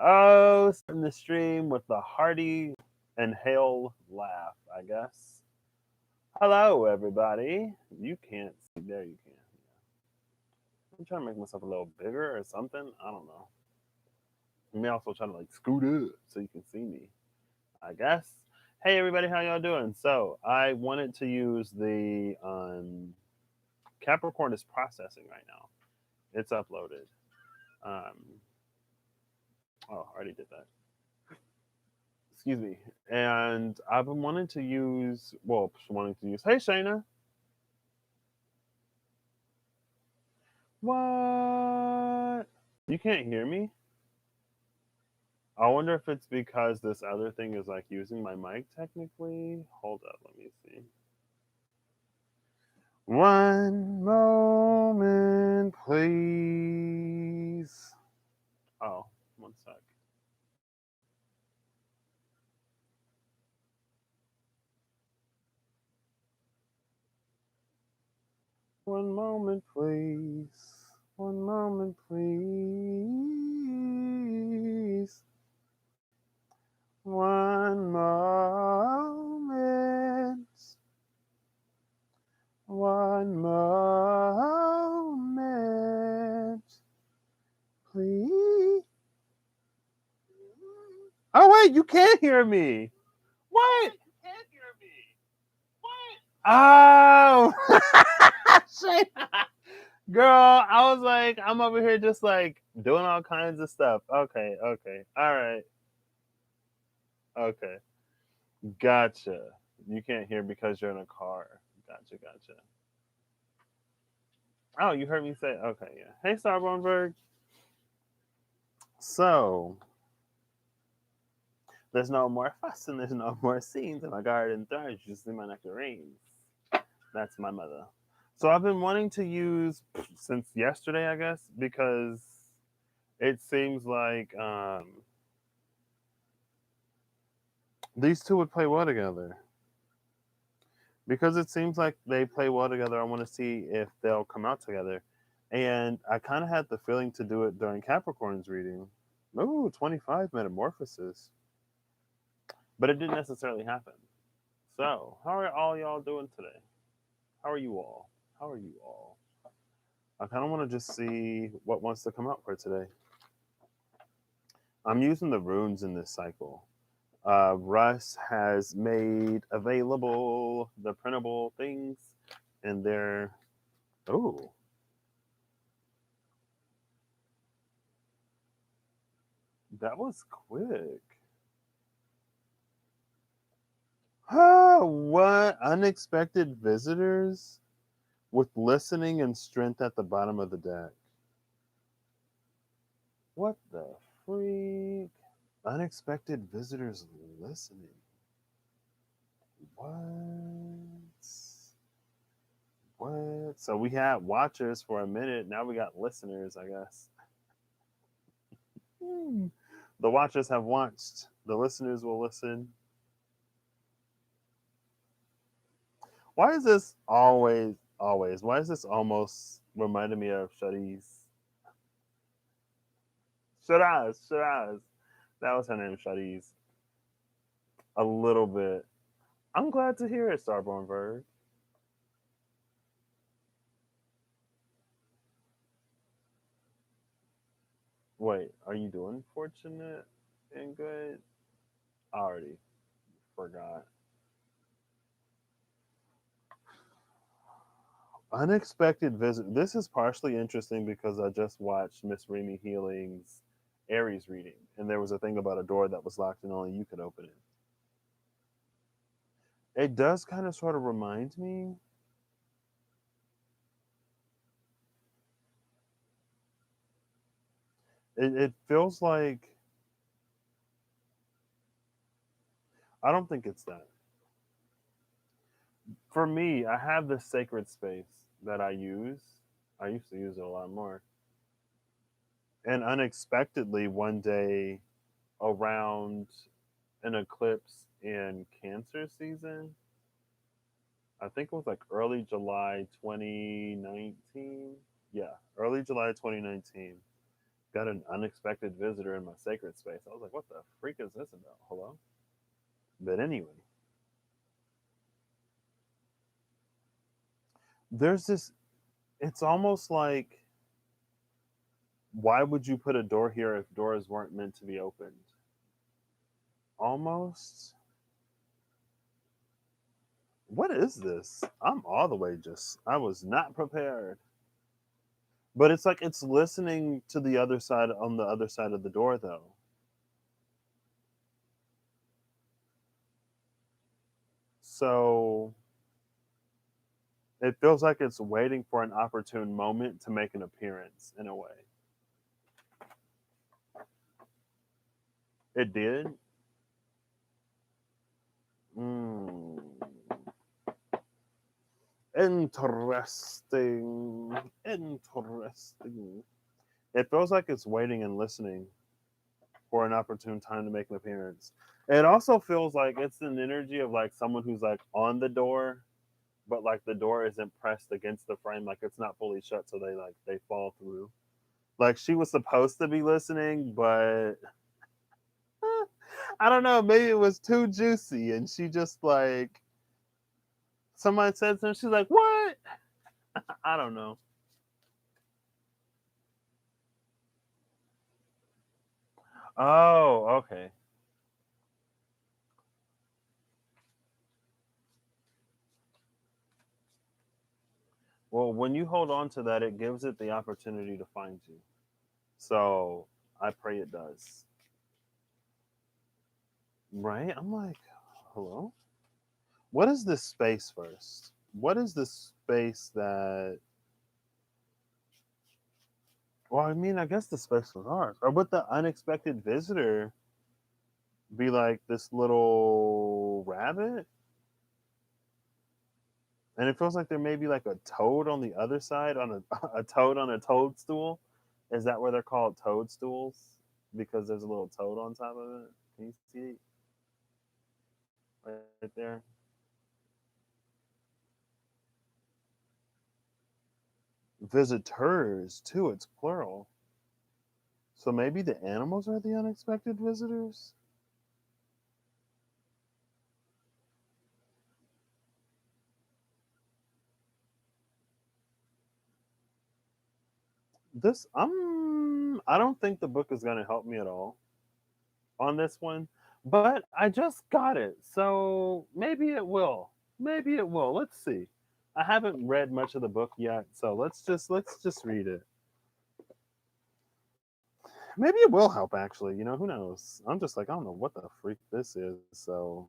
Oh, starting the stream with the hearty and hail laugh, I guess. Hello, everybody. You can't see. There you can. I'm trying to make myself a little bigger or something. I don't know. I may also try to like scoot up so you can see me, I guess. Hey, everybody, how y'all doing? So, I wanted to use the Capricorn is processing right now. It's uploaded. Um, oh, I already did that. Excuse me. And I've been wanting to use, well, wanting to use, hey, Shayna. What? You can't hear me? I wonder if it's because this other thing is like using my mic technically. Hold up, let me see. One moment, please. Oh, one sec. One moment, please. One moment, please. One moment. One moment, please. Oh wait, you can't hear me. What? Oh, shit. Girl, I was like, I'm over here just like doing all kinds of stuff. Okay, okay, all right, okay, gotcha. You can't hear because you're in a car. Gotcha, gotcha. Oh, you heard me say, okay, yeah. Hey, Starbornberg. So, there's no more fuss and there's no more scenes in my garden thrives. You see my nectarines. That's my mother. So I've been wanting to use since yesterday, I guess, because it seems like these two would play well together. Because it seems like they play well together, I want to see if they'll come out together. And I kind of had the feeling to do it during Capricorn's reading. Ooh, 25 metamorphosis. But it didn't necessarily happen. So, how are all y'all doing today? How are you all? How are you all? I kind of want to just see what wants to come out for today. I'm using the runes in this cycle. Russ has made available the printable things, and they're oh, that was quick. Oh, what unexpected visitors with listening and strength at the bottom of the deck. What the freak? Unexpected visitors listening. What? What? So we had watchers for a minute. Now we got listeners, I guess. Hmm. The watchers have watched. The listeners will listen. Why is this always? Why is this almost reminding me of Shadi's? Shiraz. That was her name, Shadi's. A little bit. I'm glad to hear it, Starborn Bird. Wait, are you doing fortunate and good? I already forgot. Unexpected visit. This is partially interesting because I just watched Miss Remy Healing's Aries reading, and there was a thing about a door that was locked and only you could open it. It does kind of sort of remind me. It feels like I don't think it's that. For me, I have this sacred space that I use. I used to use it a lot more. And unexpectedly, one day around an eclipse in Cancer season, I think it was like early July 2019. Yeah, early July 2019. Got an unexpected visitor in my sacred space. I was like, what the freak is this about? Hello? But anyway, there's this, it's almost like, why would you put a door here if doors weren't meant to be opened? Almost. What is this? I'm all the way just, I was not prepared. But it's like it's listening to the other side on the other side of the door, though. So it feels like it's waiting for an opportune moment to make an appearance in a way. It did. Mm. Interesting. Interesting. It feels like it's waiting and listening for an opportune time to make an appearance. It also feels like it's an energy of like someone who's like on the door, but like the door isn't pressed against the frame, like it's not fully shut, so they fall through. Like she was supposed to be listening, but I don't know, maybe it was too juicy, and she just like somebody said something, she's like, "What?" I don't know. Oh, okay. Well, when you hold on to that, it gives it the opportunity to find you. So I pray it does. Right? I'm like, hello? What is this space first? What is this space that, well, I mean, I guess the space was ours. Or would the unexpected visitor be like this little rabbit? And it feels like there may be like a toad on the other side, on a a toad on a toadstool. Is that where they're called toadstools? Because there's a little toad on top of it. Can you see it right there? Visitors too. It's plural. So maybe the animals are the unexpected visitors. This I don't think the book is going to help me at all on this one, but I just got it, so maybe it will. Maybe it will. Let's see. I haven't read much of the book yet, so let's just read it. Maybe it will help actually. Who knows? I'm just like, I don't know what the freak this is. So,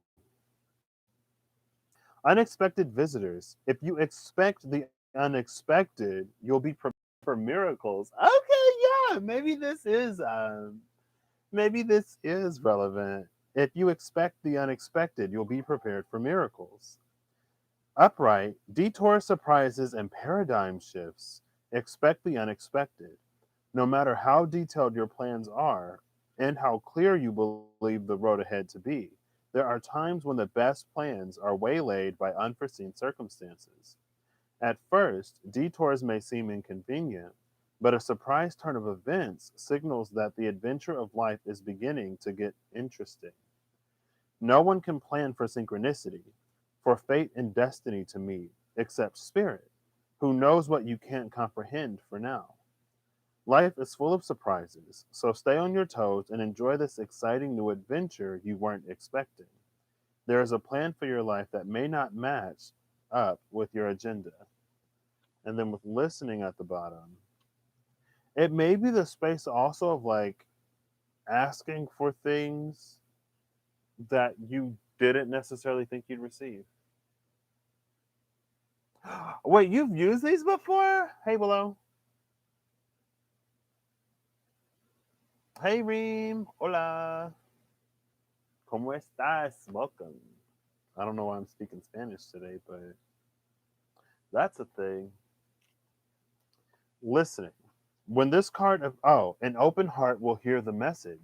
unexpected visitors. If you expect the unexpected, you'll be prepared for miracles. Okay, yeah, maybe this is relevant. If you expect the unexpected, you'll be prepared for miracles. Upright, detour surprises and paradigm shifts. Expect the unexpected. No matter how detailed your plans are and how clear you believe the road ahead to be, there are times when the best plans are waylaid by unforeseen circumstances. At first, detours may seem inconvenient, but a surprise turn of events signals that the adventure of life is beginning to get interesting. No one can plan for synchronicity, for fate and destiny to meet, except spirit, who knows what you can't comprehend for now. Life is full of surprises, so stay on your toes and enjoy this exciting new adventure you weren't expecting. There is a plan for your life that may not match up with your agenda. And then with listening at the bottom, it may be the space also of like asking for things that you didn't necessarily think you'd receive. Wait, you've used these before? Hey, below. Hey, Reem. Hola. ¿Cómo estás? Welcome. I don't know why I'm speaking Spanish today, but that's a thing. Listening. When this card of, oh, an open heart will hear the message.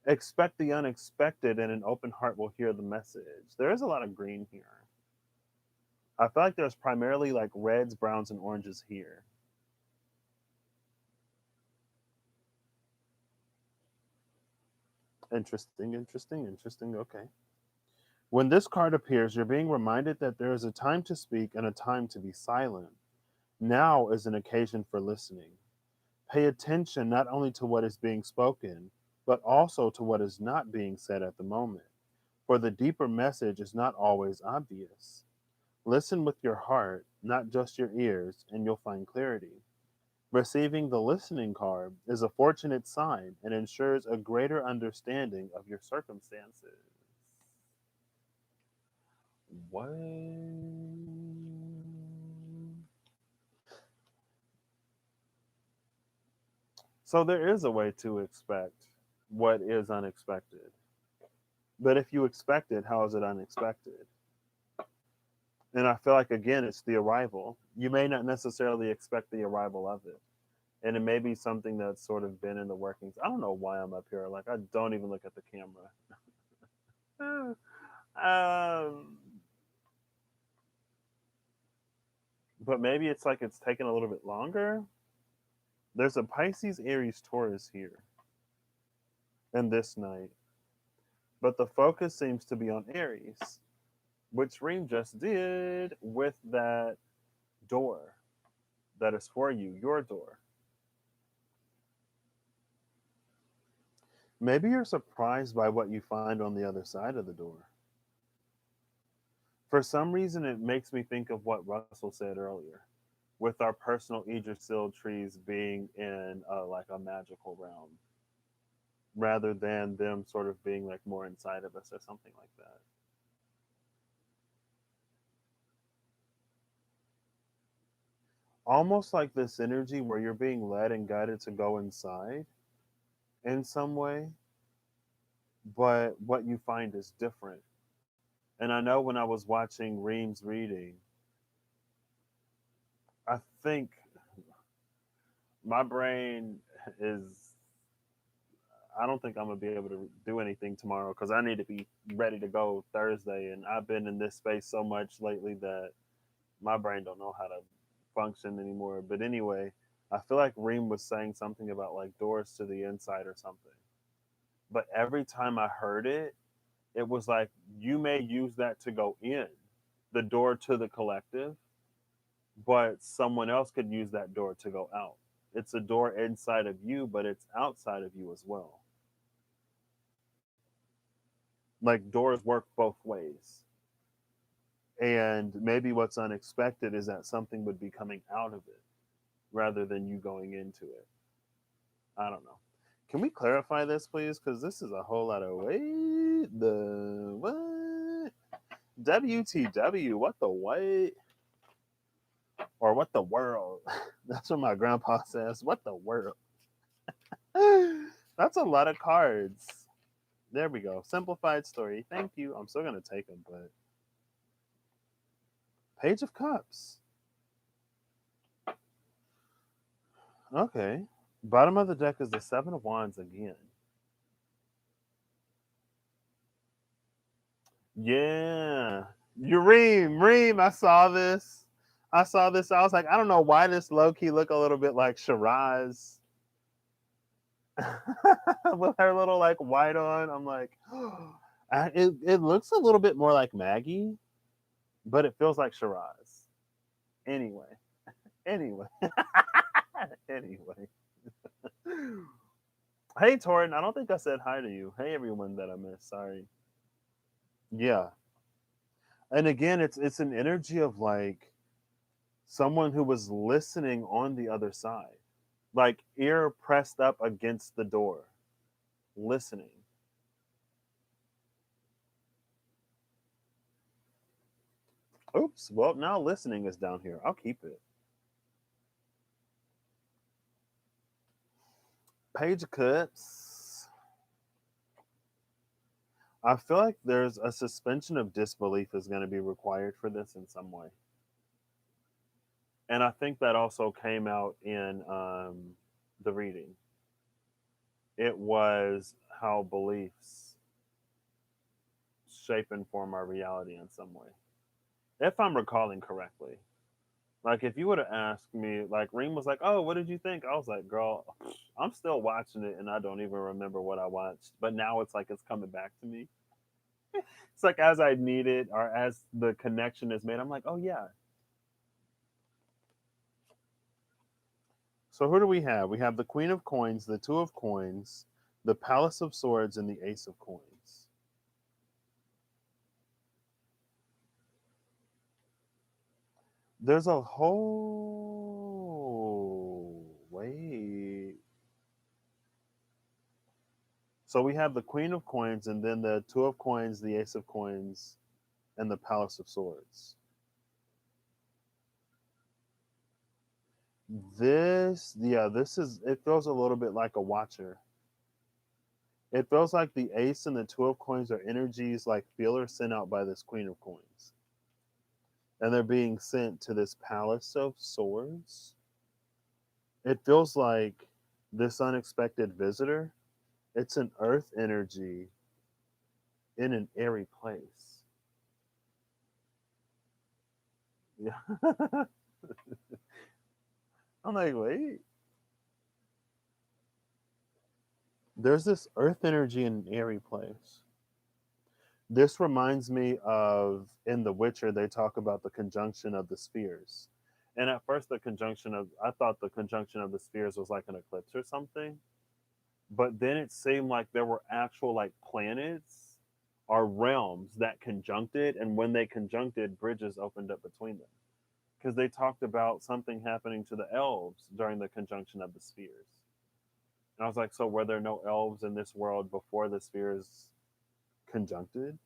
Expect the unexpected, and an open heart will hear the message. There is a lot of green here. I feel like there's primarily like reds, browns, and oranges here. Interesting, interesting, interesting. Okay. When this card appears, you're being reminded that there is a time to speak and a time to be silent. Now is an occasion for listening. Pay attention not only to what is being spoken, but also to what is not being said at the moment, for the deeper message is not always obvious. Listen with your heart, not just your ears, and you'll find clarity. Receiving the listening card is a fortunate sign and ensures a greater understanding of your circumstances. What? So there is a way to expect what is unexpected. But if you expect it, how is it unexpected? And I feel like, again, it's the arrival. You may not necessarily expect the arrival of it. And it may be something that's sort of been in the workings. I don't know why I'm up here. Like, I don't even look at the camera. um, but maybe it's like it's taken a little bit longer. There's a Pisces, Aries, Taurus here in this night. But the focus seems to be on Aries, which Reem just did with that door that is for you, your door. Maybe you're surprised by what you find on the other side of the door. For some reason, it makes me think of what Russell said earlier, with our personal Yggdrasil trees being in like a magical realm, rather than them sort of being like more inside of us or something like that. Almost like this energy where you're being led and guided to go inside in some way, but what you find is different. And I know when I was watching Reem's reading, I think my brain is, I don't think I'm gonna be able to do anything tomorrow because I need to be ready to go Thursday. And I've been in this space so much lately that my brain don't know how to function anymore. But anyway, I feel like Reem was saying something about like doors to the inside or something. But every time I heard it, it was like you may use that to go in the door to the collective, but someone else could use that door to go out. It's a door inside of you, but it's outside of you as well. Like doors work both ways. And maybe what's unexpected is that something would be coming out of it rather than you going into it. I don't know. Can we clarify this, please? Because this is a whole lot of wait. The what? WTW? What the what? Or what the world? That's what my grandpa says. What the world? That's a lot of cards. There we go. Simplified story. Thank you. I'm still gonna take them, but Page of Cups. Okay. Bottom of the deck is the Seven of Wands again. Yeah. Reem, I saw this. I saw this. I was like, I don't know why this low key look a little bit like Shiraz with her little like white on. I'm like, it looks a little bit more like Maggie, but it feels like Shiraz. Anyway, anyway, anyway. Hey, Torin. I don't think I said hi to you. Hey, everyone that I missed. Sorry. Yeah, and again, it's an energy of like someone who was listening on the other side, like ear pressed up against the door, listening. Oops. Well, now listening is down here. I'll keep it. Page of Cups. I feel like there's a suspension of disbelief is going to be required for this in some way. And I think that also came out in the reading. It was how beliefs shape and form our reality in some way, if I'm recalling correctly. Like if you would have asked me, like Reem was like, "Oh, what did you think?" I was like, "Girl, I'm still watching it, and I don't even remember what I watched." But now it's like it's coming back to me. It's like as I need it, or as the connection is made, I'm like, "Oh yeah." So who do we have? We have the Queen of Coins, the Two of Coins, the Palace of Swords, and the Ace of Coins. There's a whole wait. So we have the Queen of Coins, and then the Two of Coins, the Ace of Coins, and the Palace of Swords. This is, it feels a little bit like a watcher. It feels like the Ace and the Two of Coins are energies like feelers sent out by this Queen of Coins. And they're being sent to this Palace of Swords. It feels like this unexpected visitor, it's an earth energy in an airy place. Yeah. I'm like, wait. There's this earth energy in an airy place. This reminds me of in The Witcher, they talk about the conjunction of the spheres. And at first, I thought the conjunction of the spheres was like an eclipse or something. But then it seemed like there were actual like planets or realms that conjuncted. And when they conjuncted, bridges opened up between them. Because they talked about something happening to the elves during the conjunction of the spheres. And I was like, so were there no elves in this world before the spheres conjuncted?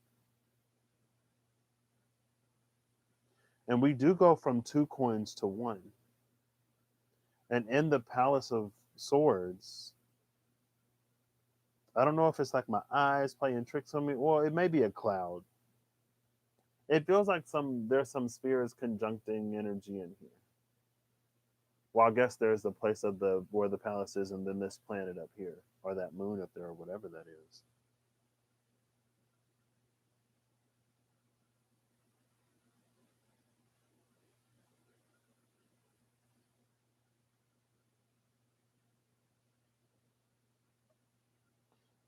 And we do go from two coins to one. And in the Palace of Swords, I don't know if it's like my eyes playing tricks on me. Well, it may be a cloud. It feels like there's some spheres conjuncting energy in here. Well, I guess there's the place of the where the palace is, and then this planet up here, or that moon up there, or whatever that is.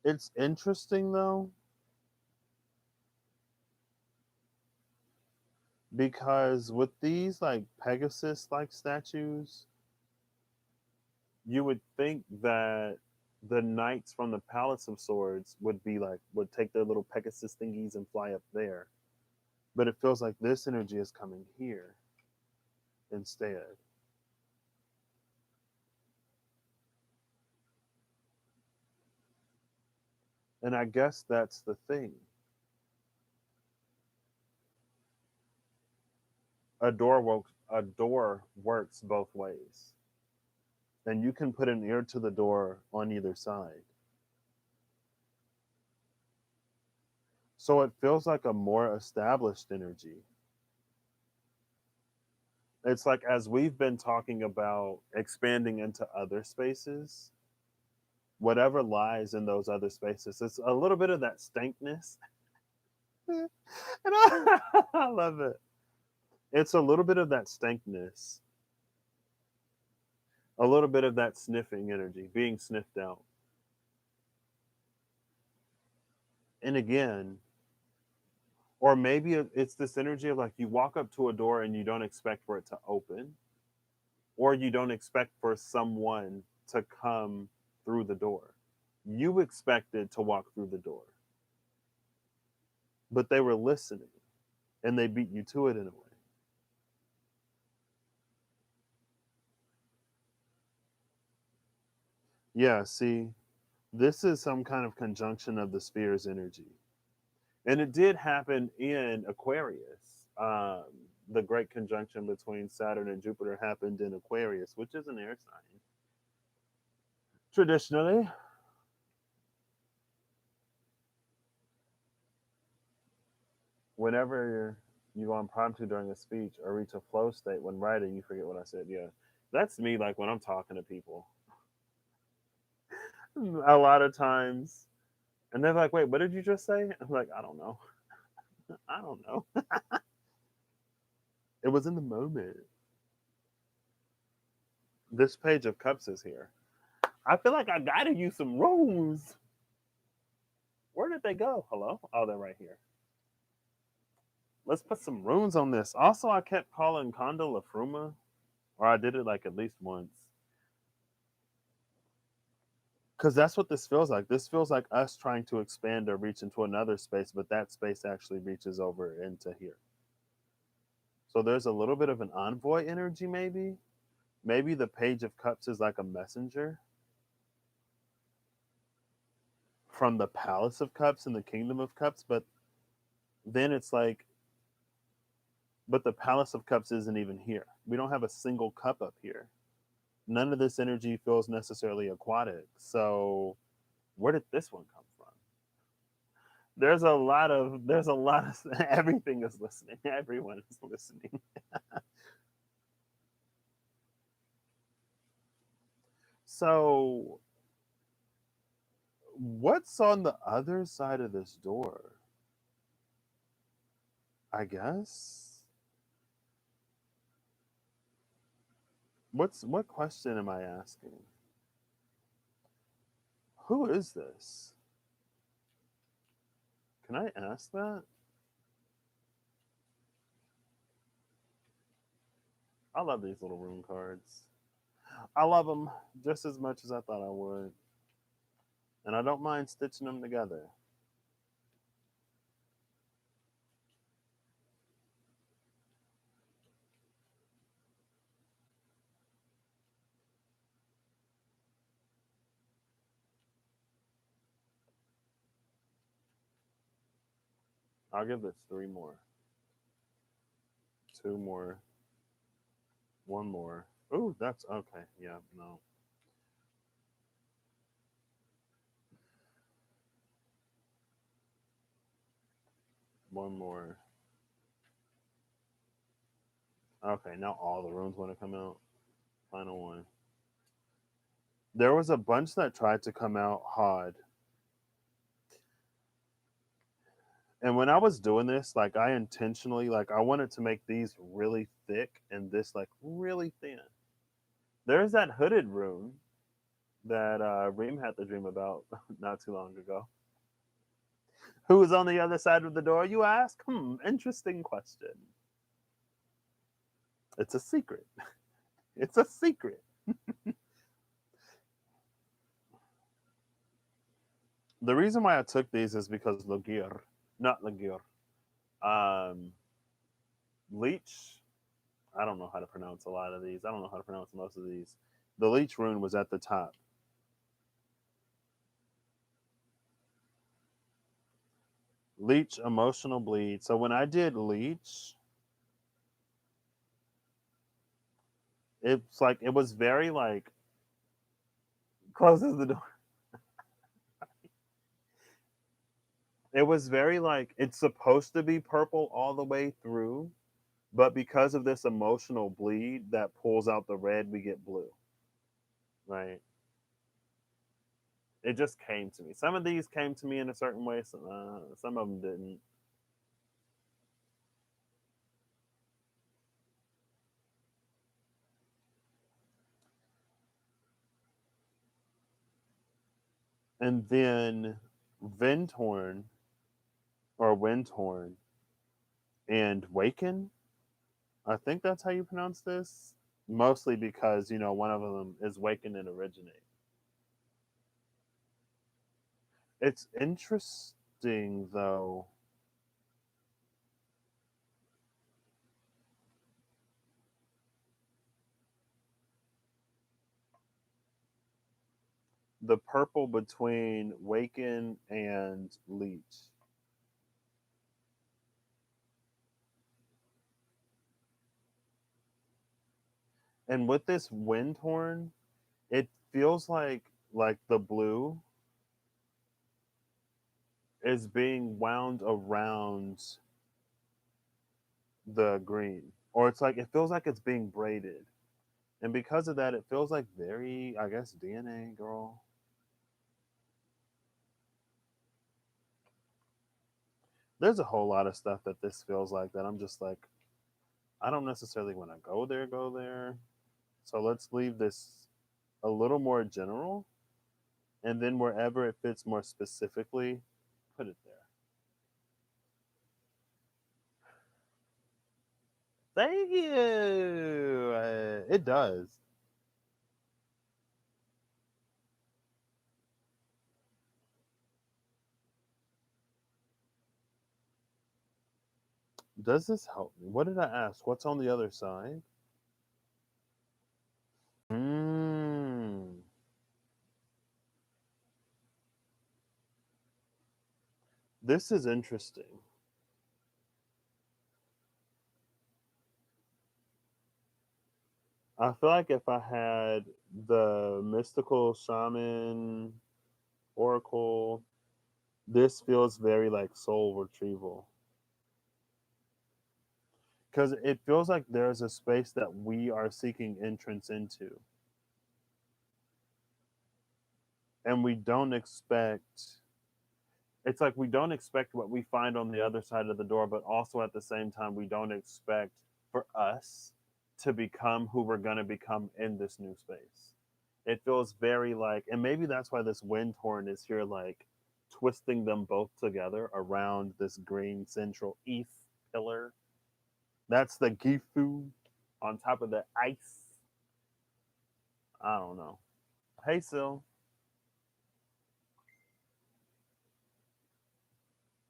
It's interesting though, because with these like Pegasus like statues, you would think that the knights from the Palace of Swords would take their little Pegasus thingies and fly up there. But it feels like this energy is coming here instead. And I guess that's the thing. A door works both ways. And you can put an ear to the door on either side. So it feels like a more established energy. It's like as we've been talking about expanding into other spaces, whatever lies in those other spaces, it's a little bit of that stankness. And I love it. It's a little bit of that stankness, a little bit of that sniffing energy, being sniffed out. And again, or maybe it's this energy of like you walk up to a door and you don't expect for it to open, or you don't expect for someone to come through the door. You expected to walk through the door, but they were listening and they beat you to it in a way. Yeah, see, this is some kind of conjunction of the sphere's energy. And it did happen in Aquarius. The great conjunction between Saturn and Jupiter happened in Aquarius, which is an air sign. Traditionally, whenever you go impromptu during a speech or reach a flow state when writing, you forget what I said. Yeah, that's me. Like when I'm talking to people, a lot of times, and they're like, "Wait, what did you just say?" I'm like, "I don't know. I don't know. It was in the moment." This Page of Cups is here. I feel like I gotta use some runes. Where did they go? Hello? Oh, they're right here. Let's put some runes on this. Also, I kept calling Conda La Fruma, or I did it like at least once. Because that's what this feels like. This feels like us trying to expand or reach into another space, but that space actually reaches over into here. So there's a little bit of an envoy energy, maybe. Maybe the Page of Cups is like a messenger from the Palace of Cups and the Kingdom of Cups, but then it's like, but the Palace of Cups isn't even here. We don't have a single cup up here. None of this energy feels necessarily aquatic. So where did this one come from? There's a lot of everything is listening. Everyone is listening. So what's on the other side of this door? I guess. What question am I asking? Who is this? Can I ask that? I love these little room cards. I love them just as much as I thought I would. And I don't mind stitching them together. I'll give this three more, two more, one more. Ooh, that's okay. Yeah, no. One more. Okay, now all the runes want to come out. Final one. There was a bunch that tried to come out hard. And when I was doing this, like I intentionally, like I wanted to make these really thick and this like really thin. There's that hooded rune that Reem had the dream about not too long ago. Who is on the other side of the door, you ask? Interesting question. It's a secret. It's a secret. The reason why I took these is because Logir, not Logir, um, Leech. I don't know how to pronounce a lot of these. I don't know how to pronounce most of these. The Leech rune was at the top. Leech emotional bleed. So when I did Leech, it's like it was very like closes the door. It was very like it's supposed to be purple all the way through, but because of this emotional bleed that pulls out the red, we get blue. Right? It just came to me. Some of these came to me in a certain way. Some of them didn't. And then Vindhorn or Windhorn and Waken. I think that's how you pronounce this. Mostly because one of them is Waken and Originate. It's interesting though. The purple between Waken and Leech. And with this Windhorn, it feels like the blue is being wound around the green, or it's like it feels like it's being braided, and because of that, it feels like very, I guess, DNA girl. There's a whole lot of stuff that this feels like that I'm just like I don't necessarily want to go there. So let's leave this a little more general, and then wherever it fits more specifically, put it there. Thank you. It does. Does this help me? What did I ask? What's on the other side? Mm. This is interesting. I feel like if I had the mystical shaman oracle, this feels very like soul retrieval. Because it feels like there's a space that we are seeking entrance into. And we don't expect, it's like we don't expect what we find on the other side of the door, but also at the same time, we don't expect for us to become who we're going to become in this new space. It feels very like, and maybe that's why this wind horn is here, like twisting them both together around this green central ETH pillar. That's the Gifu on top of the ice. I don't know. Hey, Sil.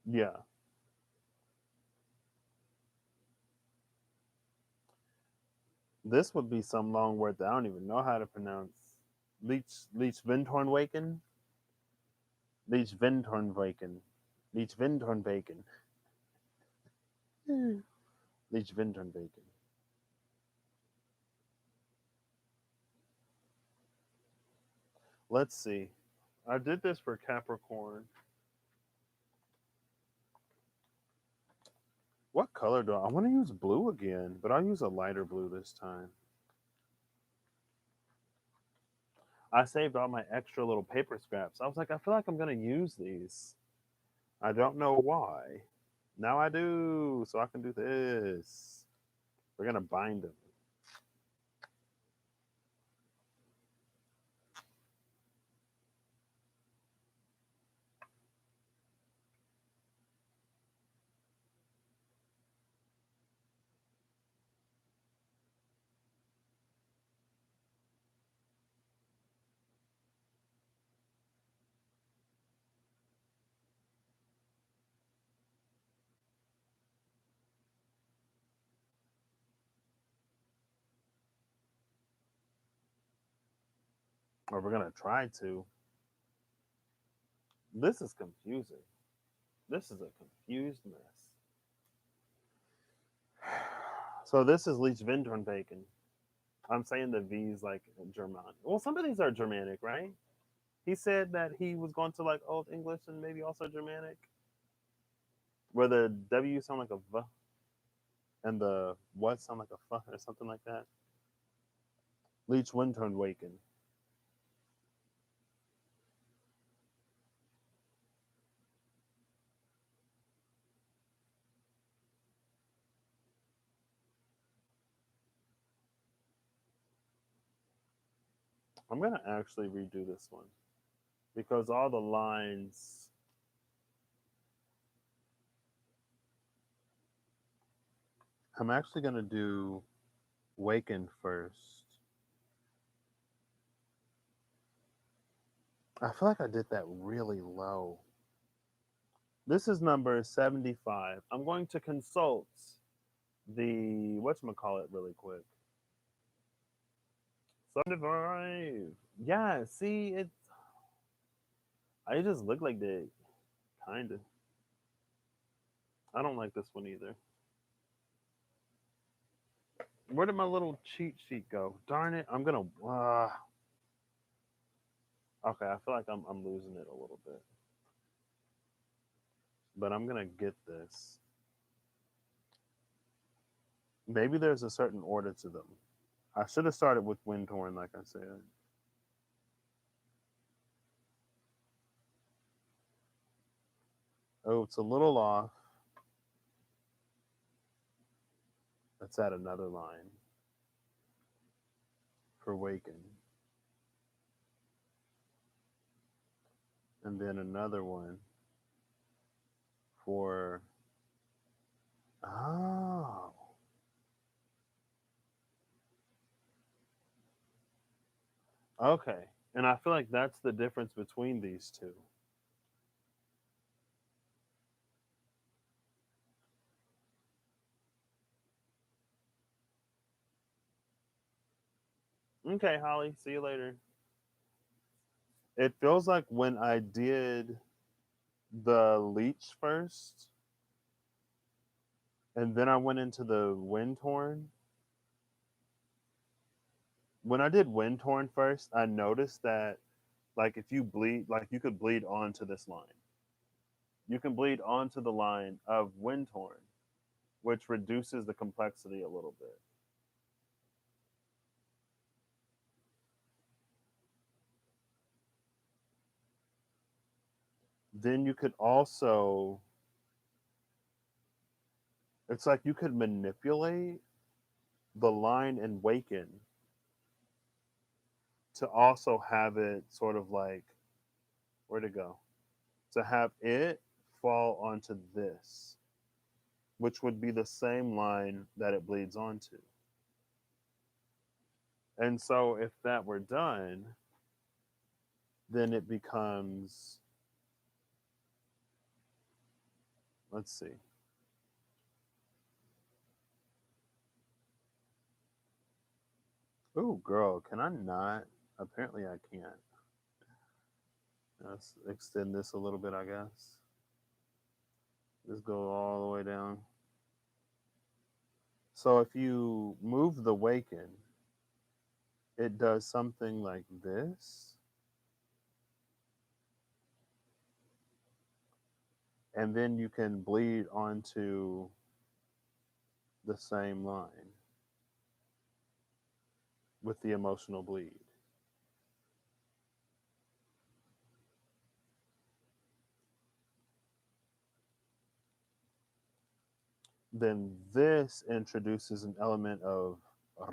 Yeah. This would be some long word that I don't even know how to pronounce. Leech Vindhorn Waken? Leech Vindhorn Waken. Leech Vindhorn Bacon. Leech Vindhorn Bacon. Let's see. I did this for Capricorn. What color do I want to use blue again, but I'll use a lighter blue this time. I saved all my extra little paper scraps. I was like, I feel like I'm going to use these. I don't know why. Now I do, so I can do this. We're going to bind them. Or we're going to try to. This is confusing. This is a confused mess. So this is Leech Vindorn Bacon. I'm saying the V's like German. Well, some of these are Germanic, right? He said that he was going to like Old English and maybe also Germanic, where the W sound like a V and the what sound like a F or something like that. Leech Windhorn Waken. I'm gonna actually redo this one because all the lines. I'm actually gonna do Waken first. I feel like I did that really low. This is number 75. I'm going to consult the whatchamacallit really quick. 75. Yeah, see, I just look like that. Kinda. I don't like this one either. Where did my little cheat sheet go? Darn it! I'm gonna. Okay, I feel like I'm losing it a little bit, but I'm gonna get this. Maybe there's a certain order to them. I should have started with Windhorn, like I said. Oh, it's a little off. Let's add another line. for waken, and then another one for oh, okay. And I feel like that's the difference between these two. Okay, Holly, see you later. It feels like when I did the leech first, and then I went into the wind torn. When I did wind torn first, I noticed that like if you bleed, like you could bleed onto this line. You can bleed onto the line of wind torn, which reduces the complexity a little bit. Then you could also, it's like you could manipulate the line in waken to also have it sort of like, where to go? To have it fall onto this, which would be the same line that it bleeds onto. And so if that were done, then it becomes, let's see. Oh, girl, can I not? Apparently I can't. Let's extend this a little bit, I guess. Just go all the way down. So if you move the waken, it does something like this, and then you can bleed onto the same line with the emotional bleed. Then this introduces an element of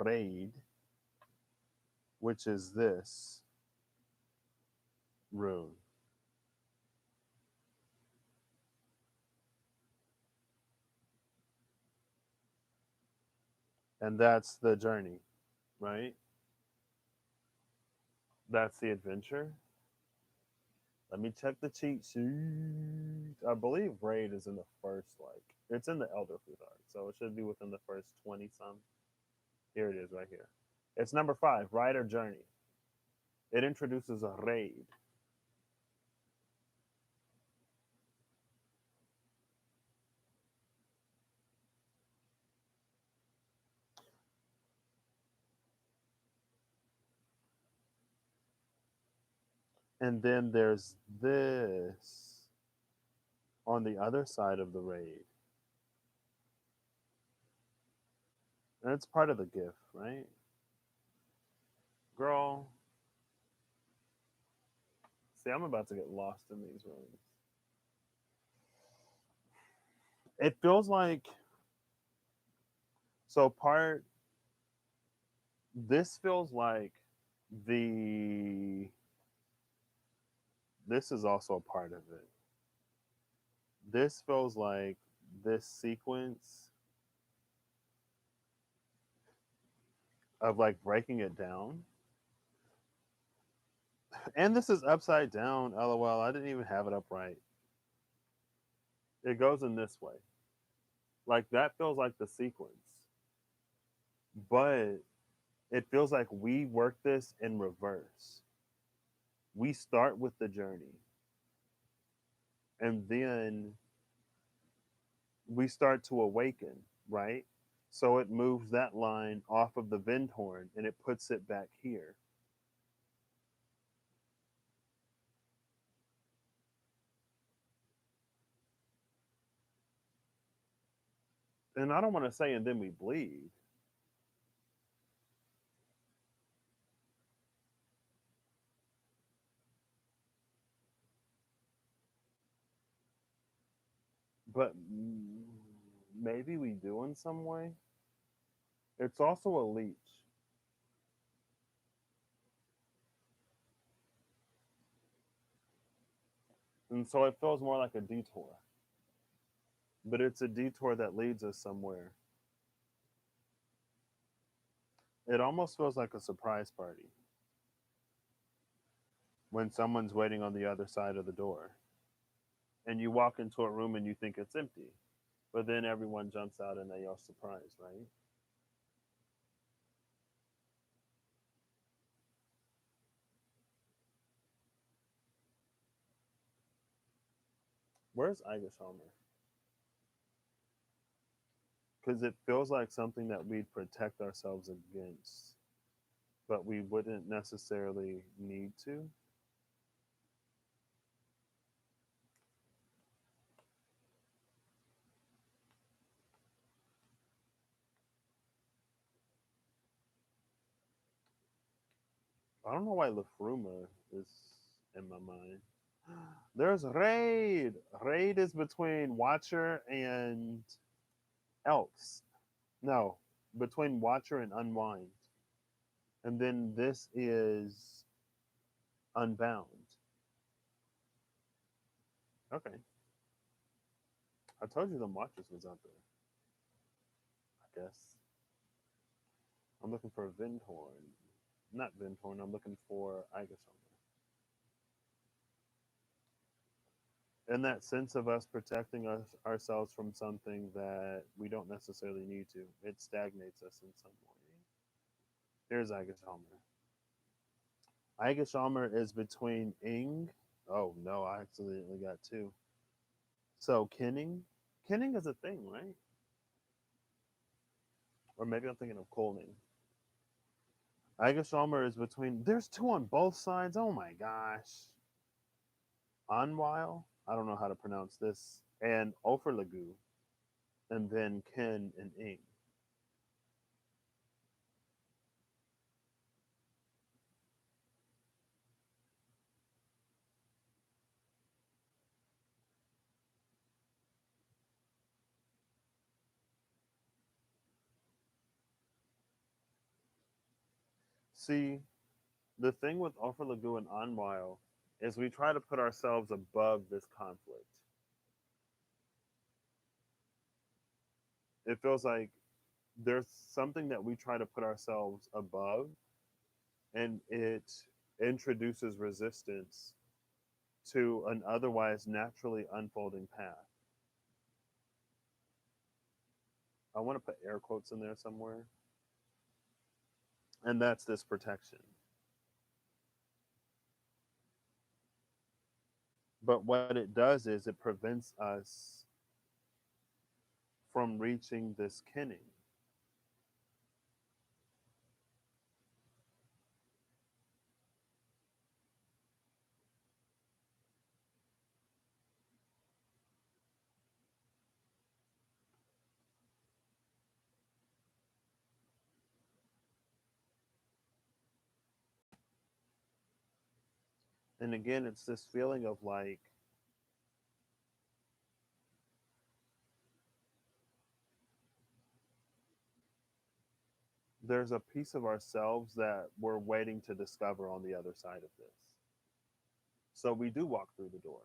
raid, which is this rune. And that's the journey, right? That's the adventure. Let me check the cheat sheet. I believe raid is in the first, like, it's in the Elder Food arc, so it should be within the first 20 some. Here it is right here. It's number 5, Rider Journey. It introduces a raid. And then there's this on the other side of the raid. And it's part of the gift, right? Girl, see, I'm about to get lost in these rooms. It feels like, so part, this feels like the, this is also a part of it. This feels like this sequence of like breaking it down. And this is upside down, lol. I didn't even have it upright. It goes in this way. Like that feels like the sequence. But it feels like we work this in reverse. We start with the journey and then we start to awaken, right? So it moves that line off of the Vindhorn and it puts it back here. And I don't want to say and then we bleed, but maybe we do in some way. It's also a leech. And so it feels more like a detour, but it's a detour that leads us somewhere. It almost feels like a surprise party when someone's waiting on the other side of the door and you walk into a room and you think it's empty, but then everyone jumps out and they yell surprise, right? Where's Igashomer? Because it feels like something that we'd protect ourselves against, but we wouldn't necessarily need to. I don't know why Lafruma is in my mind. There's Raid. Raid is between Watcher and Elves. No, between Watcher and Unwind. And then this is Unbound. Okay. I told you the Watchers was out there, I guess. I'm looking for Vindhorn. Not Vindhorn, I'm looking for Igashomer. And that sense of us protecting ourselves from something that we don't necessarily need to. It stagnates us in some way. Here's Igashomer. Igashomer is between Ing. Oh no, I accidentally got two. So Kenning. Kenning is a thing, right? Or maybe I'm thinking of Colning. Igashomer is between. There's two on both sides. Oh my gosh. Anwile. I don't know how to pronounce this. And Oferlagu. And then Ken and Ing. See, the thing with Oferlagu and Anwile is we try to put ourselves above this conflict. It feels like there's something that we try to put ourselves above, and it introduces resistance to an otherwise naturally unfolding path. I want to put air quotes in there somewhere, and that's this protection. But what it does is it prevents us from reaching this kenning. And again, it's this feeling of like there's a piece of ourselves that we're waiting to discover on the other side of this. So we do walk through the door,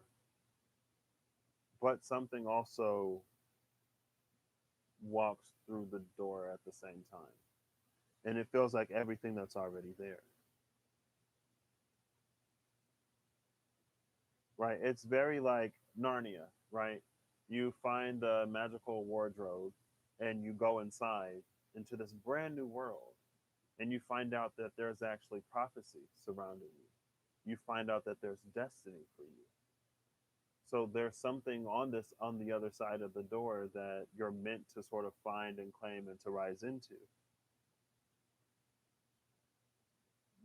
but something also walks through the door at the same time. And it feels like everything that's already there, right? It's very like Narnia, right? You find the magical wardrobe and you go inside into this brand new world and you find out that there's actually prophecy surrounding you. You find out that there's destiny for you. So there's something on this on the other side of the door that you're meant to sort of find and claim and to rise into.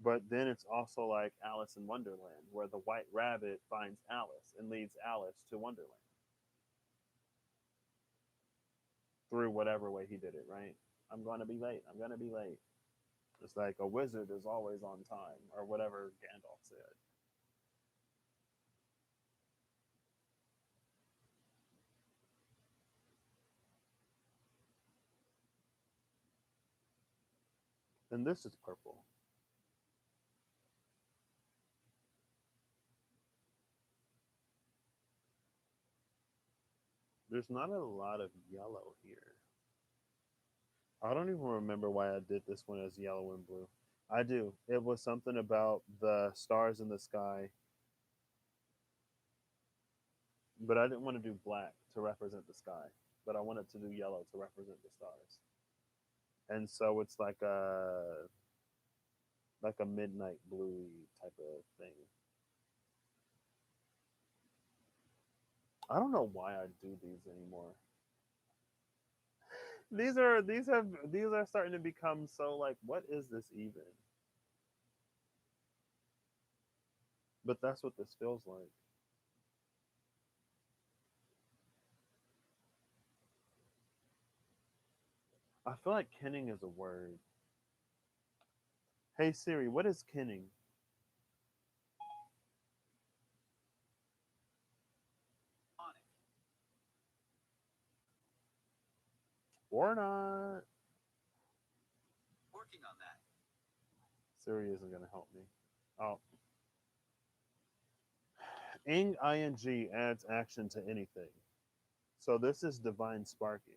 But then it's also like Alice in Wonderland, where the white rabbit finds Alice and leads Alice to Wonderland through whatever way he did it, right? I'm going to be late. I'm going to be late. It's like a wizard is always on time, or whatever Gandalf said. And this is purple. There's not a lot of yellow here. I don't even remember why I did this one as yellow and blue. I do. It was something about the stars in the sky, but I didn't want to do black to represent the sky, but I wanted to do yellow to represent the stars. And so it's like a midnight bluey type of thing. I don't know why I do these anymore. These are starting to become so like, what is this even? But that's what this feels like. I feel like kenning is a word. Hey Siri, what is kenning? Or not. Siri isn't gonna help me. Oh, ing adds action to anything. So this is divine sparking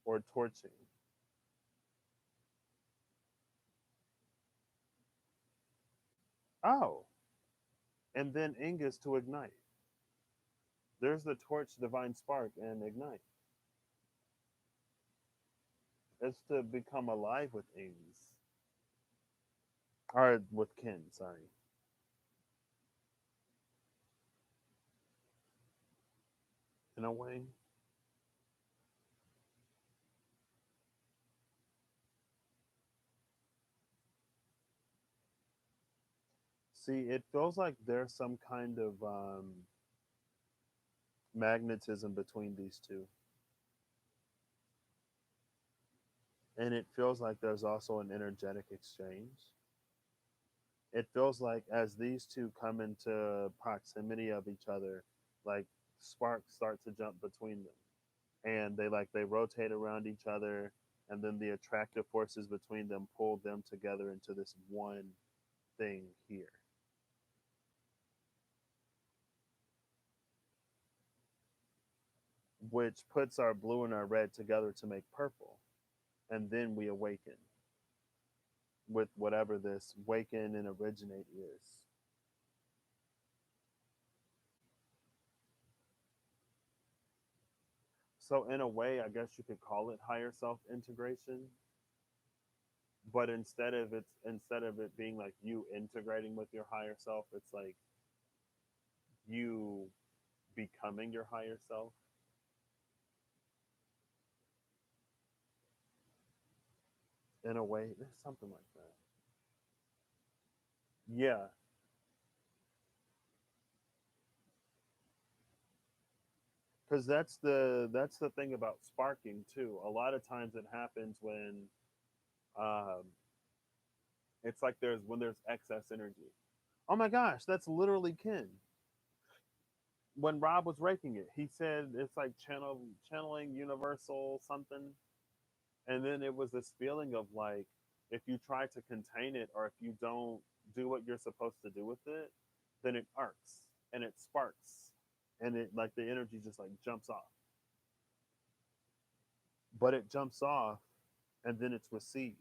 or torching. Oh, and then ing is to ignite. There's the torch, divine spark, and ignite. It's to become alive with ings. Or with kin, sorry. In a way. See, it feels like there's some kind of magnetism between these two. And it feels like there's also an energetic exchange. It feels like as these two come into proximity of each other, like sparks start to jump between them. And they rotate around each other, and then the attractive forces between them pull them together into this one thing here, which puts our blue and our red together to make purple. And then we awaken with whatever this waken and originate is. So in a way, I guess you could call it higher self integration, but instead of it being like you integrating with your higher self, it's like you becoming your higher self in a way. There's something like that. Yeah, because that's the thing about sparking too. A lot of times it happens when um, it's like there's excess energy. Oh my gosh, that's literally Ken. When Rob was raking it, he said it's like channeling universal something, and then it was this feeling of like if you try to contain it or if you don't do what you're supposed to do with it, then it arcs and it sparks, and it like the energy just like jumps off, but it jumps off and then it's received.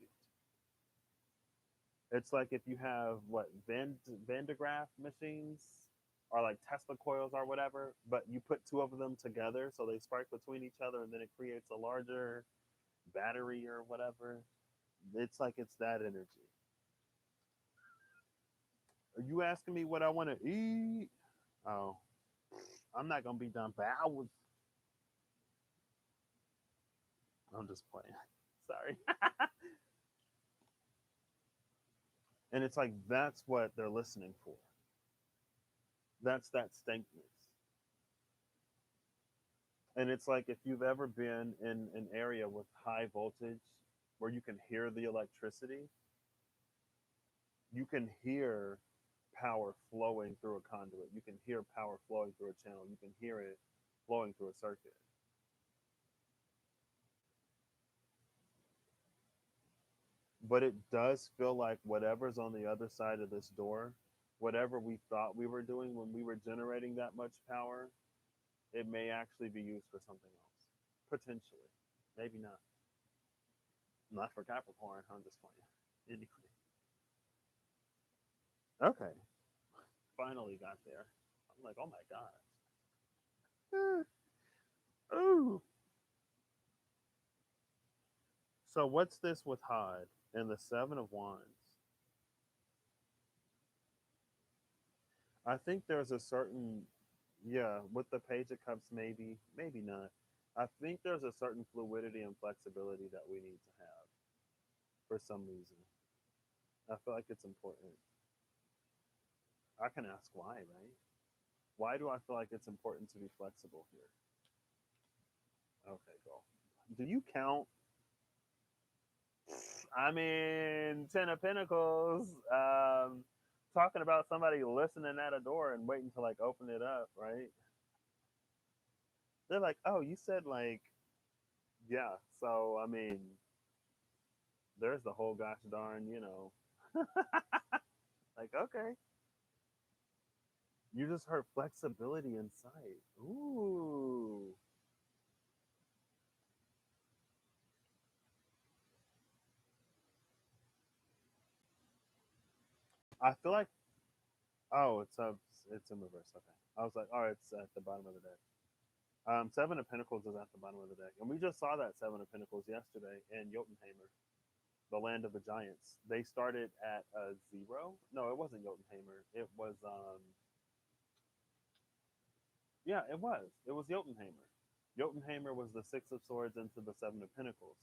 It's like if you have what Van de Graaff machines or like Tesla coils or whatever, but you put two of them together so they spark between each other and then it creates a larger battery or whatever. It's like it's that energy. Are you asking me what I want to eat? Oh, I'm not gonna be done for hours. I'm just playing. Sorry. And it's like that's what they're listening for. That's that stankness. And it's like if you've ever been in an area with high voltage where you can hear the electricity, you can hear power flowing through a conduit. You can hear power flowing through a channel. You can hear it flowing through a circuit. But it does feel like whatever's on the other side of this door, whatever we thought we were doing when we were generating that much power, it may actually be used for something else. Potentially. Maybe not. Not for Capricorn, I'm just playing. Anyway. Okay. Finally got there. I'm like, oh my god. Ooh. So what's this with Hod and the Seven of Wands? I think there's a certain, yeah, with the Page of Cups, maybe, maybe not. I think there's a certain fluidity and flexibility that we need to have for some reason. I feel like it's important. I can ask why, right? Why do I feel like it's important to be flexible here? Okay, go. Do you count? I mean, Ten of Pentacles. Talking about somebody listening at a door and waiting to like open it up, right? They're like, oh, you said like, yeah. So I mean, there's the whole gosh darn, like okay, you just heard flexibility in sight. Ooh, I feel like oh, it's in reverse. Okay, I was like, oh, it's at the bottom of the deck. Seven of Pentacles is at the bottom of the deck, and we just saw that Seven of Pentacles yesterday in Jotunheimer, the land of the giants. They started at a zero. No, it wasn't Jotunheimer. It was yeah, it was. It was Jotunheimer. Jotunheimer was the Six of Swords into the Seven of Pentacles,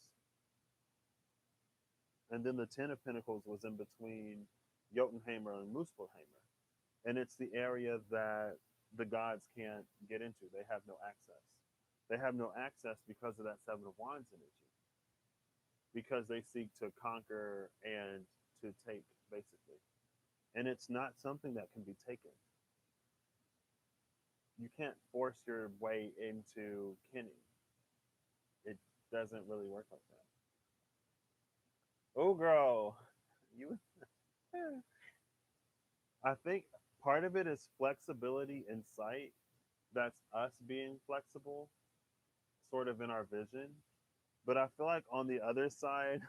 and then the Ten of Pentacles was in between Jotunheimer and Muspelheimer, and it's the area that the gods can't get into. They have no access. They have no access because of that Seven of Wands energy, because they seek to conquer and to take, basically. And it's not something that can be taken. You can't force your way into kinning. It doesn't really work like that. Oh, girl, you. I think part of it is flexibility in sight. That's us being flexible, sort of in our vision. But I feel like on the other side,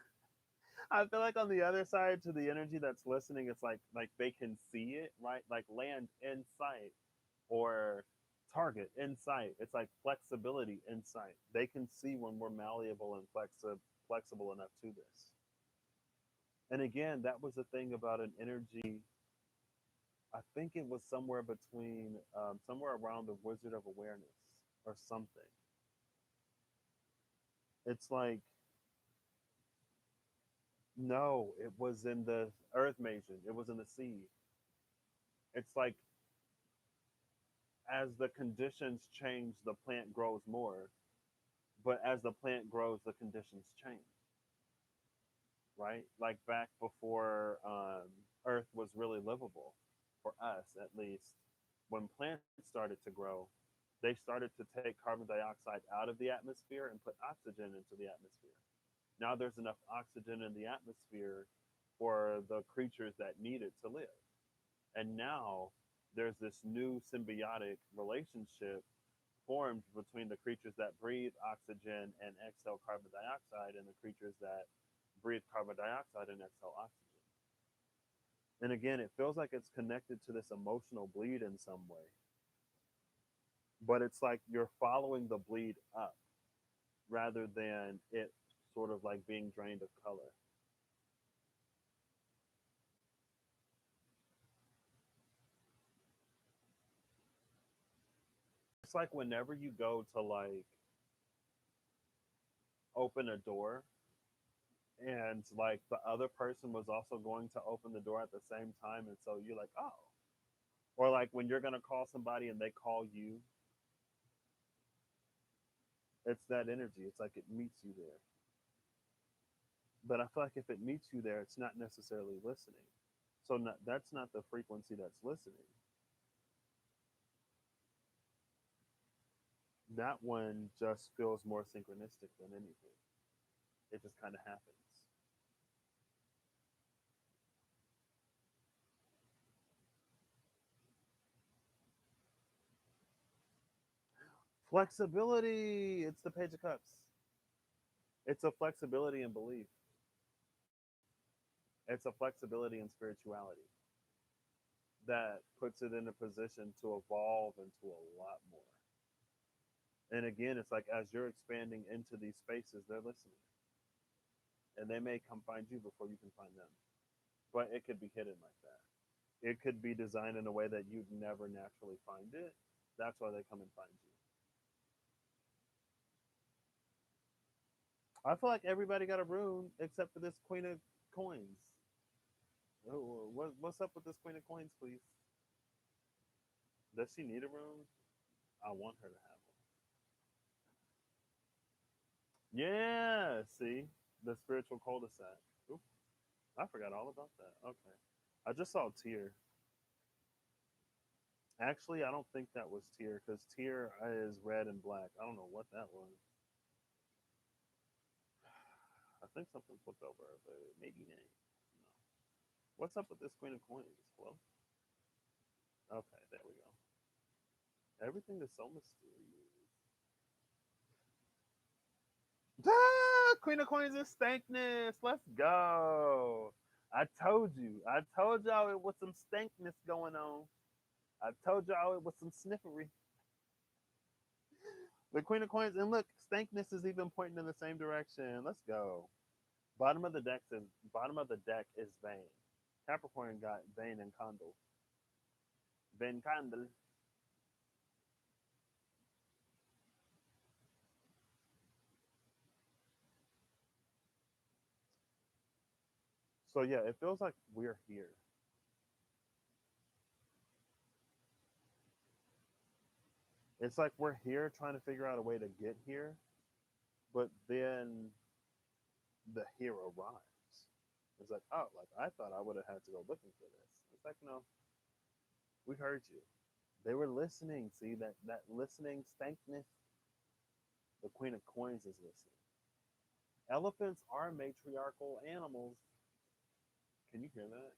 I feel like on the other side to the energy that's listening, it's like they can see it, right? Like land in sight or target in sight. It's like flexibility in sight. They can see when we're malleable and flexible enough to this. And again, that was the thing about an energy. I think it was somewhere between, somewhere around the Wizard of Awareness or something. It's like, no, it was in the Earth Mason. It was in the sea. It's like as the conditions change, the plant grows more. But as the plant grows, the conditions change, right? Like back before Earth was really livable, for us at least, when plants started to grow, they started to take carbon dioxide out of the atmosphere and put oxygen into the atmosphere. Now there's enough oxygen in the atmosphere for the creatures that need it to live. And now there's this new symbiotic relationship formed between the creatures that breathe oxygen and exhale carbon dioxide and the creatures that breathe carbon dioxide and exhale oxygen. And again, it feels like it's connected to this emotional bleed in some way. But it's like you're following the bleed up rather than it sort of like being drained of color. It's like whenever you go to like open a door and like the other person was also going to open the door at the same time, and so you're like, oh. Or like when you're gonna call somebody and they call you, it's that energy. It's like it meets you there. But I feel like if it meets you there, it's not necessarily listening. So that's not the frequency that's listening. That one just feels more synchronistic than anything. It just kind of happens. Flexibility. It's the Page of Cups. It's a flexibility in belief. It's a flexibility in spirituality that puts it in a position to evolve into a lot more. And again, it's like as you're expanding into these spaces, they're listening. And they may come find you before you can find them. But it could be hidden like that. It could be designed in a way that you'd never naturally find it. That's why they come and find you. I feel like everybody got a rune except for this Queen of Coins. Oh, what's up with this Queen of Coins, please? Does she need a rune? I want her to have one. Yeah, see? The spiritual cul-de-sac. Oop, I forgot all about that. Okay. I just saw Tear. Actually, I don't think that was Tear because Tear is red and black. I don't know what that was. I think something flipped over, but maybe not. No. What's up with this Queen of Coins? Hello? Okay, there we go. Everything is so mysterious. Ah, Queen of Coins is stankness. Let's go. I told you. I told y'all it was some stankness going on. I told y'all it was some sniffery. The Queen of Coins, and look, stankness is even pointing in the same direction. Let's go. Bottom of the deck is Vane. Capricorn got Vane and Condor. Vane Condor. So yeah, it feels like we're here. It's like we're here trying to figure out a way to get here, but then the here arrives. It's like, oh, like I thought I would have had to go looking for this. It's like, no, we heard you. They were listening. See that listening stankness. The Queen of Coins is listening. Elephants are matriarchal animals. Can you hear that?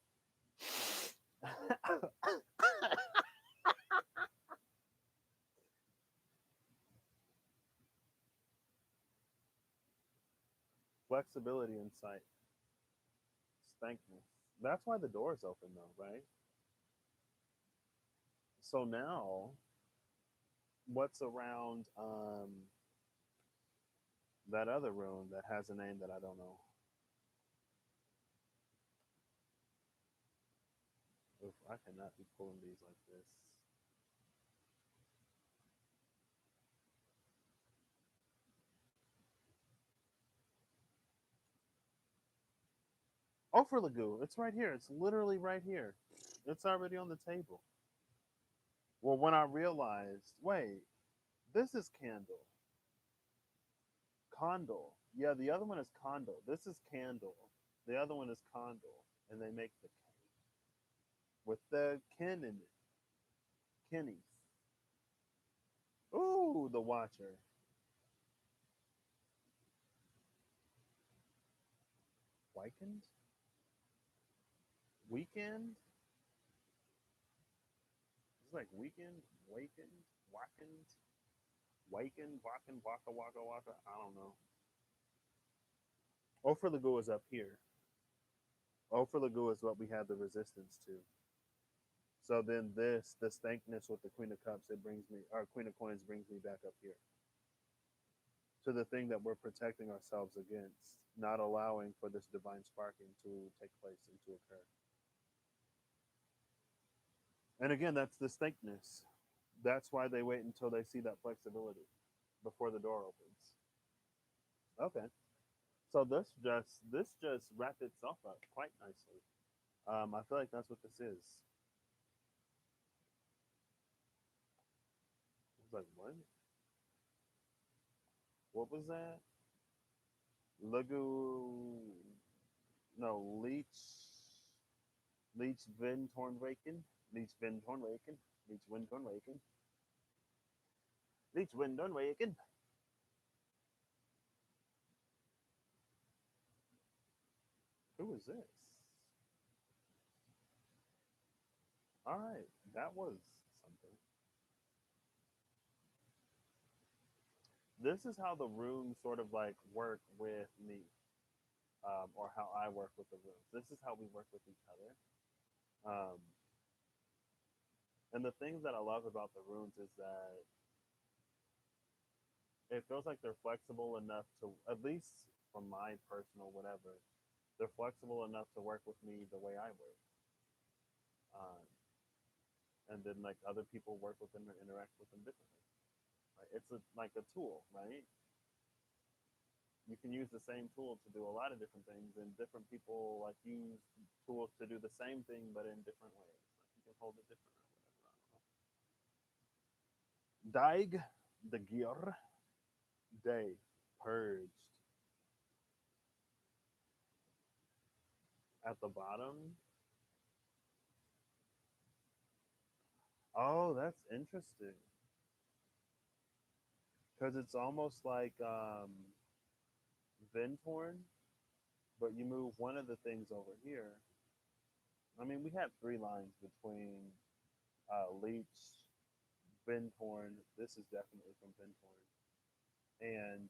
Flexibility in sight. Stankness. That's why the door is open though, right? So now what's around that other room that has a name that I don't know? Oof, I cannot be pulling these like this. Oh, for Lagoo. It's right here. It's literally right here. It's already on the table. Well, when I realized, wait, this is Candle. Condor. Yeah, the other one is Condor. This is Candle. The other one is Condor. And they make the K with the kin in it. Kenny's. Ooh, the Watcher. Weekend? Weekend? It's like weekend, wakened, wakened, wakened, waken, waka, waka, waka. I don't know. O for Lagoo is up here. O for Lagoo is what we had the resistance to. So then this thankness with the Queen of Cups, it brings me, or Queen of Coins brings me back up here to the thing that we're protecting ourselves against, not allowing for this divine sparking to take place and to occur. And again, that's this thankness. That's why they wait until they see that flexibility before the door opens. Okay. So this just wrapped itself up quite nicely. I feel like that's what this is. It's like what? What was that? Lagoo, no, Leech Vin Tornwaken, Leech Vin Tornwaken, Leech Vin Tornwaken, Leech Vin Tornwaken. Who is this? All right, that was something. this is how the runes sort of like work with me, or how I work with the runes. This is how we work with each other. Um, and the things that I love about the runes is that it feels like they're flexible enough to, at least from my personal whatever, they're flexible enough to work with me the way I work. Um, and then like other people work with them or interact with them differently. Right? It's like a tool, right? You can use the same tool to do a lot of different things, and different people like use tools to do the same thing but in different ways. Like you can hold it different or whatever. I don't know. Daig the Gior Day purged at the bottom. Oh, that's interesting because it's almost like Ventorn, but you move one of the things over here. I mean, we have three lines between Leech, Ventorn. This is definitely from Ventorn, and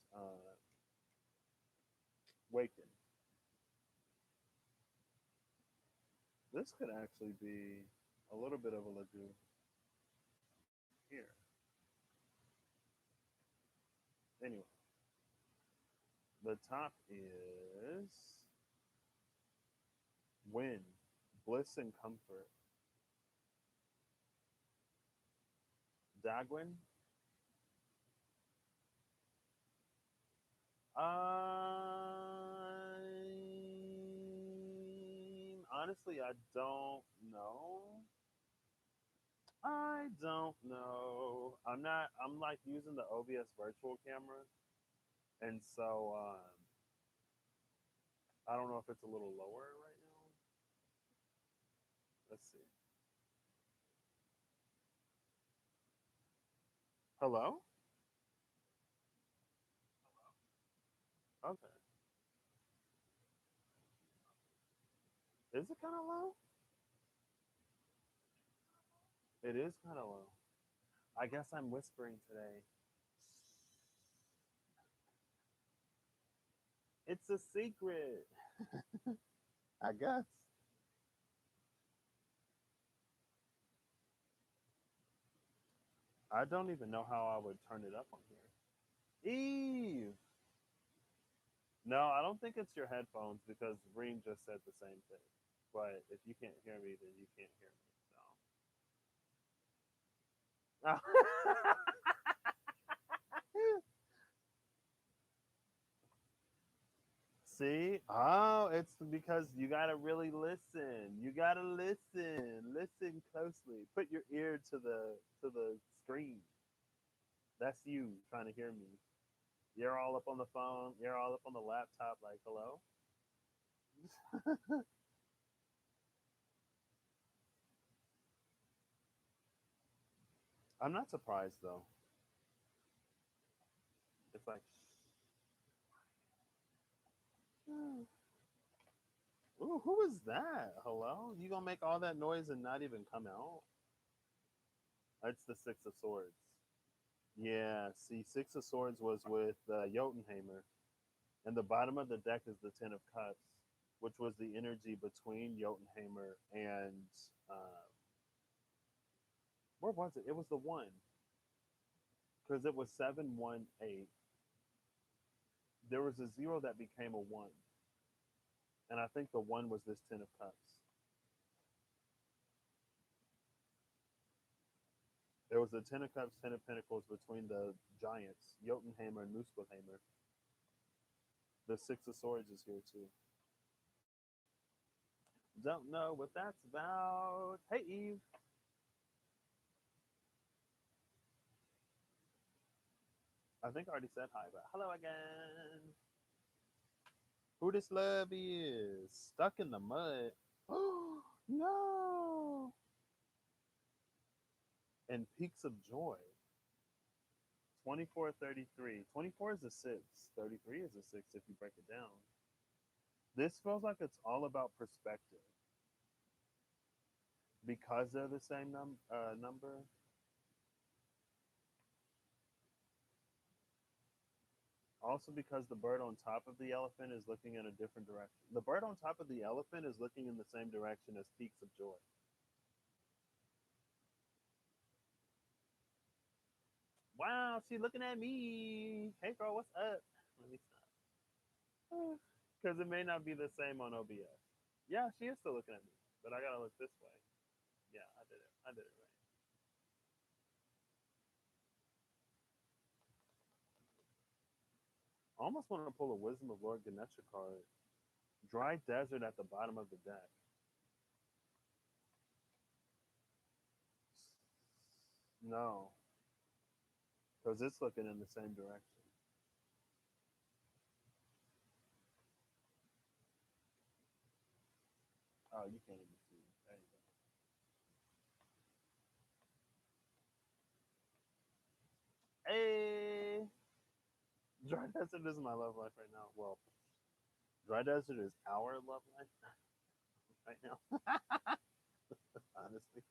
Waken. This could actually be a little bit of a lagoon here. Anyway, the top is Wind, Bliss and Comfort. Dagwin. Honestly, I don't know. I don't know. I'm not. I'm like using the OBS virtual camera, and so I don't know if it's a little lower right now. Let's see. Hello. Okay. Is it kind of low? It is kind of low. I guess I'm whispering today. It's a secret. I guess. I don't even know how I would turn it up on here. Eve. No, I don't think it's your headphones because Reem just said the same thing. But if you can't hear me, then you can't hear me. So. See? Oh, it's because you gotta really listen. You gotta listen. Listen closely. Put your ear to the screen. That's you trying to hear me. You're all up on the phone. You're all up on the laptop. Like, hello. I'm not surprised though. It's like, ooh, who is that? Hello? You gonna make all that noise and not even come out? It's the Six of Swords. Yeah. See, Six of Swords was with Jotunheimer, and the bottom of the deck is the Ten of Cups, which was the energy between Jotunheimer and where was it? It was the one because it was 718. There was a zero that became a one, and I think the one was this Ten of Cups. There was the Ten of Cups, Ten of Pentacles between the giants, Jotunheimer and Muspelheimer. The Six of Swords is here too. Don't know what that's about. Hey, Eve. I think I already said hi, but hello again. Who this love is? Stuck in the mud. Oh, no. And Peaks of Joy. 24, 33. 24 is a 6. 33 is a 6 if you break it down. This feels like it's all about perspective. Because they're the same number, Also, because the bird on top of the elephant is looking in a different direction. The bird on top of the elephant is looking in the same direction as peaks of joy. Wow, she looking at me. Hey, girl, what's up? Let me stop. Because it may not be the same on OBS. Yeah, she is still looking at me, but I gotta look this way. Yeah, I did it. I did it right. I almost want to pull a Wisdom of Lord Ganesha card. Dry desert at the bottom of the deck. No, because it's looking in the same direction. Oh, you can't even see it. There you go. Hey, dry desert is my love life right now. Well, dry desert is our love life right now, honestly.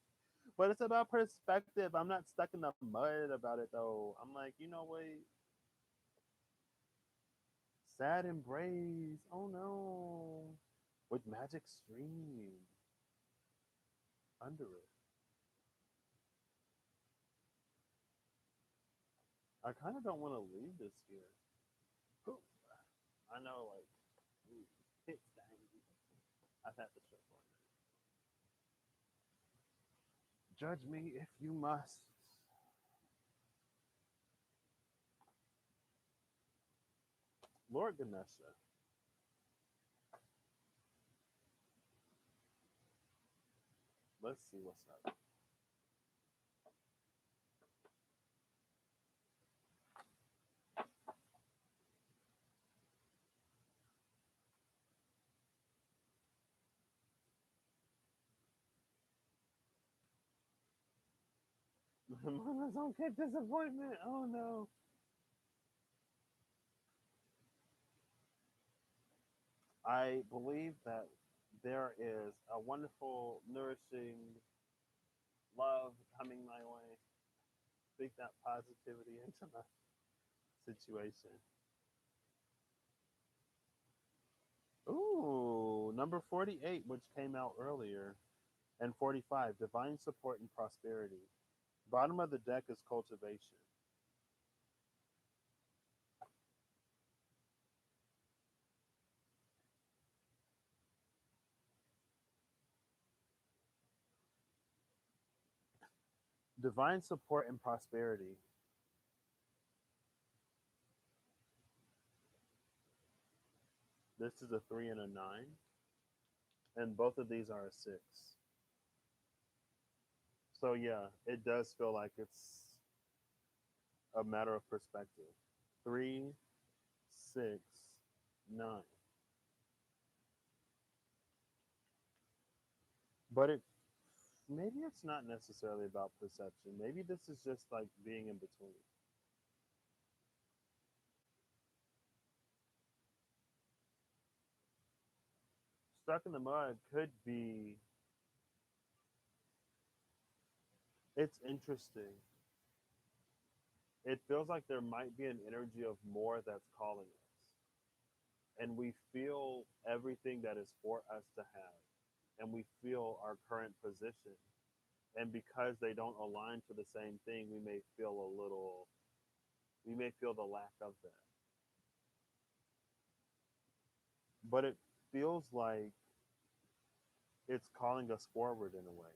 But it's about perspective. I'm not stuck in the mud about it though. I'm like, you know what? Sad embrace. Oh no. With magic stream under it. I kind of don't want to leave this here. Whew. I know, like, ooh, it's dang. I've had the show for a minute. Judge me if you must. Lord Ganesha. Let's see what's up. Mama's own kid disappointment. Oh no. I believe that there is a wonderful, nourishing love coming my way. Speak that positivity into my situation. Ooh, number 48, which came out earlier, and 45, divine support and prosperity. Bottom of the deck is cultivation. Divine support and prosperity. This is a 3 and a 9, and both of these are a 6. So, yeah, it does feel like it's a matter of perspective. 3, 6, 9. But maybe it's not necessarily about perception. Maybe this is just like being in between. Stuck in the mud could be, it's interesting. It feels like there might be an energy of more that's calling us. And we feel everything that is for us to have. And we feel our current position. And because they don't align to the same thing, we may feel the lack of that. But it feels like it's calling us forward in a way.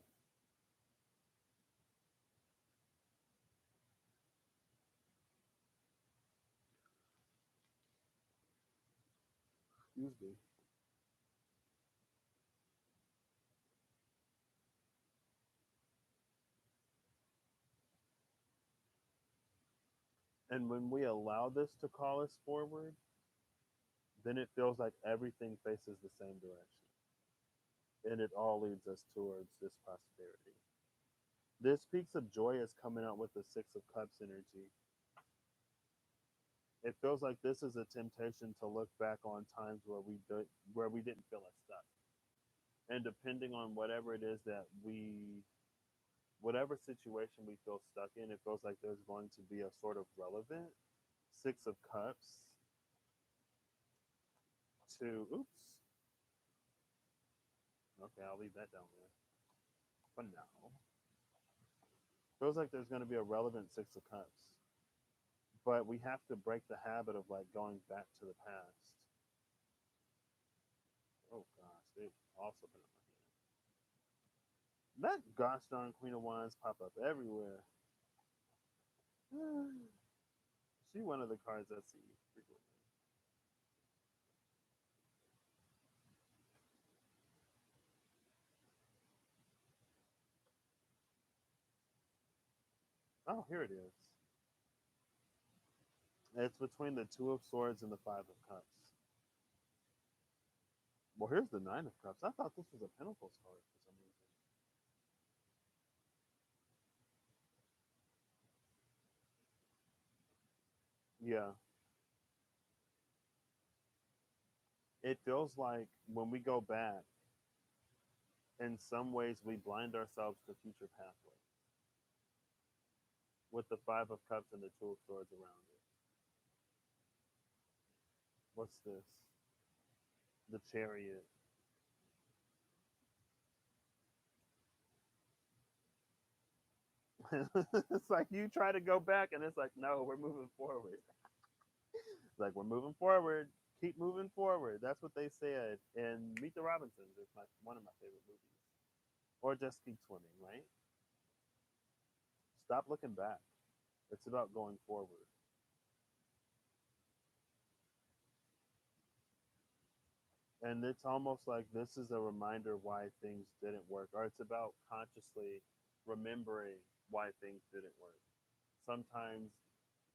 Excuse me. And when we allow this to call us forward, then it feels like everything faces the same direction. And it all leads us towards this prosperity. This Peaks of Joy is coming out with the Six of Cups energy. It feels like this is a temptation to look back on times where we didn't feel as stuck. And depending on whatever it is that whatever situation we feel stuck in, it feels like there's going to be a sort of relevant Six of Cups to, oops, okay, I'll leave that down there for now. Feels like there's going to be a relevant Six of Cups, but we have to break the habit of like going back to the past. Oh gosh, they also been on my hand. That gosh darn Queen of Wands pop up everywhere. She one of the cards I see frequently. Oh, here it is. It's between the Two of Swords and the Five of Cups. Well, here's the Nine of Cups. I thought this was a Pentacles card for some reason. Yeah, it feels like when we go back, in some ways we blind ourselves to future pathways with the Five of Cups and the Two of Swords around it. What's this? The Chariot. It's like you try to go back, and it's like, no, we're moving forward. It's like we're moving forward. Keep moving forward. That's what they said in Meet the Robinsons. It's one of my favorite movies. Or just keep swimming, right? Stop looking back. It's about going forward. And it's almost like this is a reminder why things didn't work, or it's about consciously remembering why things didn't work. Sometimes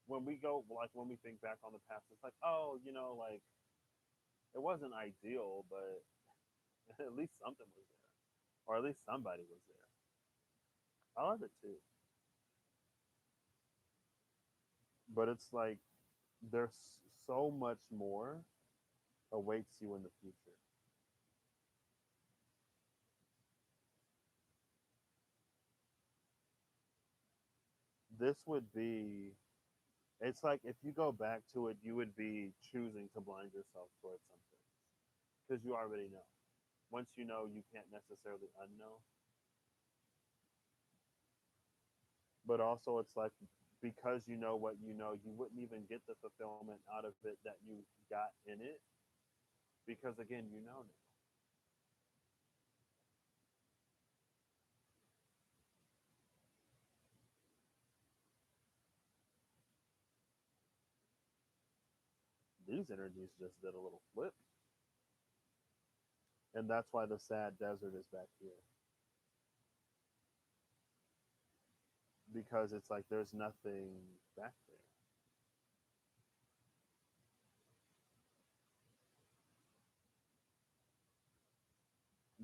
when we go, like when we think back on the past, it's like, oh, like it wasn't ideal, but at least something was there, or at least somebody was there. I love it too. But it's like there's so much more awaits you in the future. This would be, it's like if you go back to it, you would be choosing to blind yourself towards something because you already know. Once you know, you can't necessarily unknow. But also, it's like because you know what you know, you wouldn't even get the fulfillment out of it that you got in it because, again, you know now. These energies just did a little flip. And that's why the sad desert is back here because it's like there's nothing back there.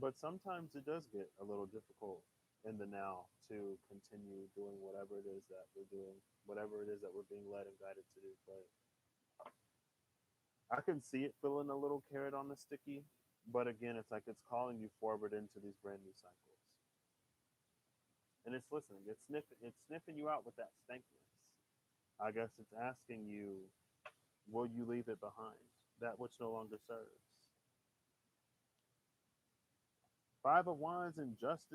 But sometimes it does get a little difficult in the now to continue doing whatever it is that we're doing, whatever it is that we're being led and guided to do. But I can see it feeling a little carrot on the sticky. But again, it's like it's calling you forward into these brand new cycles. And it's listening, it's sniffing you out with that stankiness. I guess it's asking you, will you leave it behind? That which no longer serves. Five of Wands and Justice.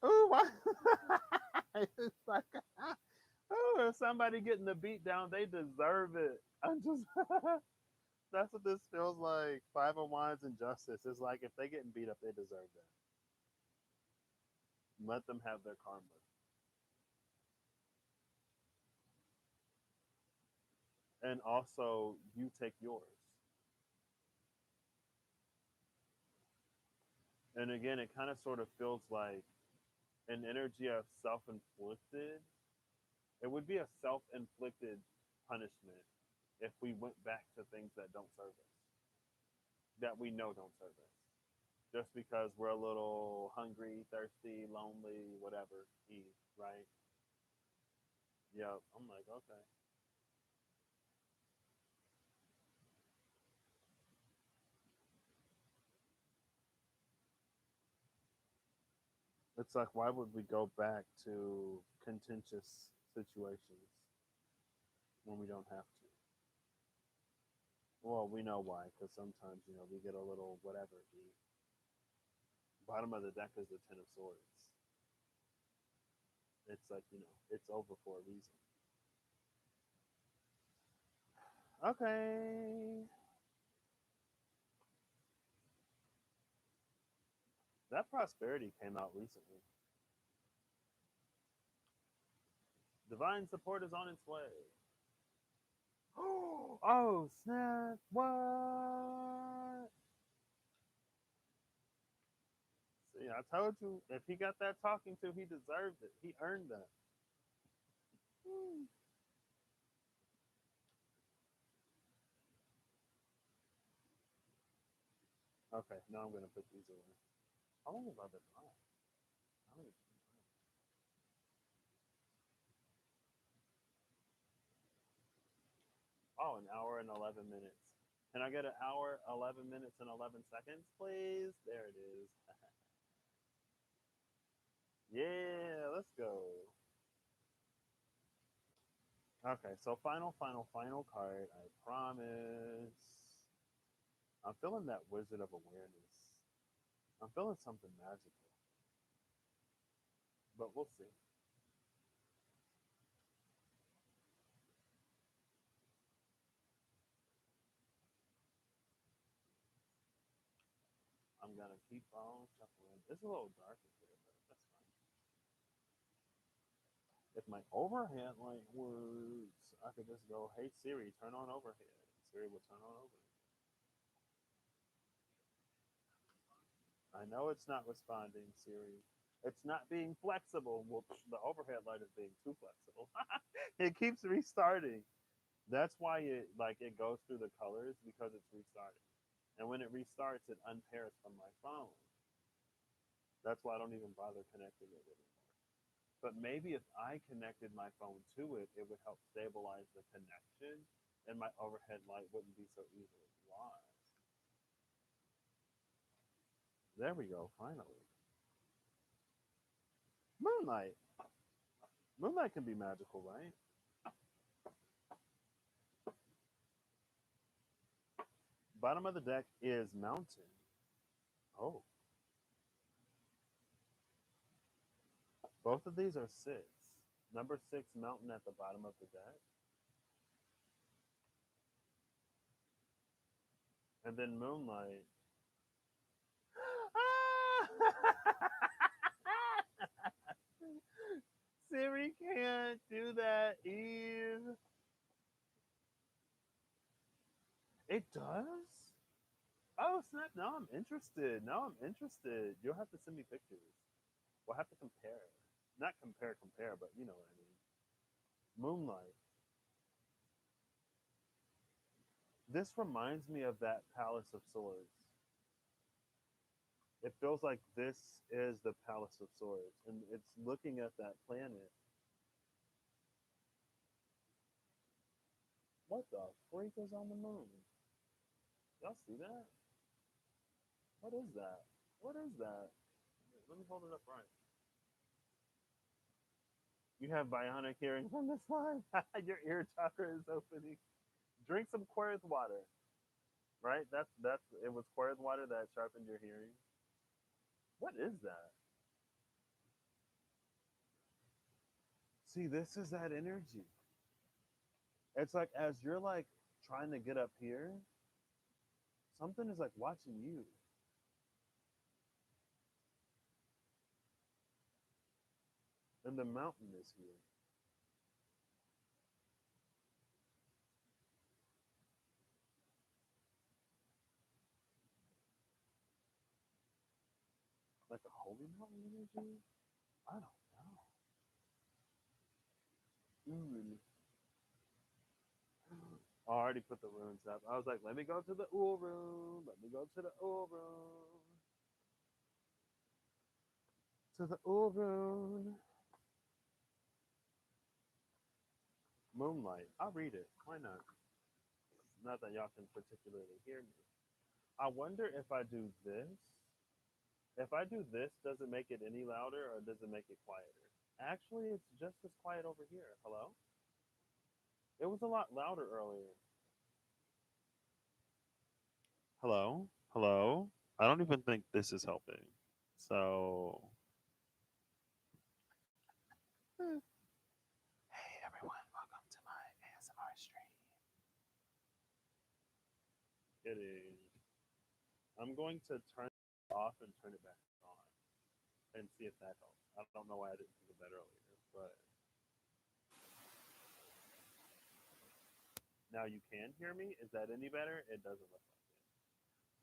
Oh, why? It's like, oh, if somebody getting the beat down, they deserve it. I'm just, that's what this feels like. Five of Wands and Justice. It's like if they getting beat up, they deserve that. Let them have their karma. And also, you take yours. And again, it kind of sort of feels like an energy of self inflicted. It would be a self inflicted punishment if we went back to things that don't serve us, that we know don't serve us, just because we're a little hungry, thirsty, lonely, whatever, right? Yep. I'm like, okay. It's like, why would we go back to contentious situations? when we don't have to. Well, we know why, because sometimes, we get a little whatever. The bottom of the deck is the Ten of Swords. It's like, it's over for a reason. Okay. That prosperity came out recently. Divine support is on its way. Oh, snap. What? See, I told you, if he got that talking to, he deserved it. He earned that. Okay, now I'm going to put these away. How long have I been on? How many? Oh, an hour and 11 minutes. Can I get an hour, 11 minutes, and 11 seconds, please? There it is. Yeah, let's go. Okay, so final card. I promise. I'm feeling that Wizard of Awareness. I'm feeling something magical, but we'll see. I'm gonna keep on shuffling. It's a little dark in here, but that's fine. If my overhead light works, I could just go, "Hey Siri, turn on overhead." Siri will turn on overhead. I know it's not responding, Siri. It's not being flexible. Well, the overhead light is being too flexible. It keeps restarting. That's why it goes through the colors because it's restarting. And when it restarts, it unpairs from my phone. That's why I don't even bother connecting it anymore. But maybe if I connected my phone to it, it would help stabilize the connection, and my overhead light wouldn't be so easily lost. There we go. Finally, moonlight. Moonlight can be magical, right? Bottom of the deck is mountain. Oh, both of these are six. Number six, mountain at the bottom of the deck, and then moonlight. Siri can't do that, Eve. It does? Oh, snap. Now I'm interested. Now I'm interested. You'll have to send me pictures. We'll have to compare. Not compare, but you know what I mean. Moonlight. This reminds me of that Palace of Swords. It feels like this is the Palace of Swords, and it's looking at that planet. What the freak is on the moon? Y'all see that? What is that? What is that? Let me hold it up right. You have bionic hearing from this line. Your ear chakra is opening. Drink some quartz water. Right? That's it was quartz water that sharpened your hearing. What is that? See, this is that energy. It's like as you're like trying to get up here, something is like watching you. And the mountain is here. Like a holy mountain energy? I don't know. Ooh. I already put the runes up. I was like, let me go to the Ool room. Let me go to the Ool room. To the Ool room. Moonlight. I'll read it. Why not? Not that y'all can particularly hear me. I wonder if I do this. If I do this, does it make it any louder or does it make it quieter? Actually, it's just as quiet over here. Hello? It was a lot louder earlier. Hello? Hello? I don't even think this is helping. So, hey everyone, welcome to my ASMR stream. It is. I'm going to turn it off and turn it back on and see if that helps. I don't know why I didn't think of that earlier, but now you can hear me. Is that any better? It doesn't look like it.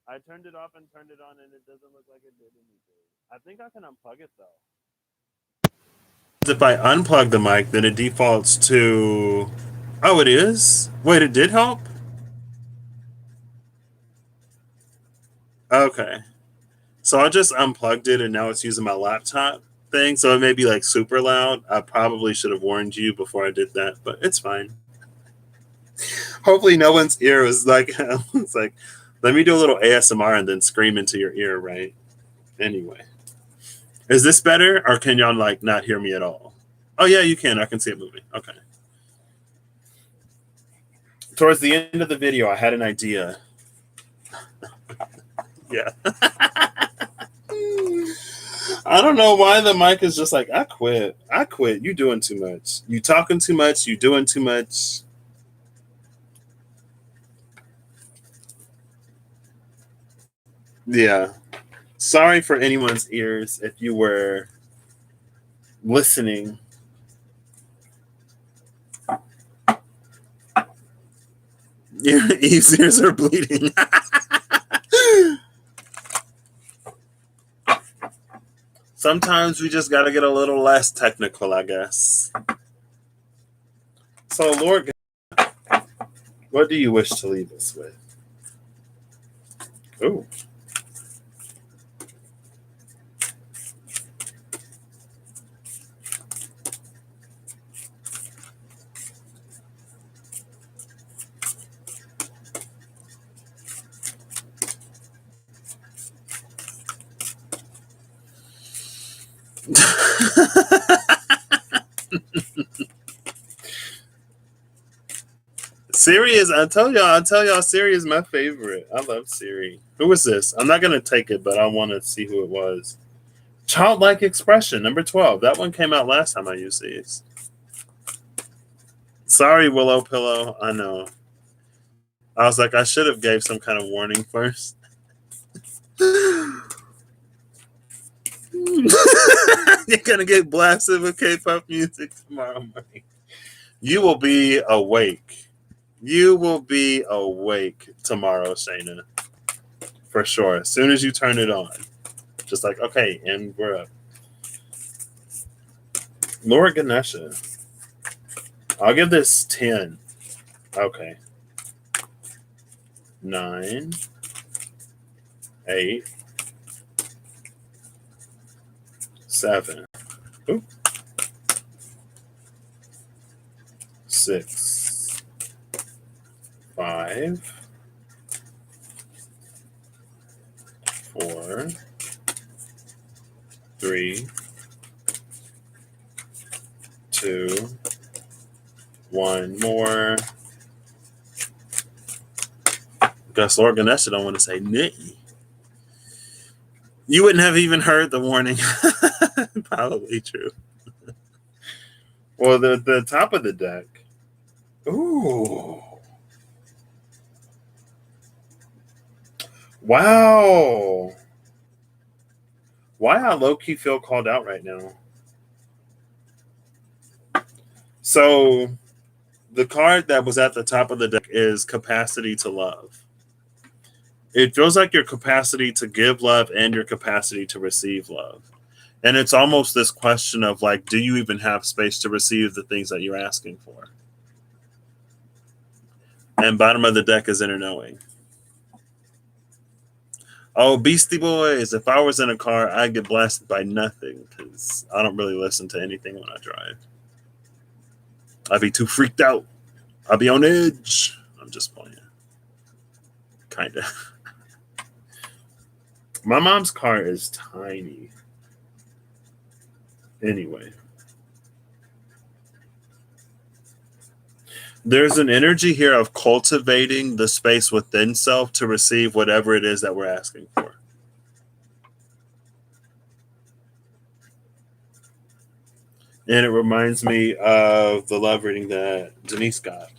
I turned it off and turned it on, and it doesn't look like it did anything. I think I can unplug it though. If I unplug the mic, then it defaults to. Oh, it is? Wait, it did help? Okay. So I just unplugged it and now it's using my laptop thing. So it may be like super loud. I probably should have warned you before I did that, but it's fine. Hopefully, no one's ear was like, it's like, let me do a little ASMR and then scream into your ear, right? Anyway. Is this better or can y'all like not hear me at all? Oh, yeah, you can. I can see it moving. Okay. Towards the end of the video, I had an idea. Yeah. I don't know why the mic is just like, I quit. I quit. You doing too much. You talking too much. You doing too much. Yeah. Sorry for anyone's ears if you were listening. Eve's ears are bleeding. Sometimes we just got to get a little less technical, I guess. So, Lord, what do you wish to leave us with? Ooh. Siri is, I tell y'all, Siri is my favorite. I love Siri. Who is this? I'm not going to take it, but I want to see who it was. Childlike expression, number 12. That one came out last time I used these. Sorry, Willow Pillow. I know. I was like, I should have gave some kind of warning first. You're going to get blasted with K-pop music tomorrow morning. You will be awake. You will be awake tomorrow, Shayna. For sure. As soon as you turn it on. Just like, okay, and we're up. Lord Ganesha. I'll give this 10. Okay. 9. 8. 7. Oop. 6. 5. 4. 3. 2. 1 more. Gus Lord Ganesha don't want to say nitty. You wouldn't have even heard the warning. Probably true. Well, the top of the deck. Ooh. Wow. Why I low-key feel called out right now. So the card that was at the top of the deck is capacity to love. It feels like your capacity to give love and your capacity to receive love. And it's almost this question of like, do you even have space to receive the things that you're asking for? And bottom of the deck is inner knowing. Oh, Beastie Boys. If I was in a car, I'd get blasted by nothing because I don't really listen to anything when I drive. I'd be too freaked out. I'd be on edge. I'm just playing. Kind of. My mom's car is tiny. Anyway. There's an energy here of cultivating the space within self to receive whatever it is that we're asking for. And it reminds me of the love reading that Denise got.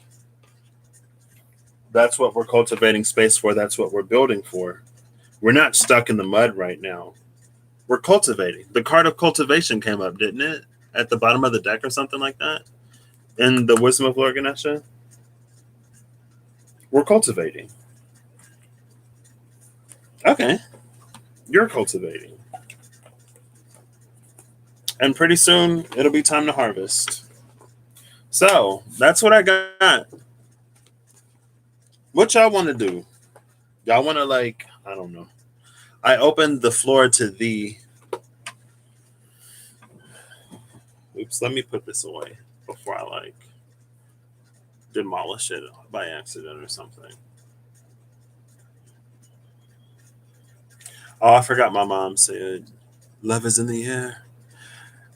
That's what we're cultivating space for. That's what we're building for. We're not stuck in the mud right now. We're cultivating. The card of cultivation came up, didn't it? At the bottom of the deck or something like that? In the Wisdom of Lord Ganesha? We're cultivating. Okay. You're cultivating. And pretty soon, it'll be time to harvest. So, that's what I got. What y'all want to do? Y'all want to, like, I don't know. I opened the floor to the... Oops, let me put this away before I, like, demolish it by accident or something. Oh, I forgot my mom said, love is in the air.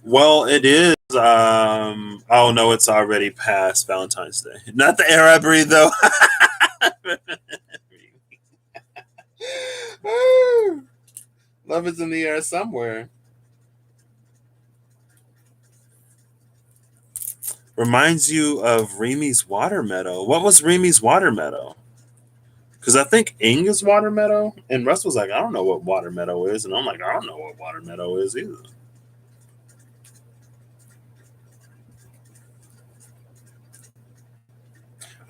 Well, it is. Oh, no, it's already past Valentine's Day. Not the air I breathe, though. Love is in the air somewhere. Reminds you of Remi's water meadow. What was Remi's water meadow? Because I think Ing is water meadow. And Russ was like, I don't know what water meadow is. And I'm like, I don't know what water meadow is either.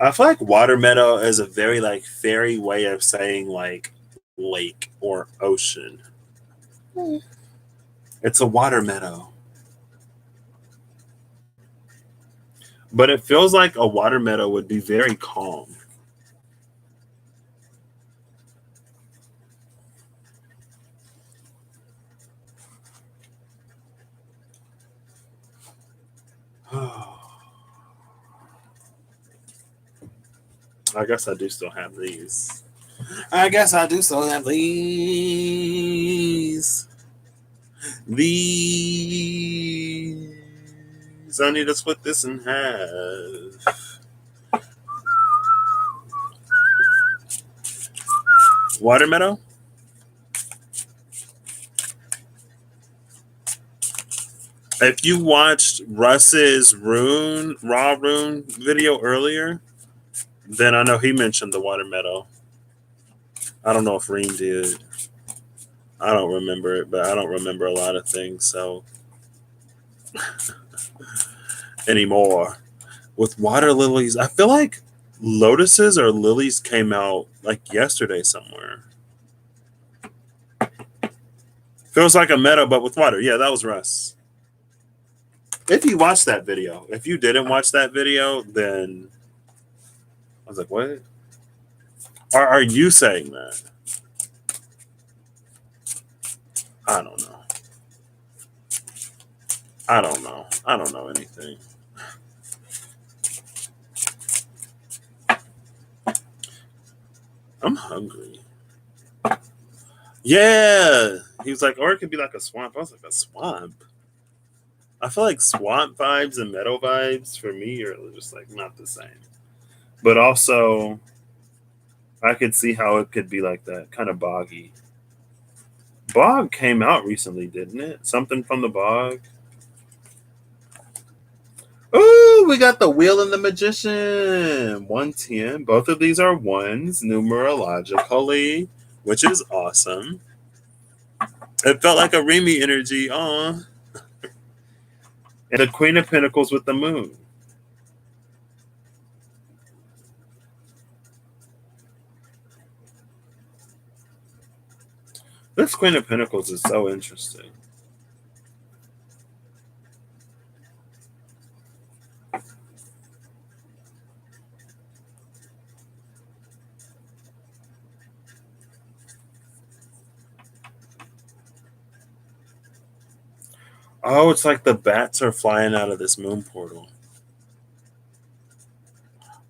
I feel like water meadow is a very like fairy way of saying like lake or ocean. It's a water meadow. But it feels like a water meadow would be very calm. I guess I do still have these. These. I need to split this in half. Water meadow? If you watched Russ's raw rune video earlier, then I know he mentioned the water meadow. I don't know if Reem did. I don't remember it, but I don't remember a lot of things, so anymore. With water lilies, I feel like lotuses or lilies came out like yesterday somewhere. Feels like a meadow, but with water. Yeah, that was Russ. If you watched that video. If you didn't watch that video, then I was like, what? Are you saying that? I don't know. I don't know. I don't know anything. I'm hungry. Yeah. He was like, or it could be like a swamp. I was like, a swamp? I feel like swamp vibes and meadow vibes for me are just like not the same. But also, I could see how it could be like that, kind of boggy. Bog came out recently, didn't it? Something from the bog. Ooh, we got the wheel and the magician. 110. Both of these are ones numerologically, which is awesome. It felt like a Remy energy. Aw. And the Queen of Pentacles with the moon. This Queen of Pentacles is so interesting. Oh, it's like the bats are flying out of this moon portal.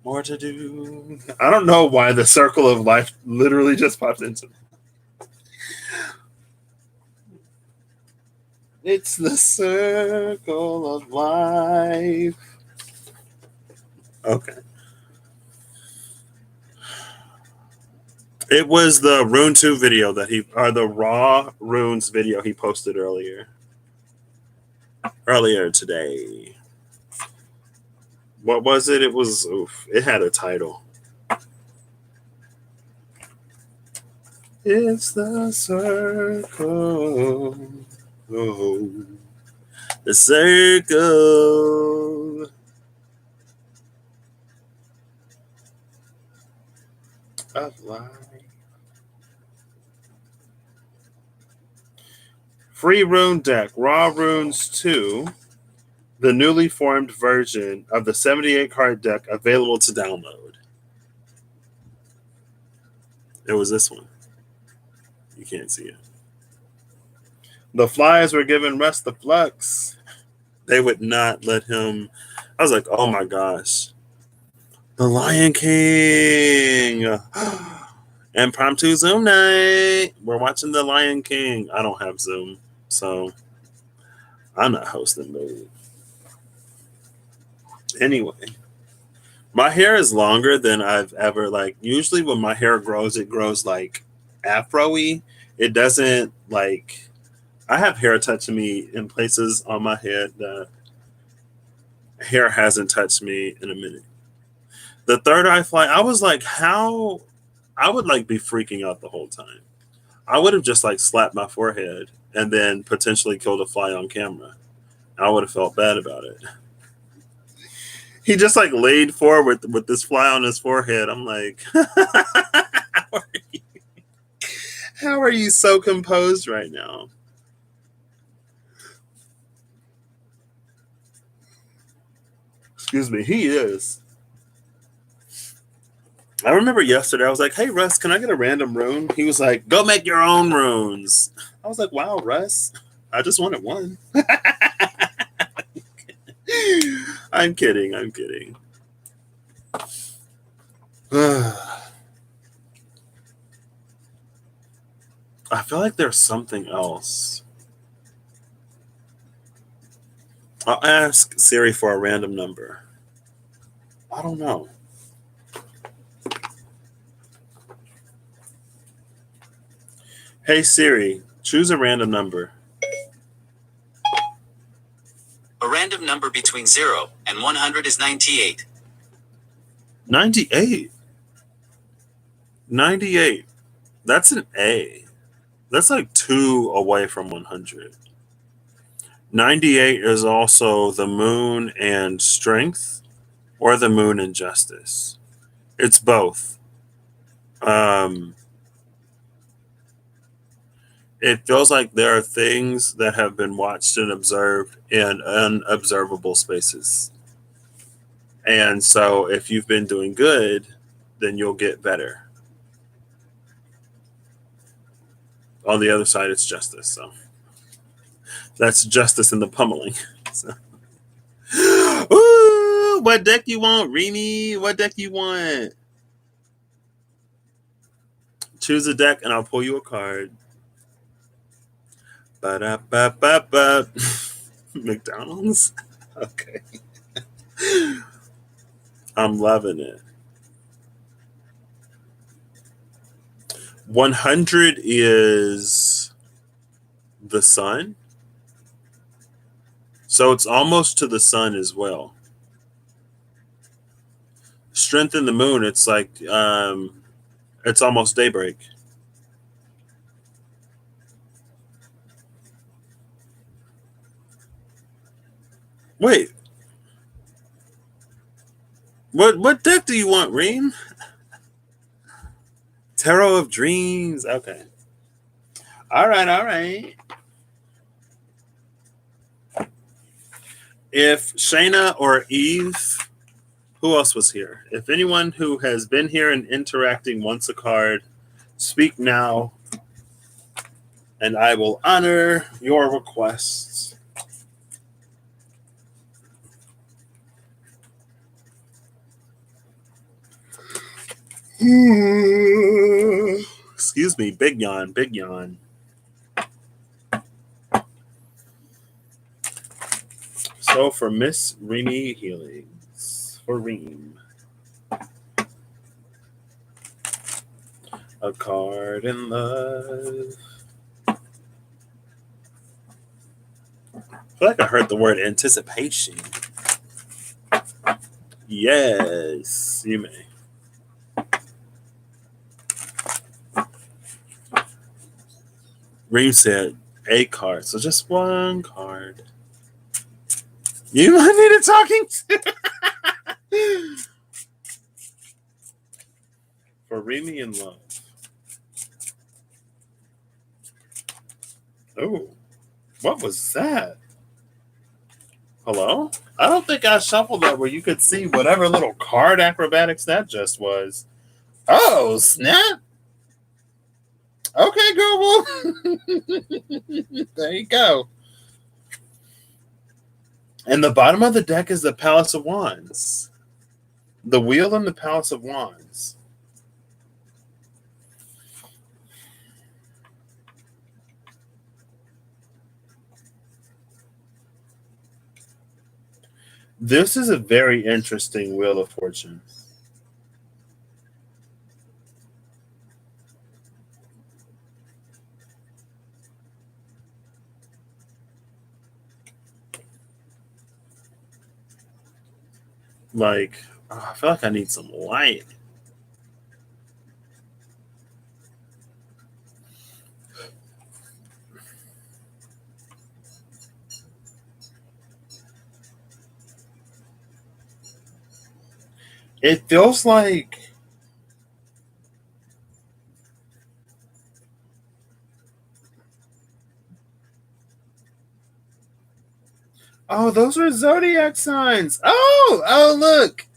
More to do. I don't know why the circle of life literally just popped into me. It's the circle of life. Okay. It was the Rune 2 video or the Raw Runes video he posted earlier today. What was it? It was, it had a title. It's the circle. Oh, the circle of life. Free Rune Deck, Raw Runes 2, the newly formed version of the 78 card deck available to download. It was this one. You can't see it. The Flyers were giving Russ the flux. They would not let him. I was like, oh my gosh. The Lion King. Impromptu Zoom night. We're watching The Lion King. I don't have Zoom, so I'm not hosting those. Anyway, my hair is longer than I've ever, usually when my hair grows, it grows like afro-y. It doesn't I have hair touching me in places on my head that hair hasn't touched me in a minute. The third eye fly, I was like, how? I would be freaking out the whole time. I would have just slapped my forehead and then potentially killed a fly on camera. I would have felt bad about it. He just laid forward with this fly on his forehead. I'm like, how are you so composed right now? Excuse me, he is. I remember yesterday, I was like, hey, Russ, can I get a random rune? He was like, go make your own runes. I was like, wow, Russ, I just wanted one. I'm kidding. I feel like there's something else. I'll ask Siri for a random number. I don't know. Hey Siri, choose a random number. A random number between 0 and 100 is 98. 98? 98. That's an A. That's 2 away from 100. 98 is also the moon and strength, or the moon and justice. It's both. It feels like there are things that have been watched and observed in unobservable spaces. And so if you've been doing good, then you'll get better. On the other side, it's justice. So that's justice in the pummeling. So. Ooh, what deck you want, Remy? What deck you want? Choose a deck and I'll pull you a card. Ba-da-ba-ba-ba. McDonald's? Okay. I'm loving it. 100 is the sun. So it's almost to the sun as well. Strength in the moon, it's it's almost daybreak. Wait. What deck do you want, Reem? Tarot of Dreams. Okay. All right. If Shayna or Eve, who else was here? If anyone who has been here and interacting wants a card, speak now, and I will honor your requests. Excuse me, big yawn. So for Miss Remy Healings, for Reem, A card in love. I feel like I heard the word anticipation. Yes, you may. Reem said a card, so just one card. You might need a talking to. For Remy in love. Oh, what was that? Hello? I don't think I shuffled that where you could see whatever little card acrobatics that just was. Oh, snap. Okay, Google. There you go. And the bottom of the deck is the Palace of Wands. The Wheel and the Palace of Wands. This is a very interesting Wheel of Fortune. Like, I feel like I need some light. It feels like those are zodiac signs. Oh, look.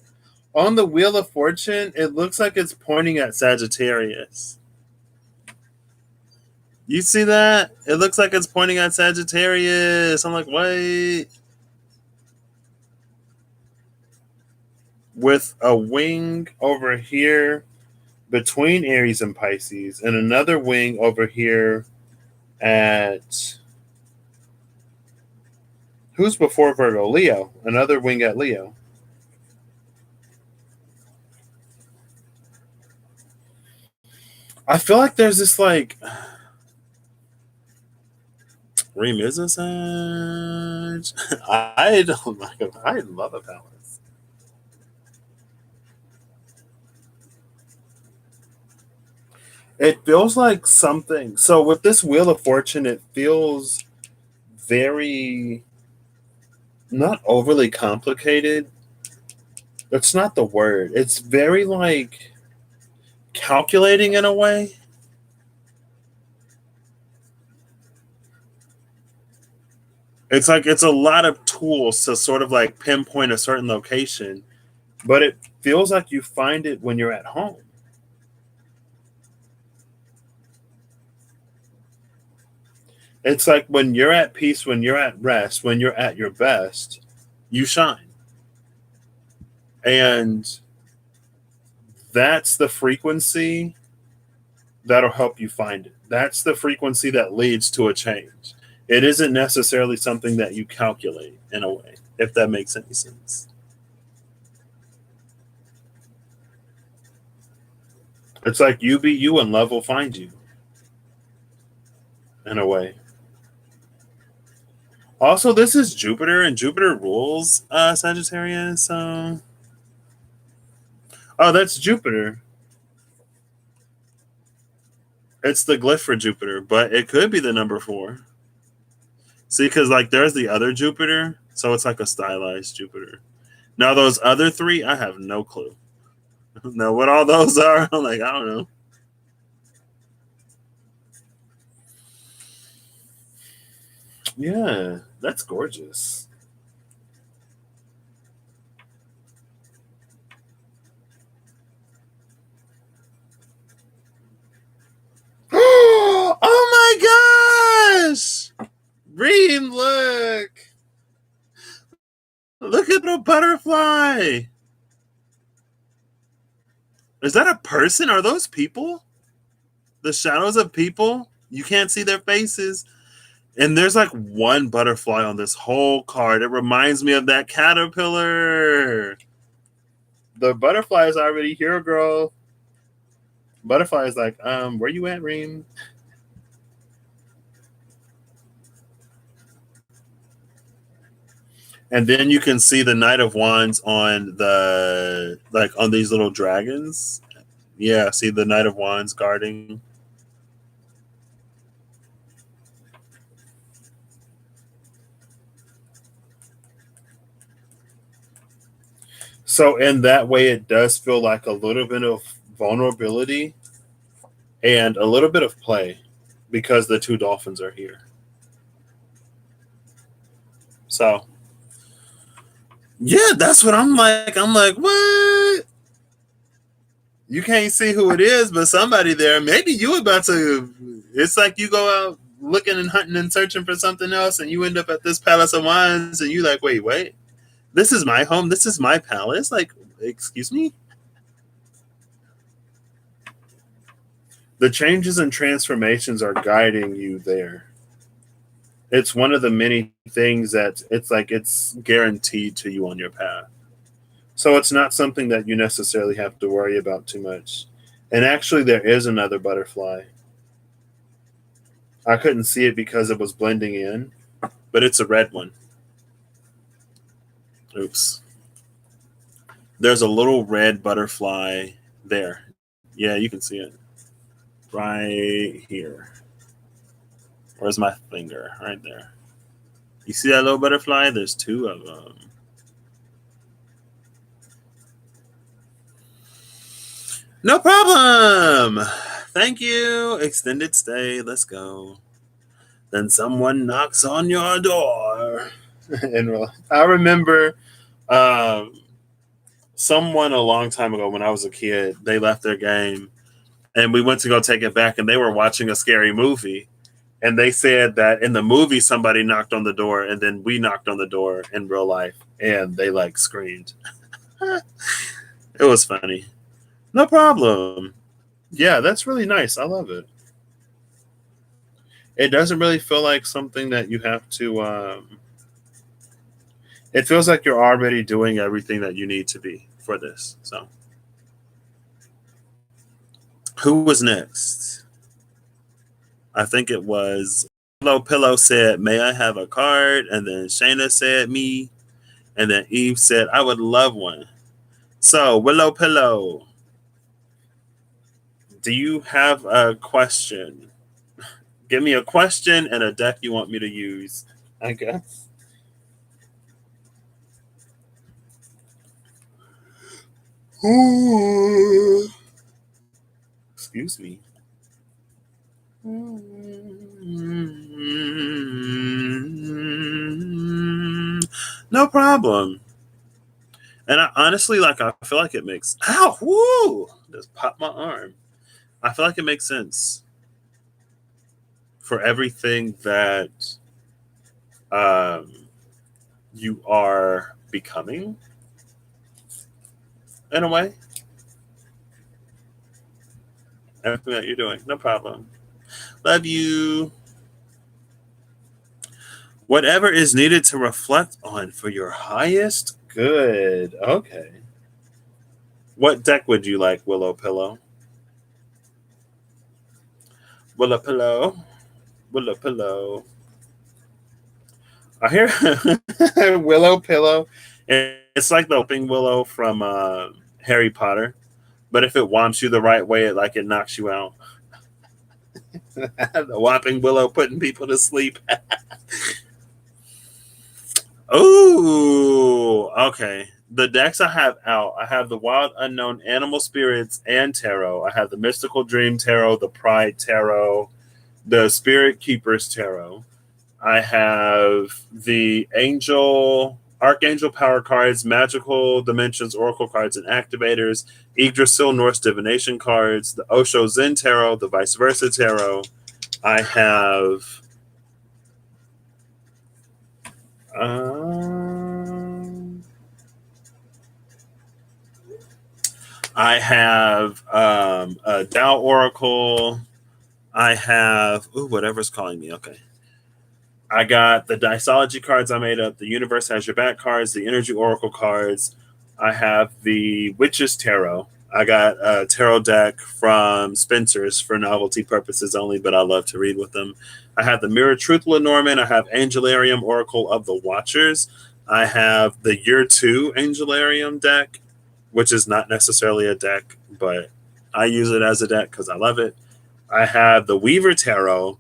On the Wheel of Fortune, it looks like it's pointing at Sagittarius. You see that? It looks like it's pointing at Sagittarius. I'm like, wait. With a wing over here between Aries and Pisces, and another wing over here at who's before Virgo? Leo. Another wing at Leo. I feel like there's this like Reem is a Sag. I don't like it. I love a Palace. It feels like something. So with this Wheel of Fortune, it feels very not overly complicated. That's not the word. It's very like calculating in a way. It's like it's a lot of tools to sort of like pinpoint a certain location, but it feels like you find it when you're at home. It's like when you're at peace, when you're at rest, when you're at your best, you shine. And that's the frequency that'll help you find it. That's the frequency that leads to a change. It isn't necessarily something that you calculate in a way, if that makes any sense. It's like you be you and love will find you in a way. Also, this is Jupiter, and Jupiter rules Sagittarius. So, that's Jupiter. It's the glyph for Jupiter, but it could be the number 4. See, because like there's the other Jupiter, so it's like a stylized Jupiter. Now those other 3, I have no clue. Now what all those are, I'm like, I don't know. Yeah, that's gorgeous. Oh my gosh! Reem, look! Look at the butterfly! Is that a person? Are those people? The shadows of people? You can't see their faces. And there's like one butterfly on this whole card. It reminds me of that caterpillar. The butterfly is already here, girl. Butterfly is like, where you at, Reem? And then you can see the Knight of Wands on the like on these little dragons. Yeah, see the Knight of Wands guarding. So in that way, it does feel like a little bit of vulnerability and a little bit of play because the two dolphins are here. So yeah, that's what I'm like. I'm like, what? You can't see who it is, but somebody there. Maybe you about to. It's like you go out looking and hunting and searching for something else, and you end up at this palace of wines, and you like, wait. This is my home. This is my palace. Like, excuse me. The changes and transformations are guiding you there. It's one of the many things that it's like it's guaranteed to you on your path. So it's not something that you necessarily have to worry about too much. And actually, there is another butterfly. I couldn't see it because it was blending in, but it's a red one. Oops. There's a little red butterfly there. Yeah, you can see it right here. Where's my finger? Right there. You see that little butterfly? There's two of them. No problem. Thank you. Extended stay. Let's go. Then someone knocks on your door. And I remember someone a long time ago when I was a kid, they left their game and we went to go take it back and they were watching a scary movie. And they said that in the movie, somebody knocked on the door and then we knocked on the door in real life and they like screamed. It was funny. No problem. Yeah, that's really nice. I love it. It doesn't really feel like something that you have to. It feels like you're already doing everything that you need to be for this. So, who was next? I think it was Willow Pillow said, "May I have a card?" And then Shayna said, "Me." And then Eve said, "I would love one." So, Willow Pillow, do you have a question? Give me a question and a deck you want me to use, I guess. Ooh. Excuse me. No problem. And I honestly, like, I feel like it makes. Ow! Woo! Just pop my arm. I feel like it makes sense for everything that um, you are becoming in a way. Everything that you're doing. No problem. Love you. Whatever is needed to reflect on for your highest good. Okay. What deck would you like, Willow Pillow? Willow Pillow. Willow Pillow. I hear Willow Pillow. It's like the Whooping Willow from Harry Potter, but if it whomps you the right way, it knocks you out. The Whopping Willow putting people to sleep. Oh, okay. The decks I have out, I have the Wild Unknown Animal Spirits and Tarot. I have the Mystical Dream Tarot, the Pride Tarot, the Spirit Keepers Tarot. I have the Archangel Power cards, Magical Dimensions Oracle cards and Activators, Yggdrasil Norse Divination cards, the Osho Zen Tarot, the Vice Versa Tarot. I have a Tao Oracle. I have whatever's calling me. Okay. I got the Dysology cards I made up, the Universe Has Your Back cards, the Energy Oracle cards. I have the Witch's Tarot. I got a tarot deck from Spencer's for novelty purposes only, but I love to read with them. I have the Mirror Truth Lenormand. I have Angelarium Oracle of the Watchers. I have the Year 2 Angelarium deck, which is not necessarily a deck, but I use it as a deck because I love it. I have the Weaver Tarot,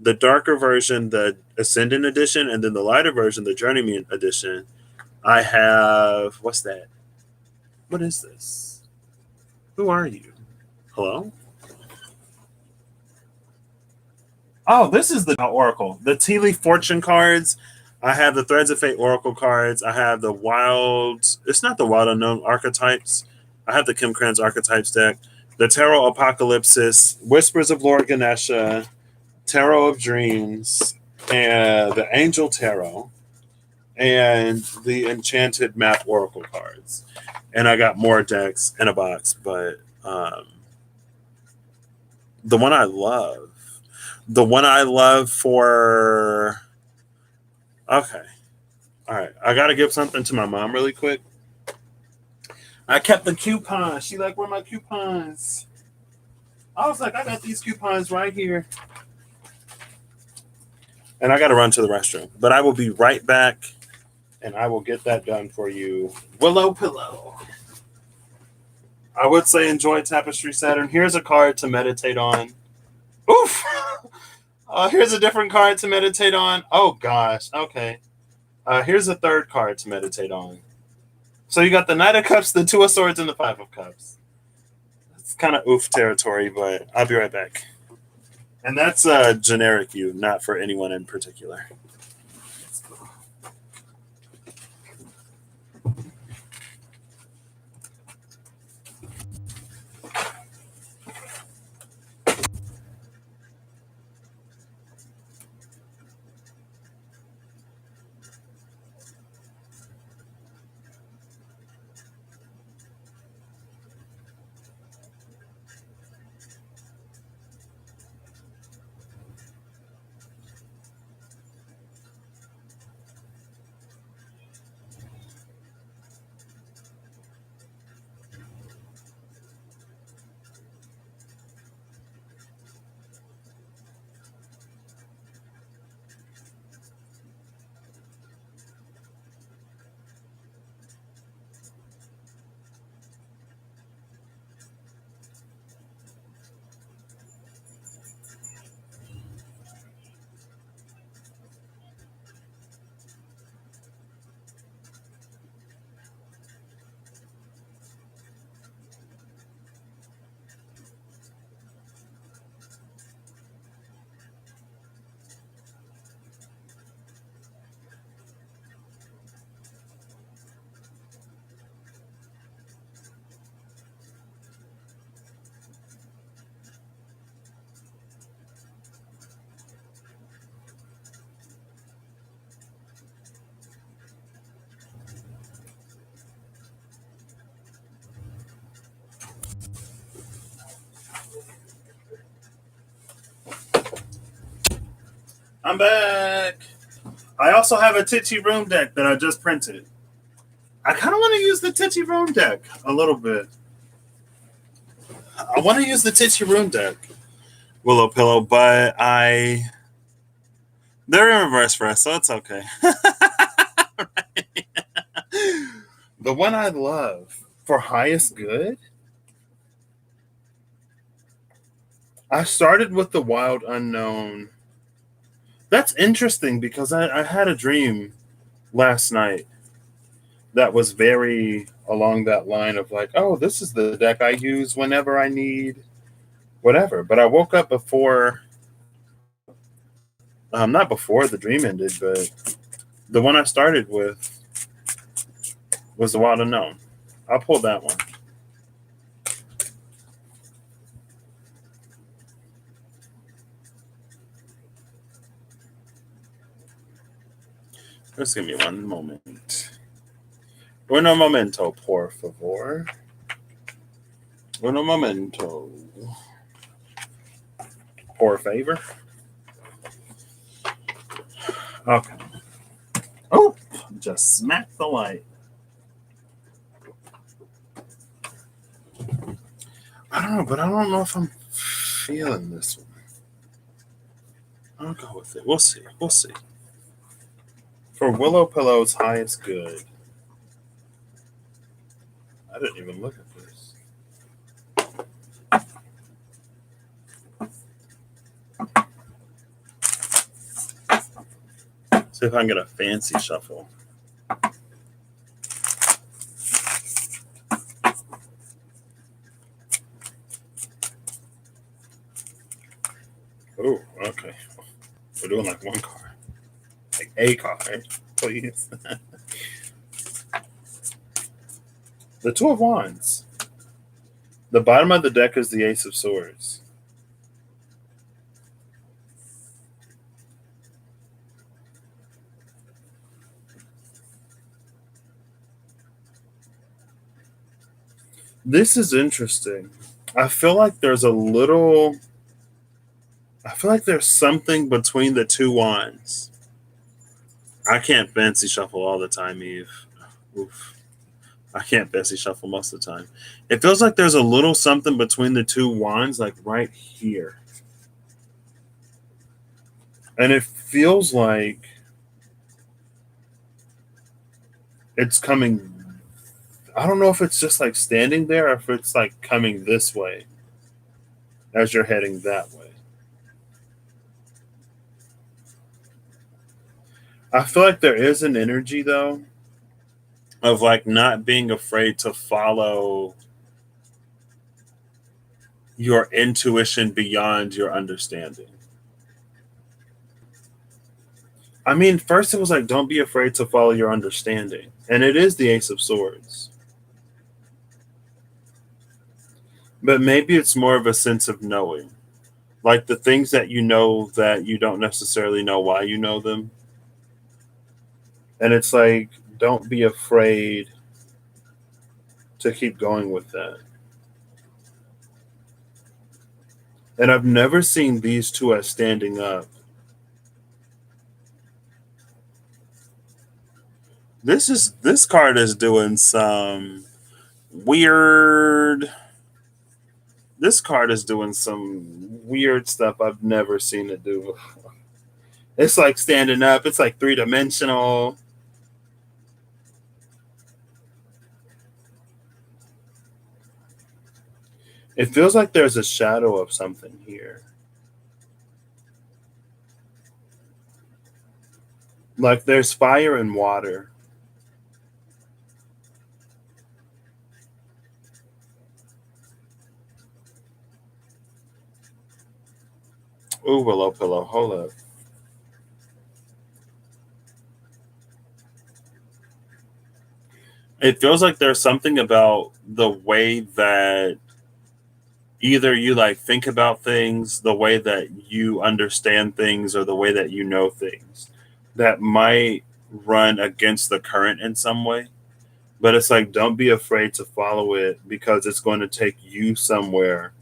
the darker version, the Ascendant edition, and then the lighter version, the Journeyman edition. I have, what's that? What is this? Who are you? Hello? Oh, this is the Oracle. The Tea Leaf Fortune cards. I have the Threads of Fate Oracle cards. I have the Wild, it's not the Wild Unknown Archetypes. I have the Kim Kranz Archetypes deck. The Tarot Apocalypsis, Whispers of Lord Ganesha, Tarot of Dreams, and the Angel Tarot, and the Enchanted Map Oracle cards. And I got more decks in a box, but the one I love for, okay. All right. I got to give something to my mom really quick. I kept the coupons. She like, where are my coupons? I was like, I got these coupons right here. And I got to run to the restroom. But I will be right back, and I will get that done for you. Willow Pillow. I would say enjoy Tapestry Saturn. Here's a card to meditate on. Oof! Here's a different card to meditate on. Oh, gosh. Okay. Here's a third card to meditate on. So you got the Knight of Cups, the Two of Swords, and the Five of Cups. It's kind of oof territory, but I'll be right back. And that's a generic you, not for anyone in particular. I'm back. I also have a Titchy Room deck that I just printed. I kind of want to use the Titchy Room deck a little bit. I want to use the Titchy Room deck, Willow Pillow, but they're in reverse for us, so it's okay. Right. The one I love for highest good, I started with the Wild Unknown. That's interesting because I had a dream last night that was very along that line of like, oh, this is the deck I use whenever I need whatever. But I woke up before, not before the dream ended, but the one I started with was the Wild Unknown. I'll pull that one. Just give me one moment. Uno momento, por favor. Uno momento. Por favor. Okay. Oh, just smack the light. I don't know, but I don't know if I'm feeling this one. I'll go with it. We'll see. We'll see. For Willow Pillows, high is good. I didn't even look at this. See if I can get a fancy shuffle. Oh, okay. We're doing like one card. Like a card, please. The Two of Wands. The bottom of the deck is the Ace of Swords. This is interesting. I feel like there's a little. I feel like there's something between the two wands. I can't fancy shuffle all the time, Eve. Oof. I can't fancy shuffle most of the time. It feels like there's a little something between the two wands, like right here. And it feels like it's coming. I don't know if it's just like standing there or if it's like coming this way as you're heading that way. I feel like there is an energy though of like not being afraid to follow your intuition beyond your understanding. I mean, first it was like, don't be afraid to follow your understanding. And it is the Ace of Swords. But maybe it's more of a sense of knowing. Like the things that you don't necessarily know why you know them. And it's like, don't be afraid to keep going with that. And I've never seen these two as standing up. This card is doing some weird. This card is doing some weird stuff I've never seen it do before. It's like standing up. It's like three-dimensional. It feels like there's a shadow of something here. Like there's fire and water. Ooh, Willow Pillow, hold up. It feels like there's something about the way that either you like think about things, the way that you understand things, or the way that you know things that might run against the current in some way. But it's like, don't be afraid to follow it because it's going to take you somewhere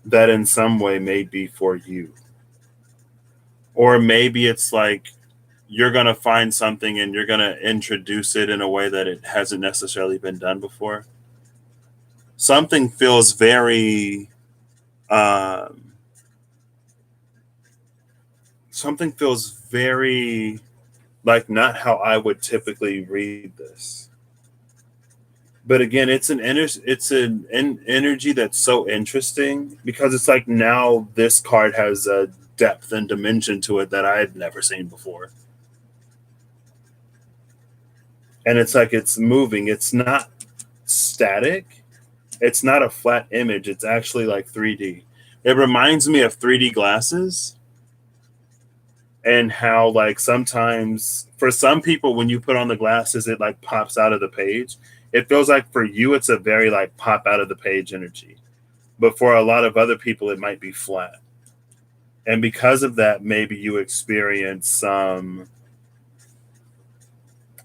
that in some way may be for you. Or maybe it's like you're going to find something and you're going to introduce it in a way that it hasn't necessarily been done before. Something feels very um, something feels very like not how I would typically read this. But again, it's an energy that's so interesting because it's like now this card has a depth and dimension to it that I had never seen before. And it's like it's moving. It's not static. It's not a flat image. It's actually like 3D. It reminds me of 3D glasses and how like sometimes for some people when you put on the glasses it like pops out of the page. It feels like for you it's a very like pop out of the page energy, but for a lot of other people it might be flat, and because of that maybe you experience some.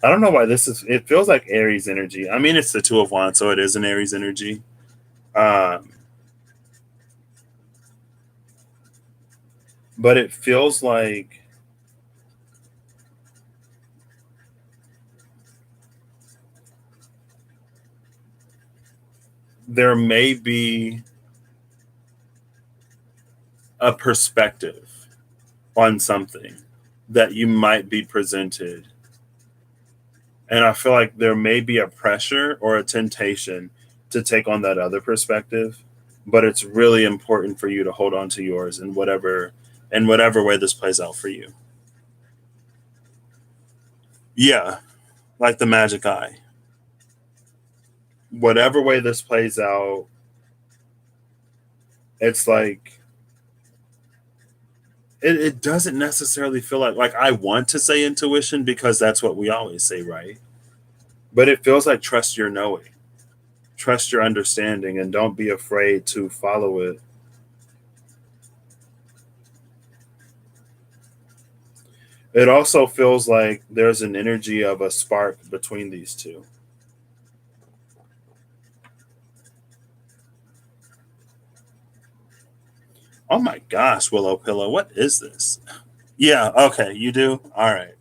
I don't know why this is. It feels like Aries energy. I mean, it's the Two of Wands, so it is an Aries energy. um but it feels like there may be a perspective on something that you might be presented. And I feel like there may be a pressure or a temptation to take on that other perspective, but it's really important for you to hold on to yours in whatever way this plays out for you. Yeah, like the magic eye. Whatever way this plays out, it's like it doesn't necessarily feel like I want to say intuition because that's what we always say, right? But it feels like trust your knowing, trust your understanding, and don't be afraid to follow it. It also feels like there's an energy of a spark between these two. Oh my gosh, Willow Pillow, what is this? Yeah, okay, you do? All right.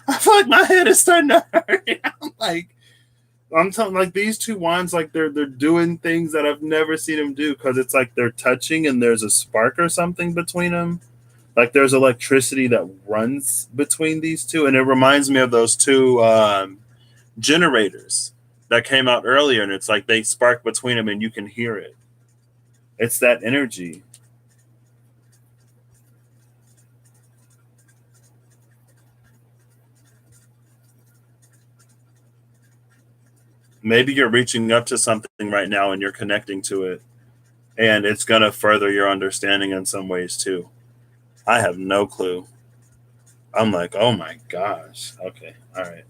I feel like my head is starting to hurt. I'm telling like these two wands, like they're doing things that I've never seen them do because it's like they're touching and there's a spark or something between them. Like there's electricity that runs between these two, and it reminds me of those two generators that came out earlier, and it's like they spark between them, and you can hear it. It's that energy. Maybe you're reaching up to something right now, and you're connecting to it, and it's gonna further your understanding in some ways too. I have no clue. I'm like, oh my gosh. Okay, all right.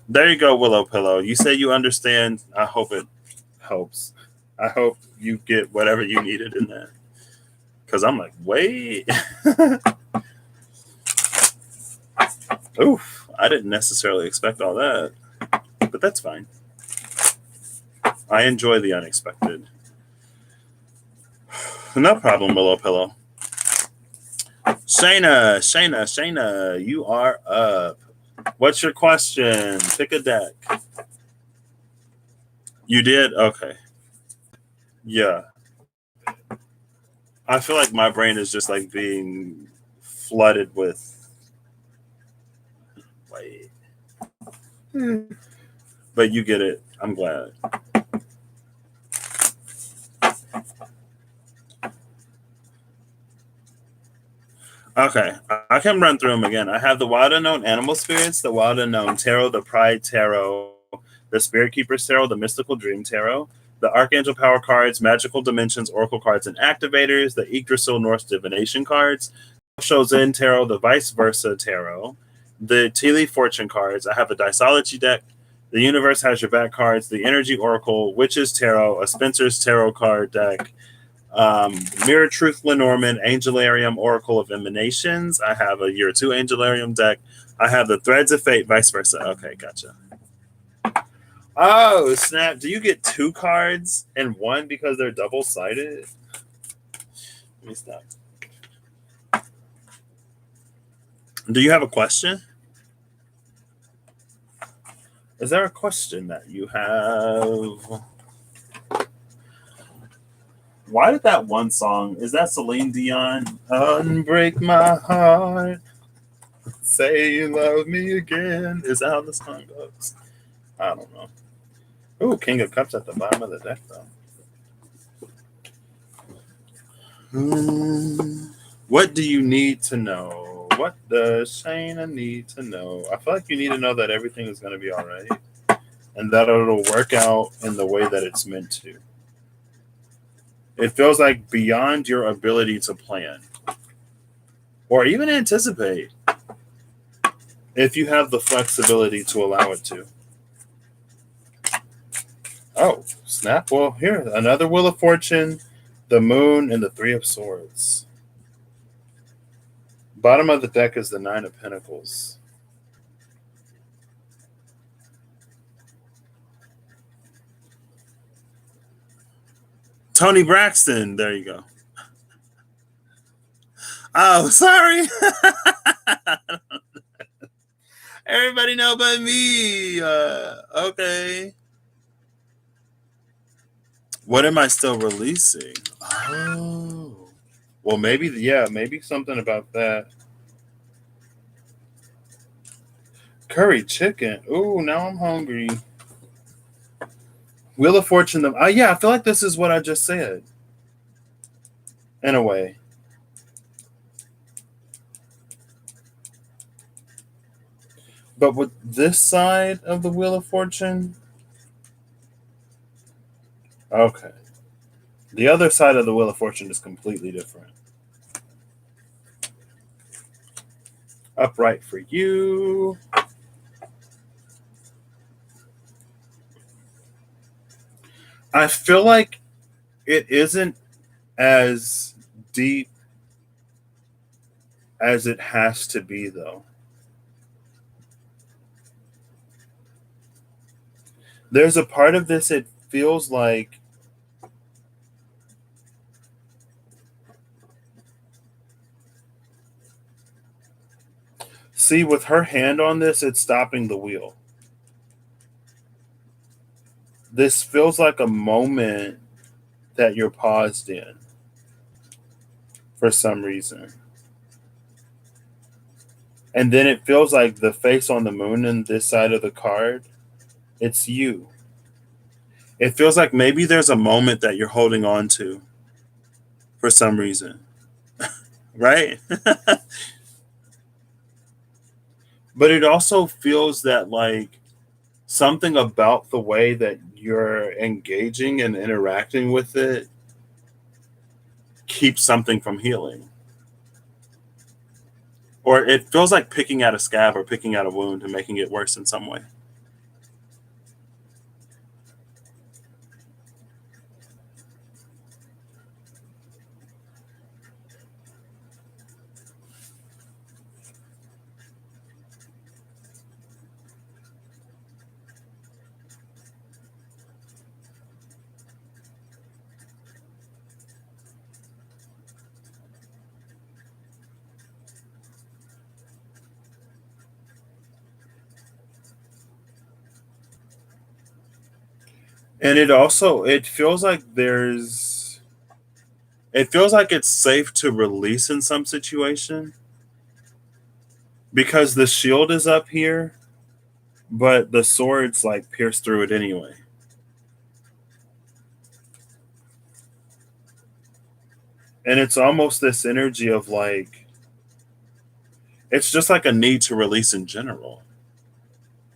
There you go, Willow Pillow. You say you understand. I hope it helps. I hope you get whatever you needed in that. Because I'm like, wait. Oof. I didn't necessarily expect all that. But that's fine. I enjoy the unexpected. No problem, Willow Pillow. Shayna, you are up. What's your question? Pick a deck. You did? Okay. Yeah. I feel like my brain is just like being flooded with wait. But you get it. I'm glad. Okay, I can run through them again. I have the Wild Unknown Animal Spirits, the Wild Unknown Tarot, the Pride Tarot, the Spirit Keepers Tarot, the Mystical Dream Tarot, the Archangel Power cards, Magical Dimensions, Oracle cards, and Activators, the Yggdrasil Norse Divination cards, Shozen Tarot, the Vice Versa Tarot, the Teali Fortune cards. I have a Disology deck, the Universe Has Your Back cards, the Energy Oracle, Witches Tarot, a Spencer's Tarot card deck, Mirror Truth Lenormand, Angelarium, Oracle of Emanations. I have a Year 2 Angelarium deck. I have the Threads of Fate, vice versa. Okay, gotcha. Oh, snap. Do you get two cards and one because they're double sided? Let me stop. Do you have a question? Is there a question that you have? Why did that one song, is that Celine Dion? Unbreak my heart. Say you love me again. Is that how the song goes? I don't know. Ooh, King of Cups at the bottom of the deck, though. What do you need to know? What does Shayna need to know? I feel like you need to know that everything is going to be all right and that it'll work out in the way that it's meant to. It feels like beyond your ability to plan or even anticipate if you have the flexibility to allow it to. Oh, snap. Well, here, another Wheel of Fortune, the Moon, and the Three of Swords. Bottom of the deck is the Nine of Pentacles. Tony Braxton. There you go. Oh, sorry. Everybody know but me. Okay. What am I still releasing? Oh. Well, maybe, yeah, maybe something about that. Curry chicken. Ooh, now I'm hungry. Wheel of Fortune. Yeah, I feel like this is what I just said. In a way. But with this side of the Wheel of Fortune, okay. The other side of the Wheel of Fortune is completely different. Upright for you. I feel like it isn't as deep as it has to be, though. There's a part of this, it feels like. See, with her hand on this, it's stopping the wheel. This feels like a moment that you're paused in for some reason. And then it feels like the face on the moon in this side of the card, it's you. It feels like maybe there's a moment that you're holding on to for some reason, right? But it also feels that like something about the way that you're engaging and interacting with it keeps something from healing. Or it feels like picking at a scab or picking at a wound and making it worse in some way. And it feels like it feels like it's safe to release in some situation because the shield is up here, but the swords like pierce through it anyway. And it's almost this energy of like, it's just like a need to release in general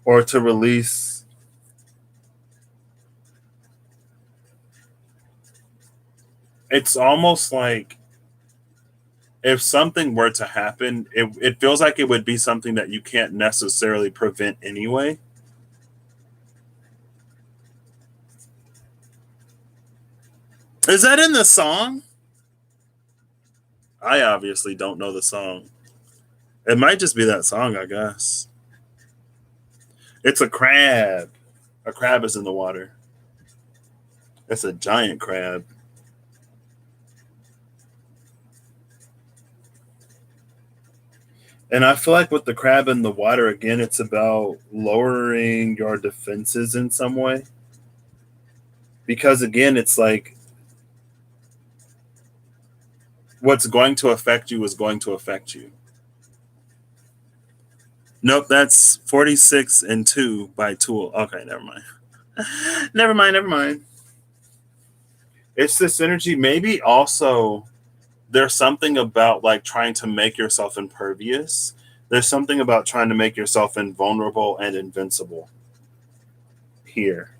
or to release. It's almost like if something were to happen, it feels like it would be something that you can't necessarily prevent anyway. Is that in the song? I obviously don't know the song. It might just be that song, I guess. It's a crab. A crab is in the water. It's a giant crab. And I feel like with the crab in the water, again, it's about lowering your defenses in some way. Because again, it's like what's going to affect you is going to affect you. Nope, that's 46 and 2 by Tool. Okay, never mind. Never mind, never mind. It's this energy. Maybe also there's something about like trying to make yourself impervious. There's something about trying to make yourself invulnerable and invincible here.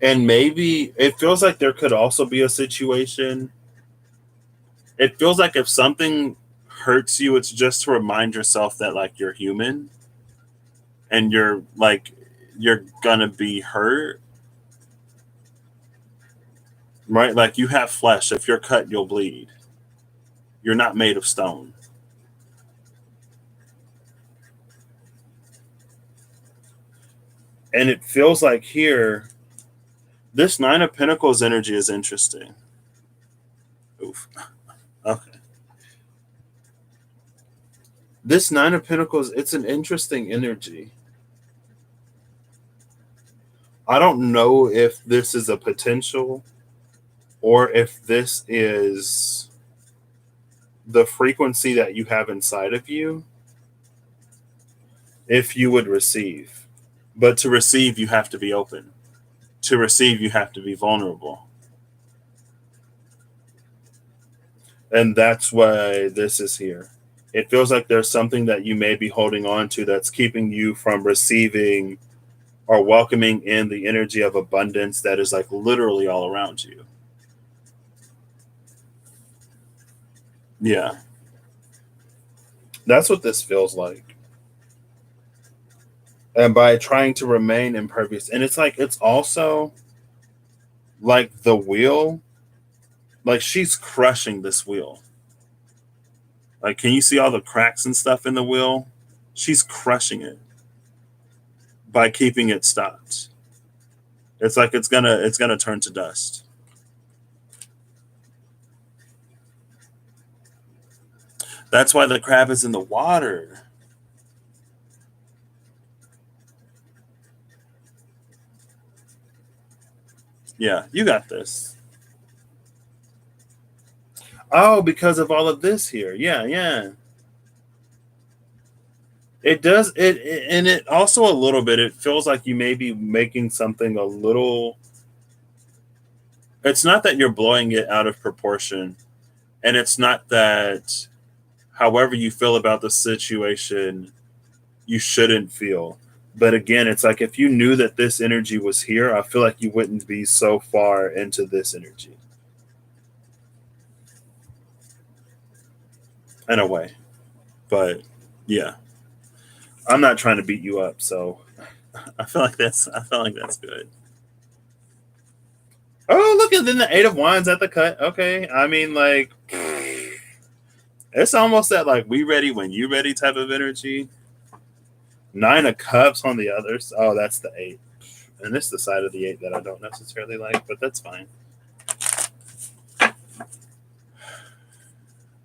And maybe it feels like there could also be a situation. It feels like if something hurts you, it's just to remind yourself that like you're human and you're gonna be hurt, right? Like you have flesh. If you're cut, you'll bleed. You're not made of stone. And it feels like here, this Nine of Pentacles energy is interesting. Oof. Okay. This Nine of Pentacles, it's an interesting energy. I don't know if this is a potential or if this is the frequency that you have inside of you if you would receive. But to receive, you have to be open. To receive, you have to be vulnerable. And that's why this is here. It feels like there's something that you may be holding on to that's keeping you from receiving or welcoming in the energy of abundance that is like literally all around you. Yeah. That's what this feels like. And by trying to remain impervious, and it's like, it's also like the wheel, like she's crushing this wheel. Like, can you see all the cracks and stuff in the wheel? She's crushing it by keeping it stopped. It's like it's gonna turn to dust. That's why the crab is in the water. Yeah, you got this. Oh, because of all of this here. Yeah, yeah. It does and it also a little bit. It feels like you may be making something a little. It's not that you're blowing it out of proportion, and it's not that, however you feel about the situation, you shouldn't feel. But again, it's like if you knew that this energy was here, I feel like you wouldn't be so far into this energy. In a way. But yeah. I'm not trying to beat you up, so I feel like that's good. Oh, look at then the 8 of Wands at the cut. Okay. I mean, like it's almost that like we ready when you ready type of energy. 9 of Cups on the others. Oh, that's the 8. And this is the side of the 8 that I don't necessarily like, but that's fine.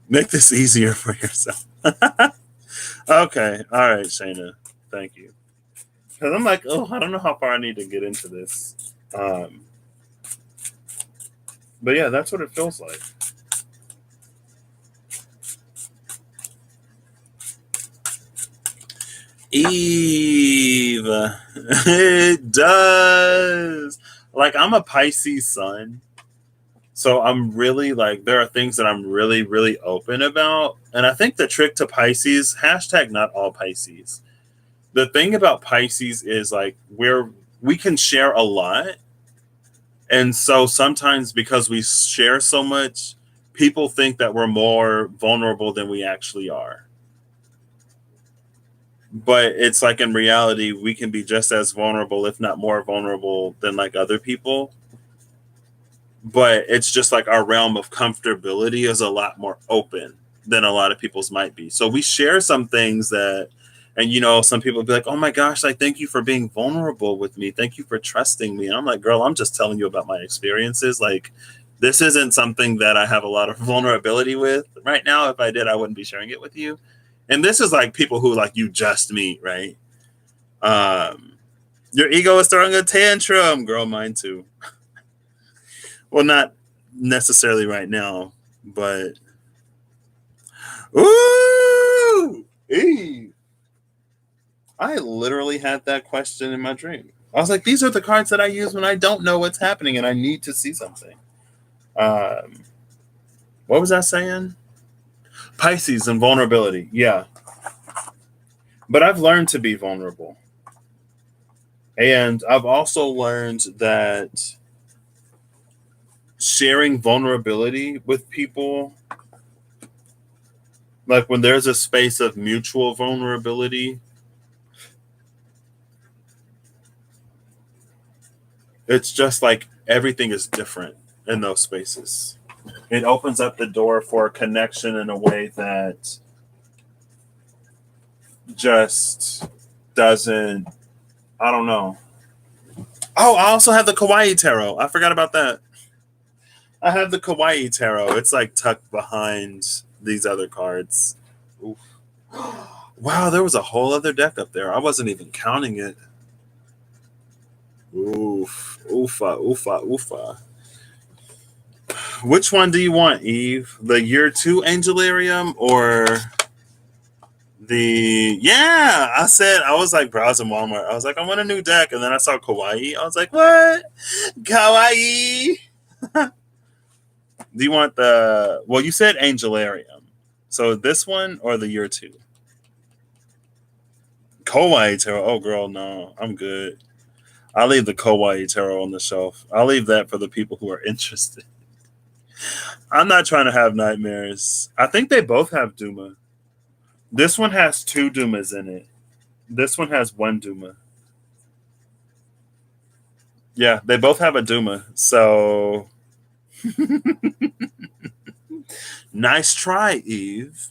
Make this easier for yourself. Okay. All right, Shayna. Thank you. Because I'm like, oh, I don't know how far I need to get into this. But yeah, that's what it feels like. Eve. It does. Like, I'm a Pisces sun. So I'm really like, there are things that I'm really, really open about. And I think the trick to Pisces, hashtag not all Pisces. The thing about Pisces is like we can share a lot. And so sometimes because we share so much, people think that we're more vulnerable than we actually are. But it's like in reality, we can be just as vulnerable, if not more vulnerable than like other people. But it's just like our realm of comfortability is a lot more open than a lot of people's might be. So we share some things that, and some people be like, oh my gosh, like, thank you for being vulnerable with me. Thank you for trusting me. And I'm like, girl, I'm just telling you about my experiences. Like, this isn't something that I have a lot of vulnerability with right now. If I did, I wouldn't be sharing it with you. And this is like people who like you just meet, right? Your ego is throwing a tantrum, girl. Mine too. Well, not necessarily right now, but ooh, Eve. I literally had that question in my dream. I was like, these are the cards that I use when I don't know what's happening and I need to see something. Um, what was I saying? Pisces and vulnerability. Yeah. But I've learned to be vulnerable. And I've also learned that sharing vulnerability with people, like when there's a space of mutual vulnerability, it's just like everything is different in those spaces. It opens up the door for connection in a way that just doesn't, I don't know. Oh, I also have the Kawaii Tarot. I forgot about that. I have the Kawaii Tarot. It's like tucked behind these other cards. Oof. Wow, there was a whole other deck up there. I wasn't even counting it. Oof. Oofa, oofa, oofa. Which one do you want, Eve? The year 2 Angelarium or the I said I was like browsing Walmart. I was like, I want a new deck, and then I saw Kawaii. I was like, what? Kawaii. Do you want the you said Angelarium. So this one or the year 2? Kawaii Tarot. Oh girl, no. I'm good. I'll leave the Kawaii Tarot on the shelf. I'll leave that for the people who are interested. I'm not trying to have nightmares. I think they both have Duma. This one has 2 Dumas in it. This one has 1 Duma. Yeah, they both have a Duma. So nice try, Eve.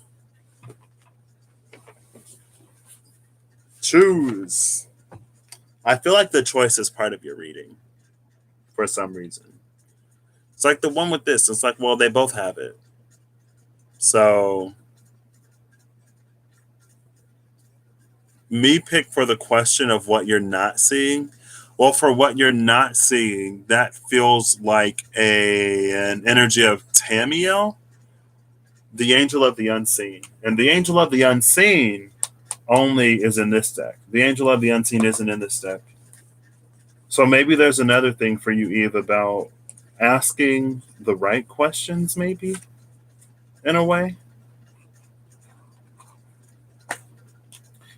Choose. I feel like the choice is part of your reading for some reason. It's like the one with this. It's like, well, they both have it. So me pick for the question of what you're not seeing. Well, for what you're not seeing, that feels like an energy of Tamiel, the angel of the unseen. And the angel of the unseen only is in this deck. The angel of the unseen isn't in this deck. So maybe there's another thing for you, Eve, about asking the right questions, maybe, in a way.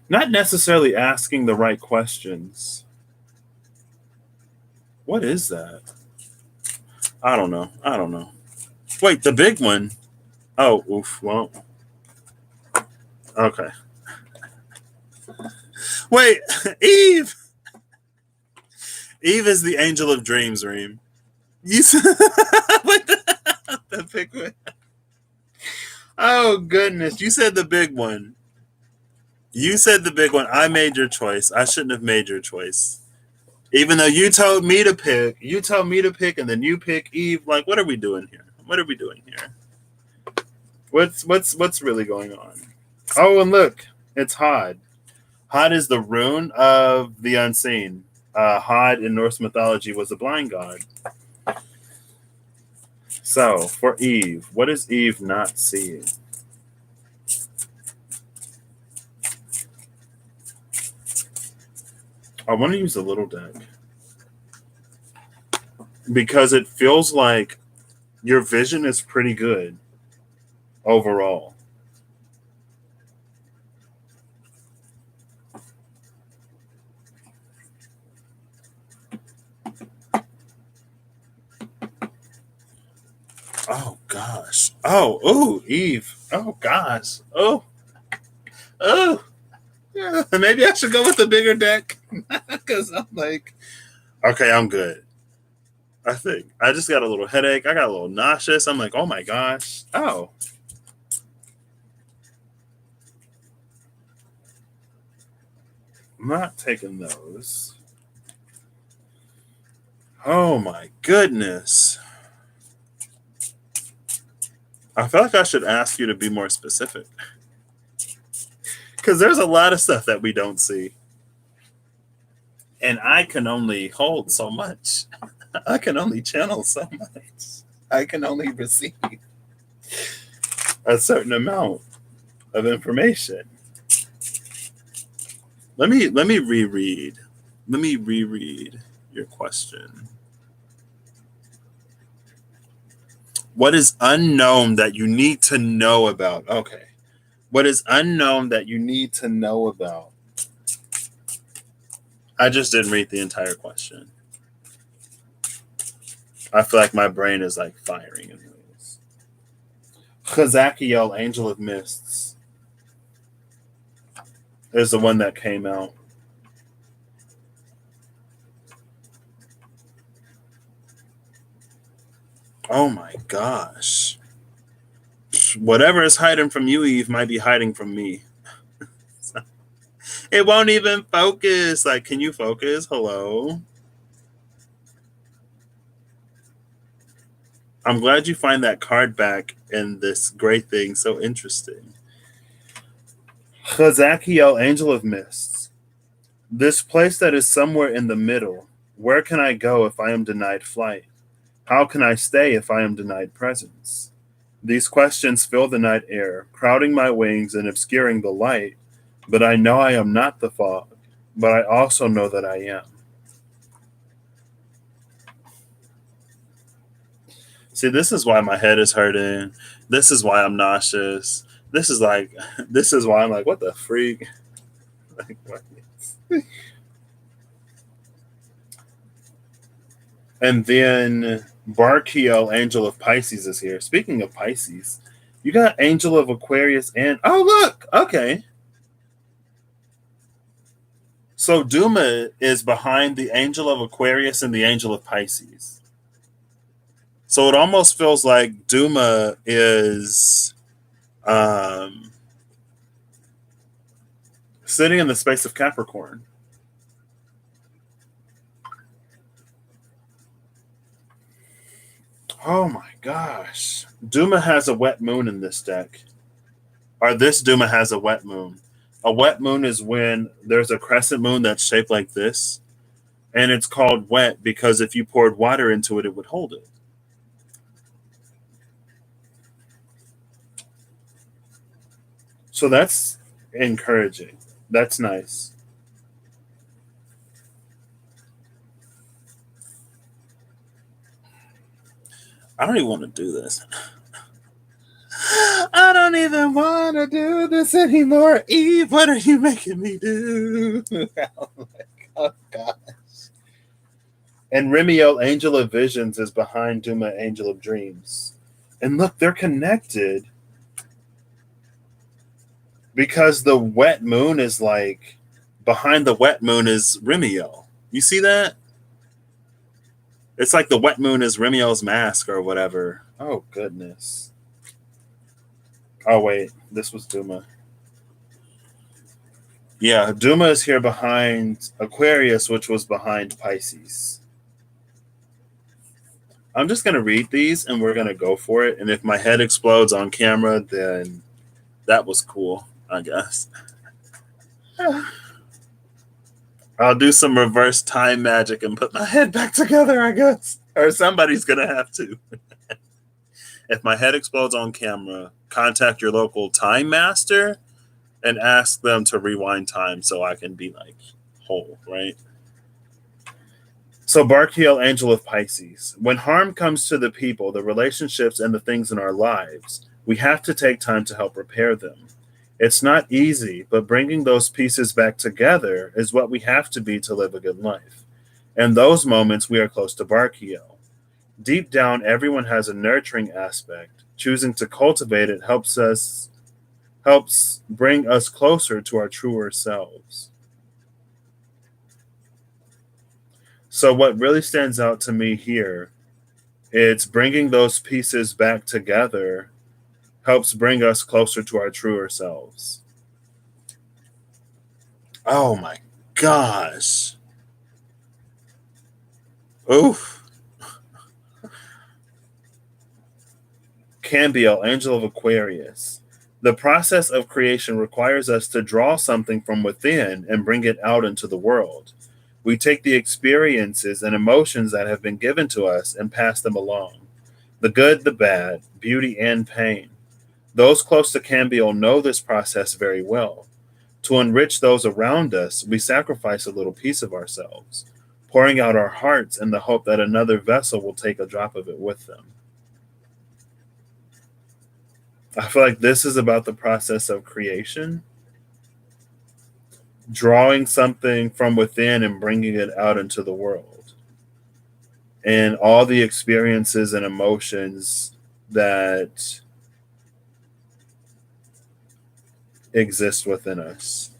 Not necessarily asking the right questions. What is that? I don't know. Wait, the big one. Oh, oof. Well, okay. Wait, Eve. Eve is the angel of dreams, Reem. You said what the big one? Oh goodness! You said the big one. You said the big one. I made your choice. I shouldn't have made your choice. Even though you told me to pick, and then you pick Eve. Like, what are we doing here? What are we doing here? What's really going on? Oh, and look, it's Hod. Hod is the rune of the unseen. Hod in Norse mythology was a blind god. So, for Eve, what is Eve not seeing? I want to use a little deck because it feels like your vision is pretty good overall. Oh gosh. Oh, Eve. Oh gosh. Oh. Yeah, maybe I should go with the bigger deck because I'm like, okay, I'm good. I think I just got a little headache. I got a little nauseous. I'm like, oh my gosh. Oh. I'm not taking those. Oh my goodness. I feel like I should ask you to be more specific. Because there's a lot of stuff that we don't see. And I can only hold so much. I can only channel so much. I can only receive a certain amount of information. Let me reread. Let me reread your question. What is unknown that you need to know about? Okay. What is unknown that you need to know about? I just didn't read the entire question. I feel like my brain is like firing in ways. Chazakiel, Angel of Mists, is the one that came out. Oh my gosh. Whatever is hiding from you, Eve, might be hiding from me. It won't even focus. Like, can you focus? Hello? I'm glad you find that card back in this great thing so interesting. Chazakiel, Angel of Mists. This place that is somewhere in the middle, Where can I go if I am denied flight? How can I stay if I am denied presence? These questions fill the night air, crowding my wings and obscuring the light, but I know I am not the fog, but I also know that I am. See, this is why my head is hurting. This is why I'm nauseous. This is like, this is why I'm like, what the freak? Like, what? And then Barkiel, Angel of Pisces, is here. Speaking of Pisces, you got Angel of Aquarius and oh look, okay. So Duma is behind the Angel of Aquarius and the Angel of Pisces. So it almost feels like Duma is sitting in the space of Capricorn. Oh my gosh. Duma has a wet moon in this deck. Or this Duma has a wet moon. A wet moon is when there's a crescent moon that's shaped like this. And it's called wet because if you poured water into it, it would hold it. So that's encouraging. That's nice. I don't even want to do this. I don't even want to do this anymore. Eve, what are you making me do? Oh, gosh. And Remiel, Angel of Visions, is behind Duma, Angel of Dreams. And look, they're connected because the wet moon is like behind the wet moon is Remiel. You see that? It's like the wet moon is Remiel's mask or whatever. Oh, goodness. Oh, wait. This was Duma. Yeah, Duma is here behind Aquarius, which was behind Pisces. I'm just going to read these and we're going to go for it. And if my head explodes on camera, then that was cool, I guess. I'll do some reverse time magic and put my head back together, I guess. Or somebody's going to have to. If my head explodes on camera, contact your local time master and ask them to rewind time so I can be like whole, right? So Barkiel, Angel of Pisces. When harm comes to the people, the relationships, and the things in our lives, we have to take time to help repair them. It's not easy, but bringing those pieces back together is what we have to be to live a good life. In those moments, we are close to Barkiel. Deep down, everyone has a nurturing aspect. Choosing to cultivate it helps bring us closer to our truer selves. So what really stands out to me here, it's bringing those pieces back together helps bring us closer to our truer selves. Oh my gosh. Oof. Cambiel, Angel of Aquarius. The process of creation requires us to draw something from within and bring it out into the world. We take the experiences and emotions that have been given to us and pass them along. The good, the bad, beauty, and pain. Those close to Cambiel know this process very well. To enrich those around us, we sacrifice a little piece of ourselves, pouring out our hearts in the hope that another vessel will take a drop of it with them. I feel like this is about the process of creation, drawing something from within and bringing it out into the world. And all the experiences and emotions that exist within us.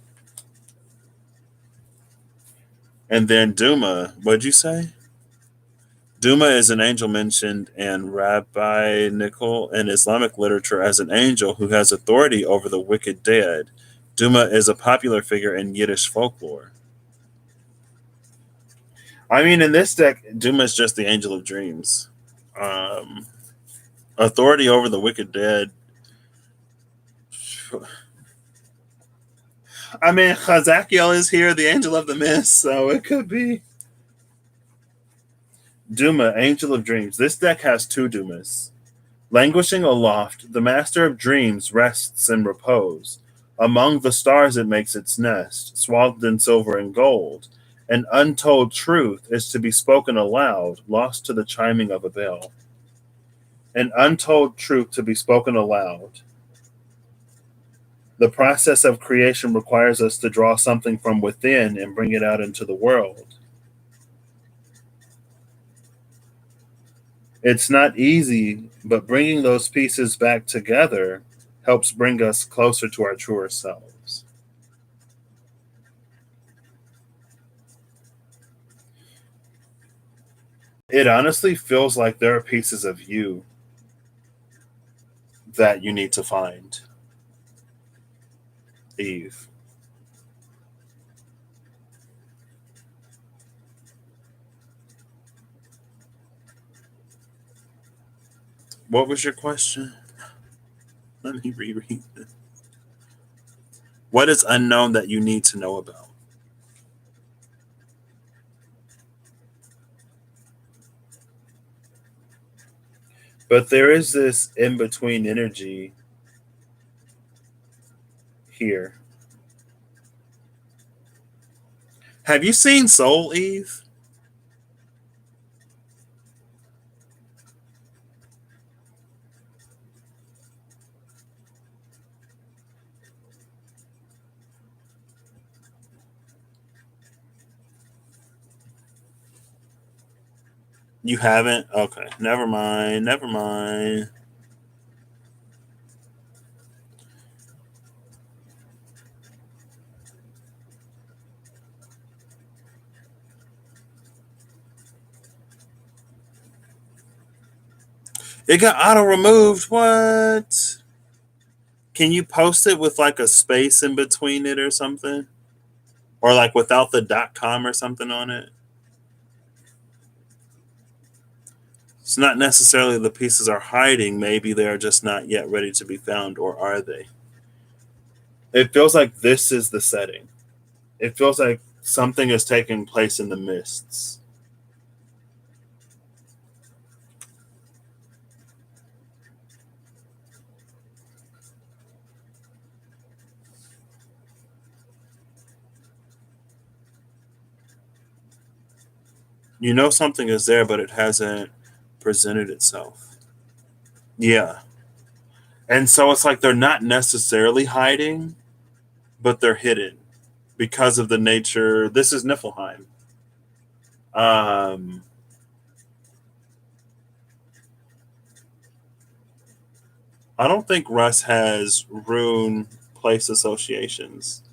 And then Duma, what'd you say? Duma is an angel mentioned in rabbinical and Islamic literature as an angel who has authority over the wicked dead. Duma is a popular figure in Yiddish folklore. I mean, in this deck, Duma is just the angel of dreams. Authority over the wicked dead. I mean, Chazakiel is here, the angel of the mist, so it could be. Duma, Angel of Dreams. This deck has two Dumas. Languishing aloft, the master of dreams rests in repose. Among the stars it makes its nest, swathed in silver and gold. An untold truth is to be spoken aloud, lost to the chiming of a bell. An untold truth to be spoken aloud. The process of creation requires us to draw something from within and bring it out into the world. It's not easy, but bringing those pieces back together helps bring us closer to our truer selves. It honestly feels like there are pieces of you that you need to find, Eve. What was your question? Let me reread it. What is unknown that you need to know about? But there is this in between energy here. Have you seen Soul, Eve? You haven't? Okay. Never mind. Never mind. It got auto removed. What? Can you post it with like a space in between it or something? Or like without the .com or something on it? It's not necessarily the pieces are hiding. Maybe they are just not yet ready to be found, or are they? It feels like this is the setting. It feels like something is taking place in the mists. You know something is there, but it hasn't presented itself. Yeah. And so it's like they're not necessarily hiding, but they're hidden because of the nature. This is Niflheim. Um, I don't think Russ has rune place associations.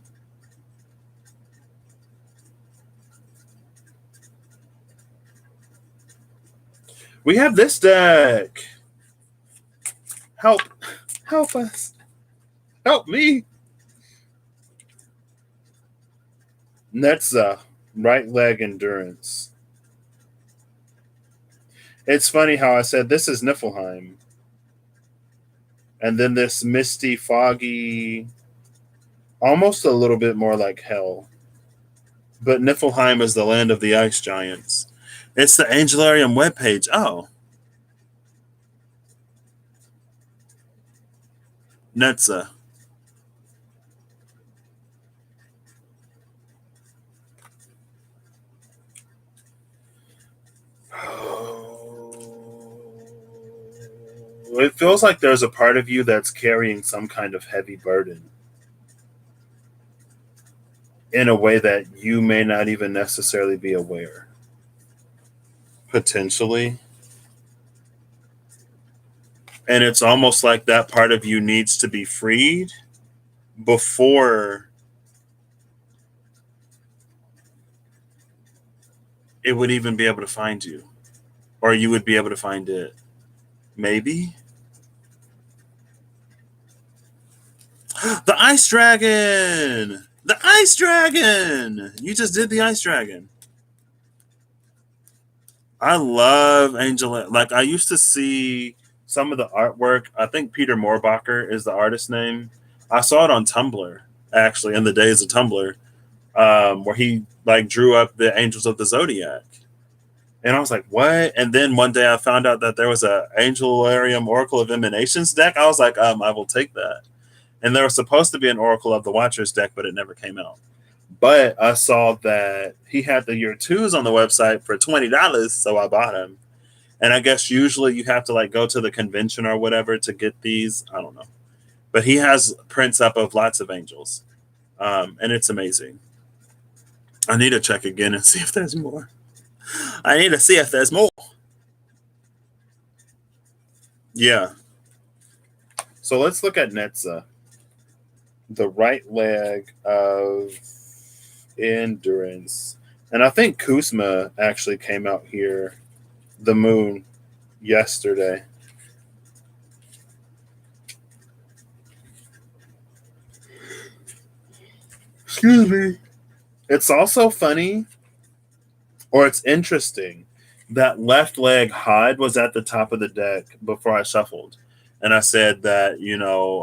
We have this deck. Help. Help us. Help me. Netza, right leg endurance. It's funny how I said this is Niflheim. And then this misty, foggy, almost a little bit more like hell. But Niflheim is the land of the ice giants. It's the Angelarium webpage. Oh. Netza. It feels like there's a part of you that's carrying some kind of heavy burden in a way that you may not even necessarily be aware. Potentially. And it's almost like that part of you needs to be freed before it would even be able to find you, or you would be able to find it. Maybe. The ice dragon. The ice dragon. You just did the ice dragon. I love Angela. Like, I used to see some of the artwork. I think Peter Moorbacher is the artist name. I saw it on Tumblr, actually, in the days of Tumblr, where he like drew up the Angels of the Zodiac. And I was like, what? And then one day I found out that there was a Angelarium Oracle of Emanations deck. I was like, I will take that. And there was supposed to be an Oracle of the Watchers deck, but it never came out. But I saw that he had the year twos on the website for $20, so I bought him. And I guess usually you have to like go to the convention or whatever to get these. I don't know. But he has prints up of lots of angels. And it's amazing. I need to check again and see if there's more. I need to see if there's more. Yeah. So let's look at Netza, the right leg of endurance. And I think Kuzma actually came out here, the moon, yesterday. Excuse me. It's also funny, or it's interesting, that left leg Hyde was at the top of the deck before I shuffled. And I said that,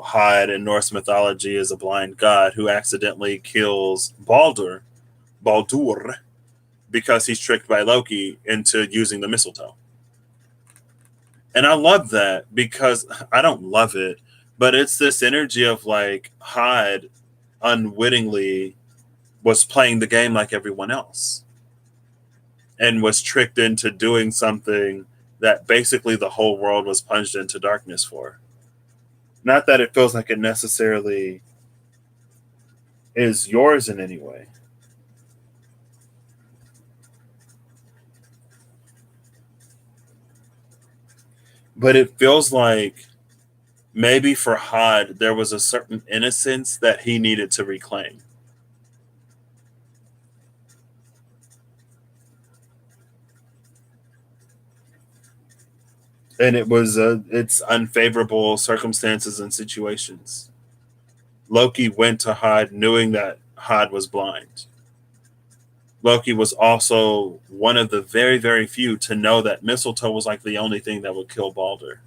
Hyde in Norse mythology is a blind god who accidentally kills Baldur, because he's tricked by Loki into using the mistletoe. And I love that because I don't love it, but it's this energy of like Hyde unwittingly was playing the game like everyone else and was tricked into doing something that basically the whole world was plunged into darkness for. Not that it feels like it necessarily is yours in any way. But it feels like maybe for Hod, there was a certain innocence that he needed to reclaim. And it's unfavorable circumstances and situations. Loki went to Hod knowing that Hod was blind. Loki was also one of the very, very few to know that mistletoe was like the only thing that would kill Baldur.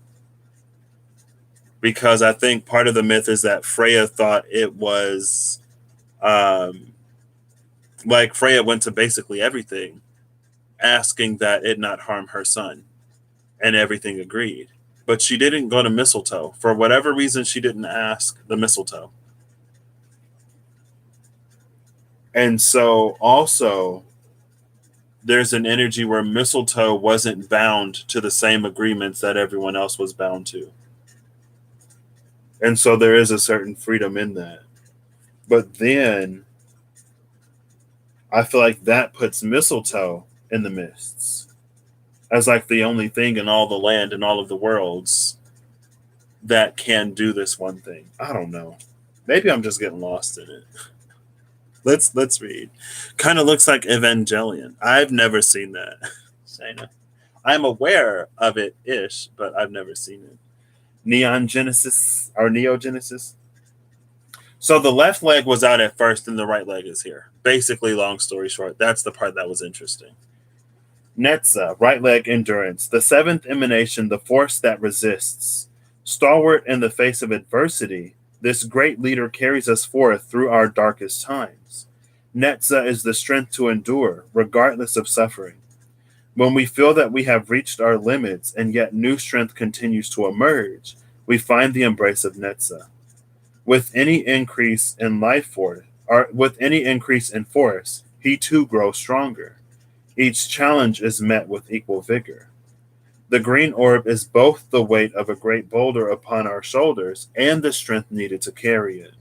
Because I think part of the myth is that Freya thought it was like Freya went to basically everything, asking that it not harm her son, and everything agreed. But she didn't go to mistletoe. For whatever reason, she didn't ask the mistletoe. And so also, there's an energy where mistletoe wasn't bound to the same agreements that everyone else was bound to. And so there is a certain freedom in that. But then I feel like that puts mistletoe in the mists as like the only thing in all the land and all of the worlds that can do this one thing. I don't know. Maybe I'm just getting lost in it. Let's read. Kind of looks like Evangelion. I've never seen that. Shayna. I'm aware of it ish, but I've never seen it. Neon Genesis or Neo Genesis. So the left leg was out at first and the right leg is here. Basically, long story short, that's the part that was interesting. Netza, right leg endurance, the seventh emanation, the force that resists. Stalwart in the face of adversity, this great leader carries us forth through our darkest times. Netza is the strength to endure, regardless of suffering. When we feel that we have reached our limits and yet new strength continues to emerge, we find the embrace of Netza. With any increase in life force, or with any increase in force, he too grows stronger. Each challenge is met with equal vigor. The green orb is both the weight of a great boulder upon our shoulders and the strength needed to carry it.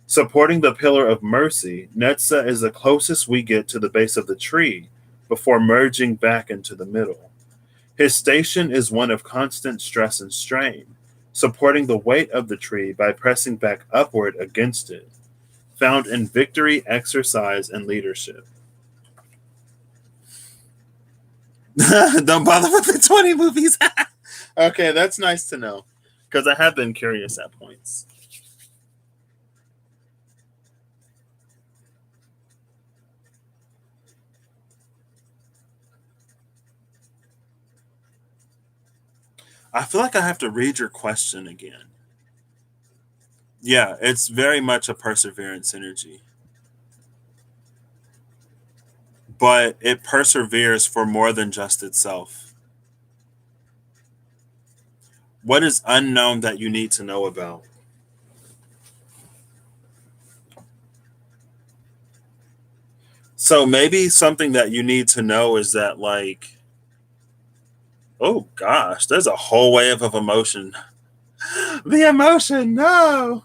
Supporting the pillar of mercy, Netza is the closest we get to the base of the tree before merging back into the middle. His station is one of constant stress and strain, supporting the weight of the tree by pressing back upward against it, found in victory, exercise, and leadership. Don't bother with the 20 movies. Okay, that's nice to know, because I have been curious at points. I feel like I have to read your question again. Yeah, it's very much a perseverance energy. but it perseveres for more than just itself. What is unknown that you need to know about? So maybe something that you need to know is that, like, oh gosh, there's a whole wave of emotion. The emotion, no.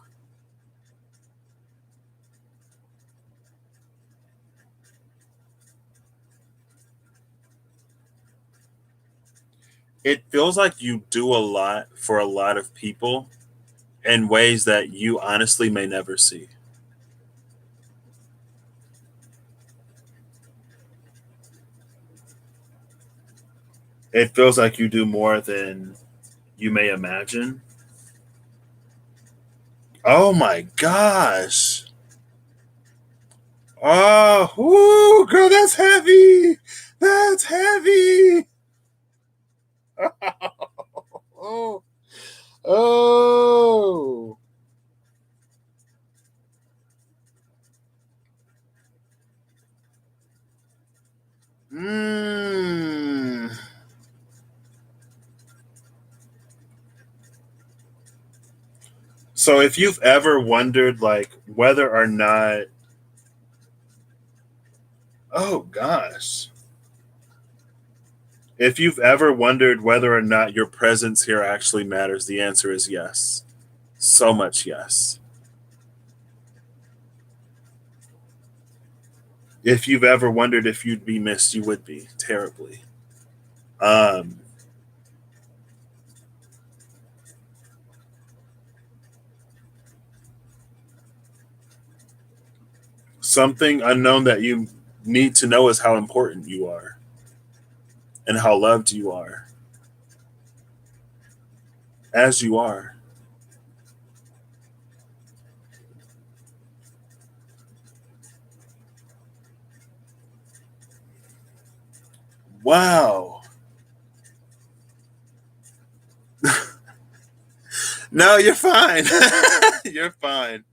It feels like you do a lot for a lot of people in ways that you honestly may never see. It feels like you do more than you may imagine. Oh my gosh. Oh, whoo, girl, that's heavy. That's heavy. Oh, oh. Mm. So if you've ever wondered, like, whether or not, oh gosh, if you've ever wondered whether or not your presence here actually matters, the answer is yes. So much yes. If you've ever wondered if you'd be missed, you would be terribly. Um, Something unknown that you need to know is how important you are and how loved you are as you are. Wow. No, you're fine. You're fine.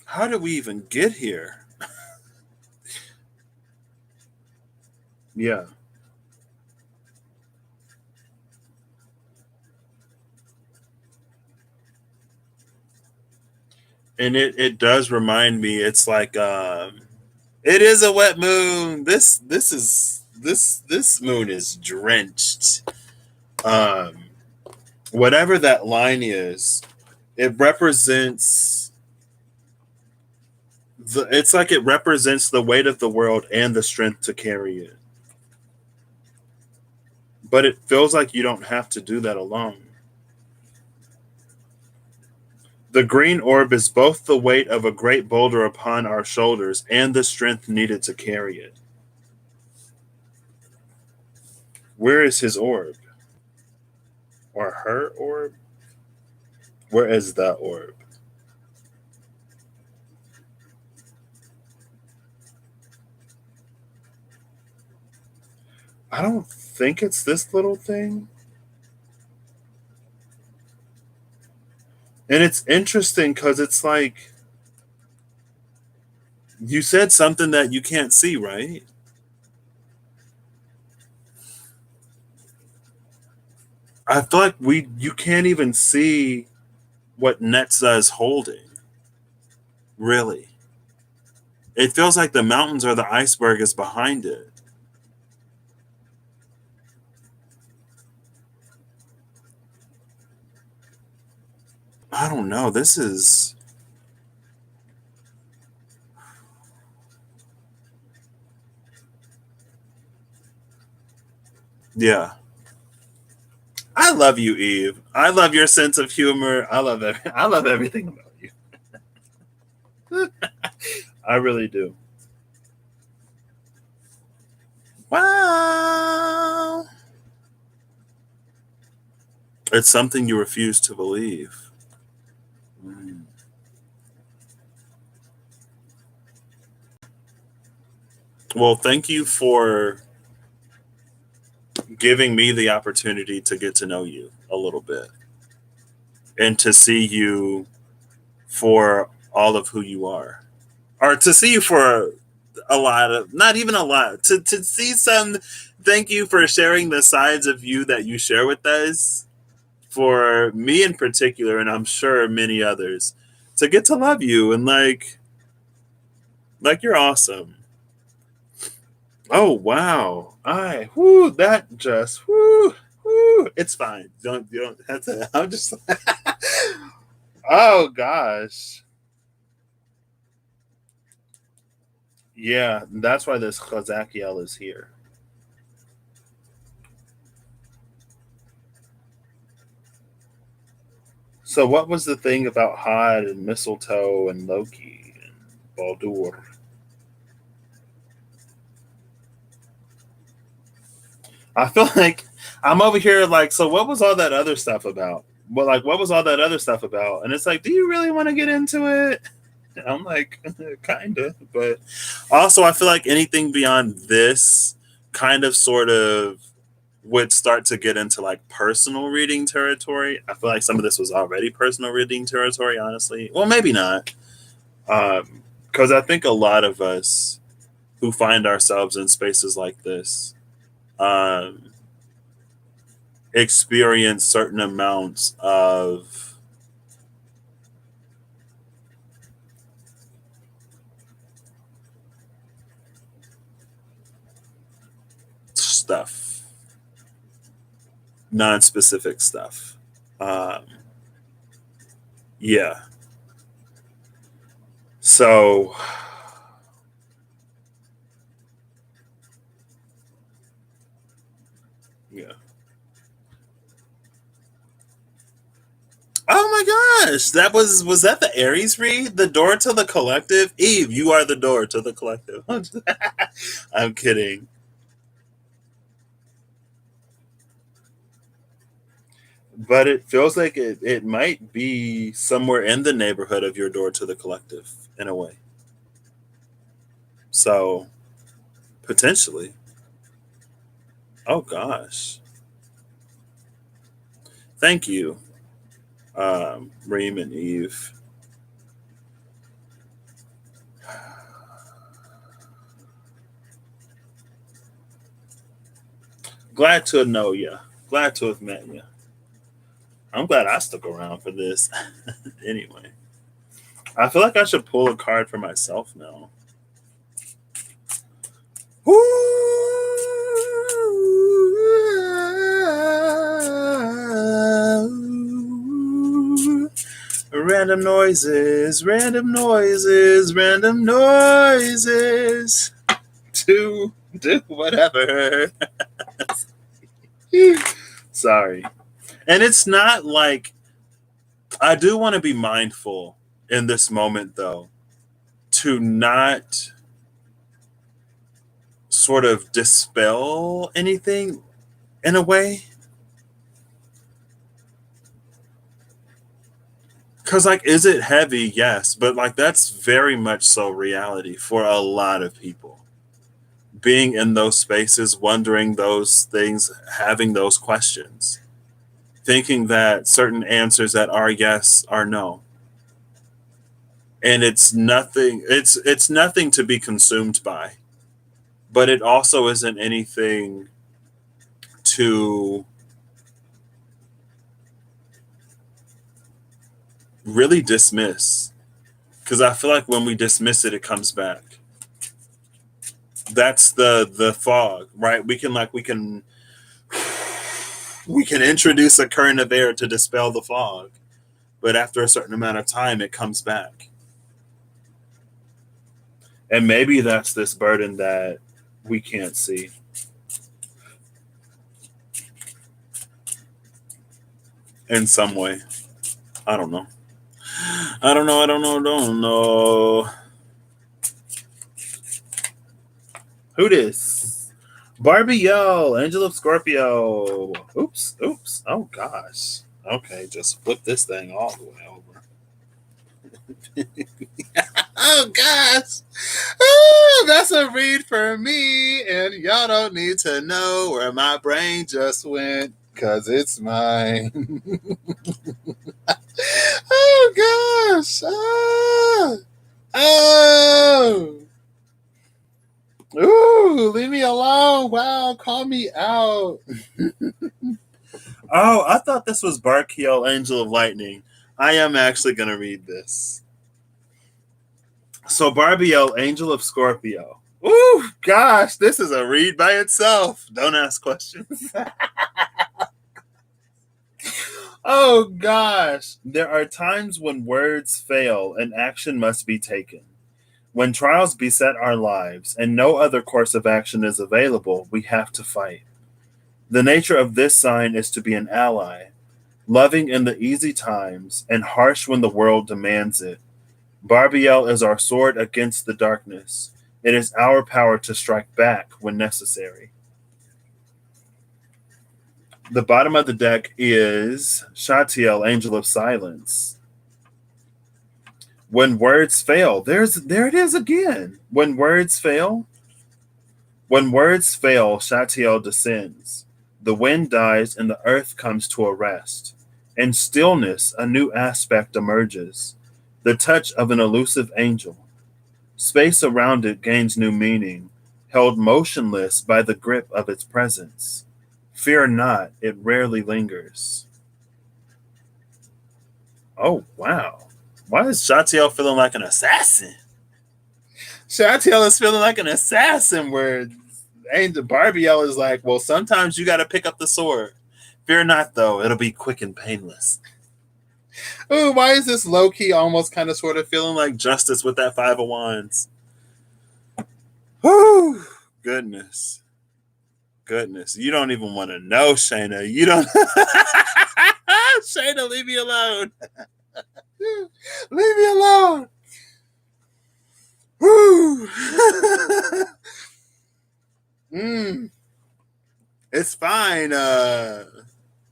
How did we even get here? Yeah. And it does remind me, it's like it is a wet moon. This moon is drenched. Um Whatever that line is, it represents it's like it represents the weight of the world and the strength to carry it. But it feels like you don't have to do that alone. The green orb is both the weight of a great boulder upon our shoulders and the strength needed to carry it. Where is his orb? Or her orb? Where is the orb? I don't think it's this little thing. And it's interesting because it's like you said something that you can't see, right? I feel like you can't even see what Netza is holding. Really. It feels like the mountains or the iceberg is behind it. I don't know. This is, yeah. I love you, Eve. I love your sense of humor. I love everything about you. I really do. Wow. It's something you refuse to believe. Mm. Well, thank you for giving me the opportunity to get to know you a little bit and to see you for all of who you are, or to see you for a lot of, not even a lot, to see some. Thank you for sharing the sides of you that you share with us, for me in particular, and I'm sure many others, to get to love you and like you're awesome. Oh wow! I whoo that just whoo whoo. It's fine. You don't have to. I'm just. Oh gosh. Yeah, that's why this Chazakiel is here. So, what was the thing about Hod and Mistletoe and Loki and Baldur? I feel like I'm over here like, so what was all that other stuff about? Well, like, what was all that other stuff about? And it's like, do you really want to get into it? I'm like, kind of, but also I feel like anything beyond this kind of sort of would start to get into like personal reading territory. I feel like some of this was already personal reading territory, honestly. Well, maybe not. Because I think a lot of us who find ourselves in spaces like this um, experience certain amounts of stuff, non-specific stuff. Um, yeah. So, yeah. Oh my gosh, that was that the Aries read? The door to the collective? Eve, you are the door to the collective. I'm kidding. But it feels like it might be somewhere in the neighborhood of your door to the collective in a way. So potentially. Oh gosh. Thank you, Reem and Eve. Glad to know you. Glad to have met you. I'm glad I stuck around for this. Anyway, I feel like I should pull a card for myself now. Random noises, random noises, random noises. Do whatever. Sorry. And it's not like I do want to be mindful in this moment though to not sort of dispel anything in a way. Cause like, is it heavy? Yes, but like that's very much so reality for a lot of people. Being in those spaces, wondering those things, having those questions, thinking that certain answers that are yes are no, and it's nothing. It's nothing to be consumed by, but it also isn't anything to really dismiss. Because I feel like when we dismiss it, it comes back. That's the fog, right? We can introduce a current of air to dispel the fog, but after a certain amount of time, it comes back. And maybe that's this burden that we can't see in some way. I don't know. I don't know. I don't know. I don't know. Who this? Barbie Yo, Angel of Scorpio. Oops. Oops. Oh gosh. Okay, just flip this thing all the way over. Oh gosh. Oh, that's a read for me. And y'all don't need to know where my brain just went. Cause it's mine. Oh gosh. Ah. Oh. Ooh, leave me alone. Wow, call me out. Oh, I thought this was Barkiel, Angel of Lightning. I am actually going to read this. So, Barbiel, Angel of Scorpio. Ooh, gosh, this is a read by itself. Don't ask questions. Oh, gosh. There are times when words fail and action must be taken. When trials beset our lives and no other course of action is available, we have to fight. The nature of this sign is to be an ally, loving in the easy times and harsh when the world demands it. Barbiel is our sword against the darkness. It is our power to strike back when necessary. The bottom of the deck is Shatiel, Angel of Silence. When words fail, there it is again. When words fail, Shatiel descends. The wind dies and the earth comes to a rest. In stillness, a new aspect emerges, the touch of an elusive angel. Space around it gains new meaning, held motionless by the grip of its presence. Fear not, it rarely lingers. Oh, wow. Why is Shatiel feeling like an assassin? Shatiel is feeling like an assassin where Angel Barbiel is like, well, sometimes you got to pick up the sword. Fear not, though. It'll be quick and painless. Ooh, why is this low-key almost kind of sort of feeling like Justice with that Five of Wands? Whew. Goodness. You don't even want to know, Shayna. You don't... Shayna, leave me alone. Leave me alone. Whew. It's fine.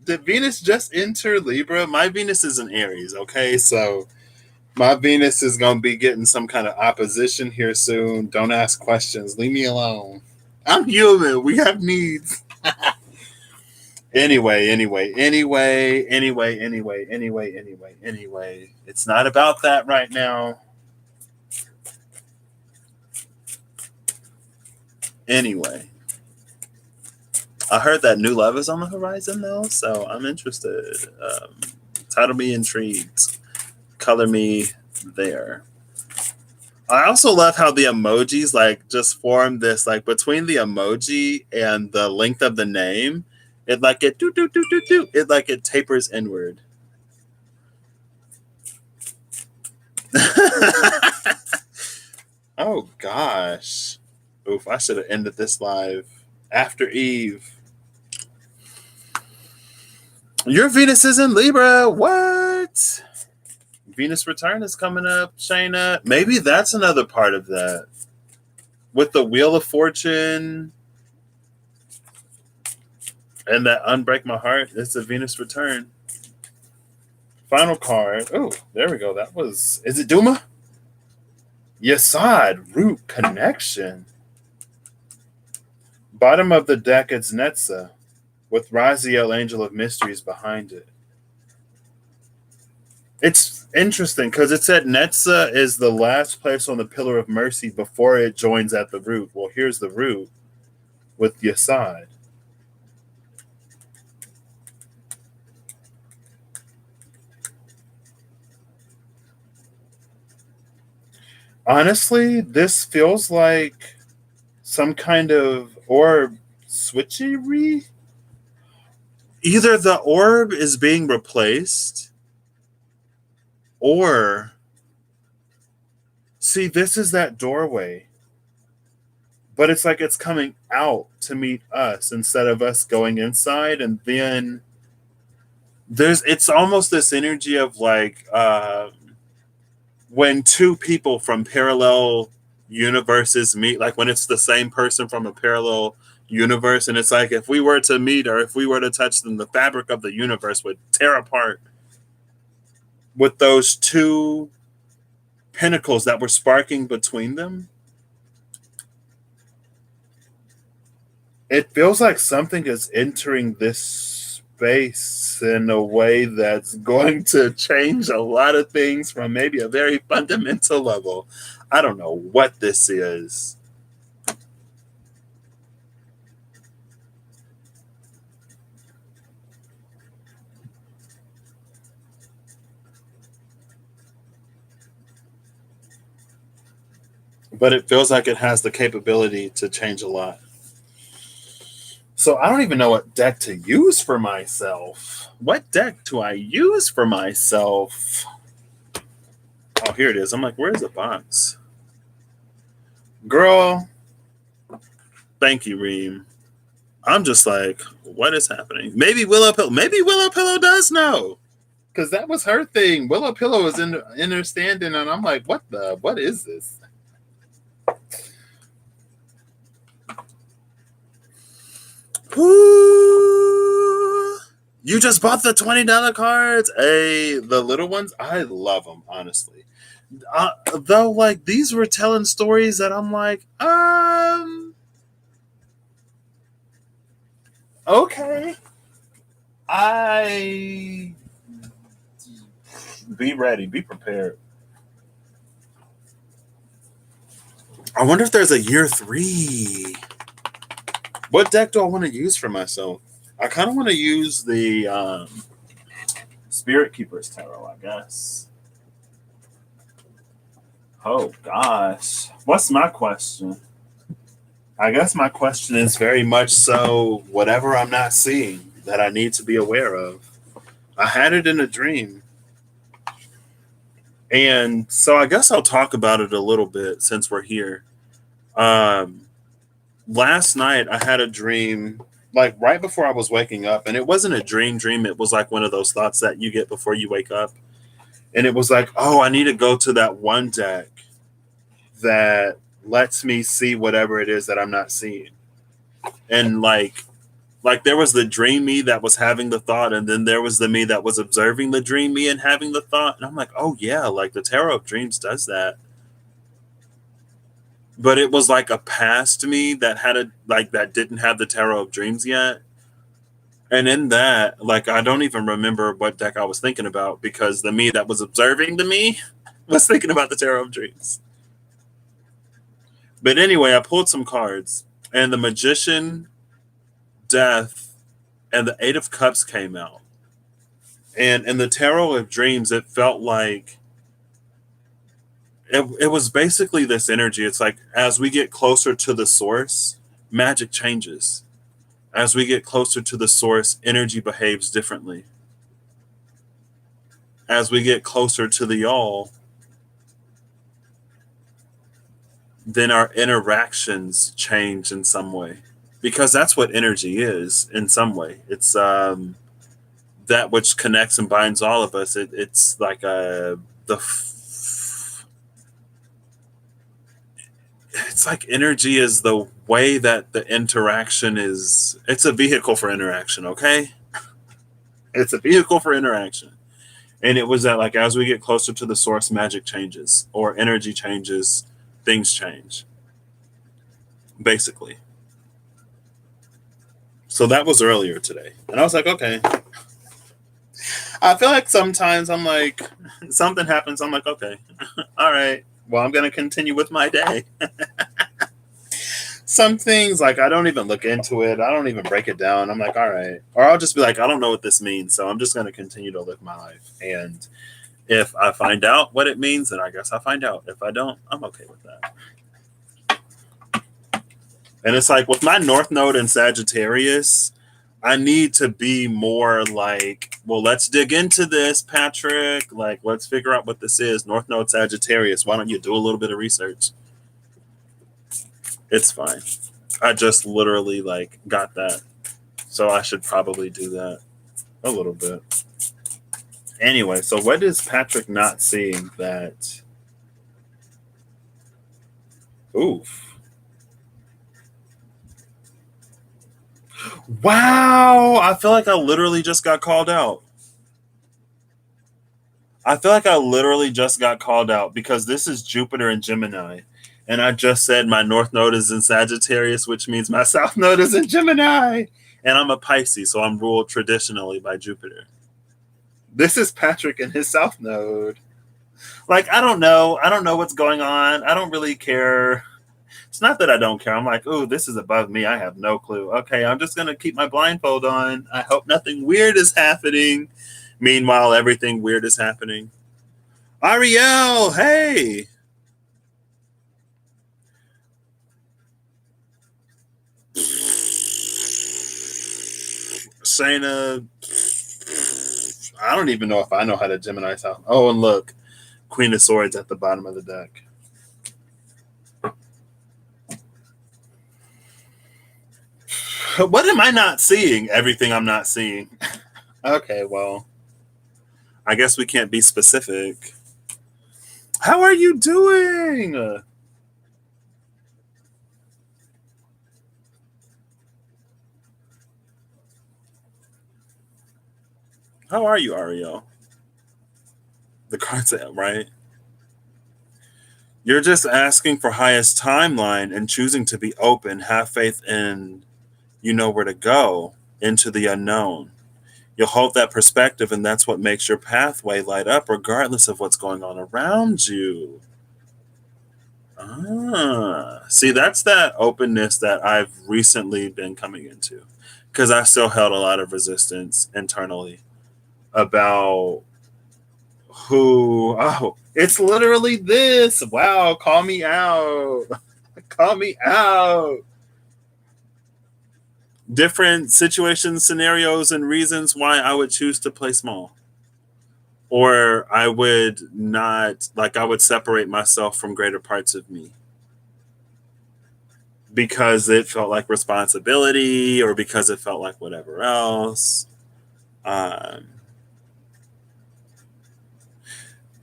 Did Venus just enter Libra? My Venus is in Aries, okay? So my Venus is going to be getting some kind of opposition here soon. Don't ask questions. Leave me alone. I'm human. We have needs. Anyway. It's not about that right now. Anyway. I heard that new love is on the horizon, though, so I'm interested. Title me intrigued. Color me there. I also love how the emojis like just form this like between the emoji and the length of the name. It like it It like it tapers inward. Oh gosh. Oof! I should have ended this live after Eve. Your Venus is in Libra. What? Venus return is coming up, Shayna. Maybe that's another part of that. With the Wheel of Fortune and that Unbreak My Heart, it's a Venus return. Final card. Oh, there we go. That was... Is it Duma? Yesod, Root Connection. Bottom of the deck, it's Netza, with Raziel, Angel of Mysteries, behind it. It's interesting because it said Netza is the last place on the Pillar of Mercy before it joins at the root. Well, here's the root with Yesod. Honestly, this feels like some kind of orb switchery. Either the orb is being replaced or... See, this is that doorway. But it's like it's coming out to meet us instead of us going inside. And then it's almost this energy of like when two people from parallel universes meet, like when it's the same person from a parallel universe. And it's like if we were to meet or if we were to touch them, the fabric of the universe would tear apart with those two pentacles that were sparking between them, it feels like something is entering this space in a way that's going to change a lot of things from maybe a very fundamental level. I don't know what this is. But it feels like it has the capability to change a lot. So I don't even know what deck to use for myself. What deck do I use for myself? Oh, here it is. I'm like, where's the box? Girl, thank you, Reem. I'm just like, what is happening? Maybe Willow Pillow. Maybe Willow Pillow does know. Because that was her thing. Willow Pillow is understanding, and I'm like, what is this? Ooh, you just bought the $20 cards. Hey, the little ones, I love them, honestly. Though, like, these were telling stories that I'm like, okay. Be ready, be prepared. I wonder if there's a year 3. What deck do I want to use for myself? I kind of want to use the Spirit Keeper's Tarot, I guess. Oh, gosh. What's my question? I guess my question is very much so whatever I'm not seeing that I need to be aware of. I had it in a dream. And so I guess I'll talk about it a little bit since we're here. Last night I had a dream, like right before I was waking up, and it wasn't a dream. It was like one of those thoughts that you get before you wake up. And it was like, oh, I need to go to that one deck that lets me see whatever it is that I'm not seeing. And like there was the dream me that was having the thought, and then there was the me that was observing the dream me and having the thought. And I'm like, oh yeah, like the Tarot of Dreams does that. But it was like a past me that had that didn't have the Tarot of Dreams yet. And in that, like, I don't even remember what deck I was thinking about because the me that was observing the me was thinking about the Tarot of Dreams. But anyway, I pulled some cards, and the Magician, Death, and the Eight of Cups came out. And in the Tarot of Dreams, it felt like it was basically this energy. It's like as we get closer to the source, magic changes. As we get closer to the source, energy behaves differently. As we get closer to the all, then our interactions change in some way. Because that's what energy is in some way. It's that which connects and binds all of us. It's like it's like energy is the way that the interaction is. It's a vehicle for interaction, okay? It's a vehicle for interaction. And it was that, like, as we get closer to the source, magic changes or energy changes, things change. Basically. So that was earlier today. And I was like, okay. I feel like sometimes I'm like, something happens. I'm like, okay, all right. Well, I'm going to continue with my day. Some things, like, I don't even look into it. I don't even break it down. I'm like, all right. Or I'll just be like, I don't know what this means. So I'm just going to continue to live my life. And if I find out what it means, then I guess I find out. If I don't, I'm okay with that. And it's like with my North Node in Sagittarius, I need to be more like, well, let's dig into this, Patrick. Like, let's figure out what this is. North Node Sagittarius. Why don't you do a little bit of research? It's fine. I just literally like got that. So I should probably do that a little bit. Anyway, so what is Patrick not seeing that? Oof. Wow. I feel like I literally just got called out. I feel like I literally just got called out because this is Jupiter and Gemini. And I just said my North Node is in Sagittarius, which means my South Node is in Gemini. And I'm a Pisces, so I'm ruled traditionally by Jupiter. This is Patrick and his South Node. Like, I don't know. I don't know what's going on. I don't really care. It's not that I don't care. I'm like, oh, this is above me. I have no clue. Okay, I'm just going to keep my blindfold on. I hope nothing weird is happening. Meanwhile, everything weird is happening. Ariel, hey. Shayna, I don't even know if I know how to Gemini sound. Oh, and look, Queen of Swords at the bottom of the deck. What am I not seeing? Everything I'm not seeing. Okay, well, I guess we can't be specific. How are you doing? How are you, Ariel? The card's out, right? You're just asking for highest timeline and choosing to be open, have faith in you know where to go into the unknown. You'll hold that perspective, and that's what makes your pathway light up, regardless of what's going on around you. See, that's that openness that I've recently been coming into, because I still held a lot of resistance internally about who. Oh, it's literally this. Wow, call me out. Call me out. Different situations, scenarios, and reasons why I would choose to play small. Or I would not, like, I would separate myself from greater parts of me because it felt like responsibility or because it felt like whatever else.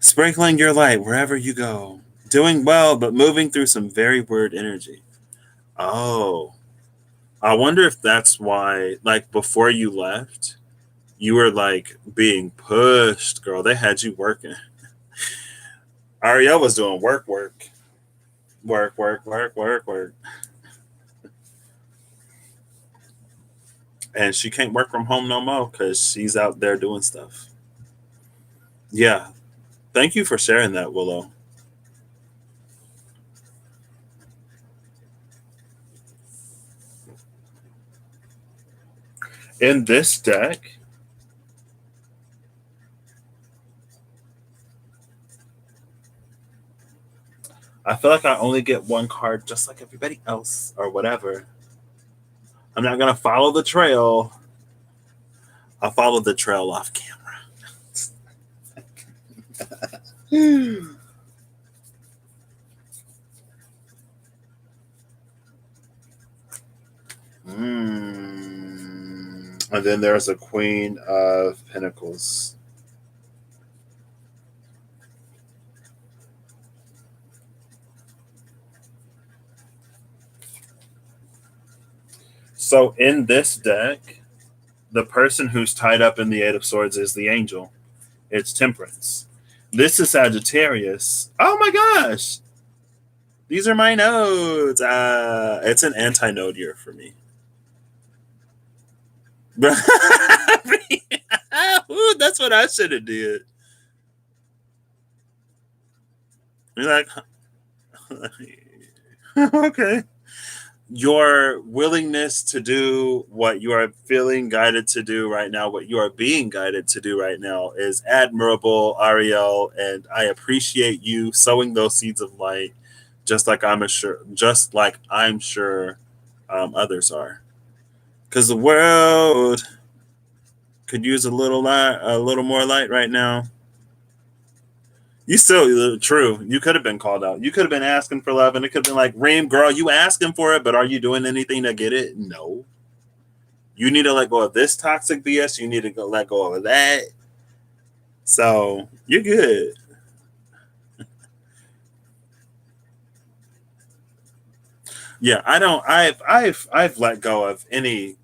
Sprinkling your light wherever you go. Doing well, but moving through some very weird energy. Oh, I wonder if that's why, like, before you left, you were like being pushed, girl. They had you working. Ariel was doing work. And she can't work from home no more because she's out there doing stuff. Yeah. Thank you for sharing that, Willow. In this deck, I feel like I only get one card just like everybody else or whatever. I'm not going to follow the trail. I'll follow the trail off camera. And then there's a Queen of Pentacles. So in this deck, the person who's tied up in the Eight of Swords is the angel. It's Temperance. This is Sagittarius. Oh my gosh. These are my nodes. It's an anti-node year for me. Ooh, that's what I should have did. You're like, okay. Your willingness to do what you are feeling guided to do right now, what you are being guided to do right now is admirable, Ariel, and I appreciate you sowing those seeds of light just like I'm sure others are. Because the world could use a little more light right now. You still true. You could have been called out. You could have been asking for love, and it could have been like, Reem, girl, you asking for it, but are you doing anything to get it? No. You need to let go of this toxic BS. You need to let go of that. So you're good. Yeah, I don't. I've let go of any.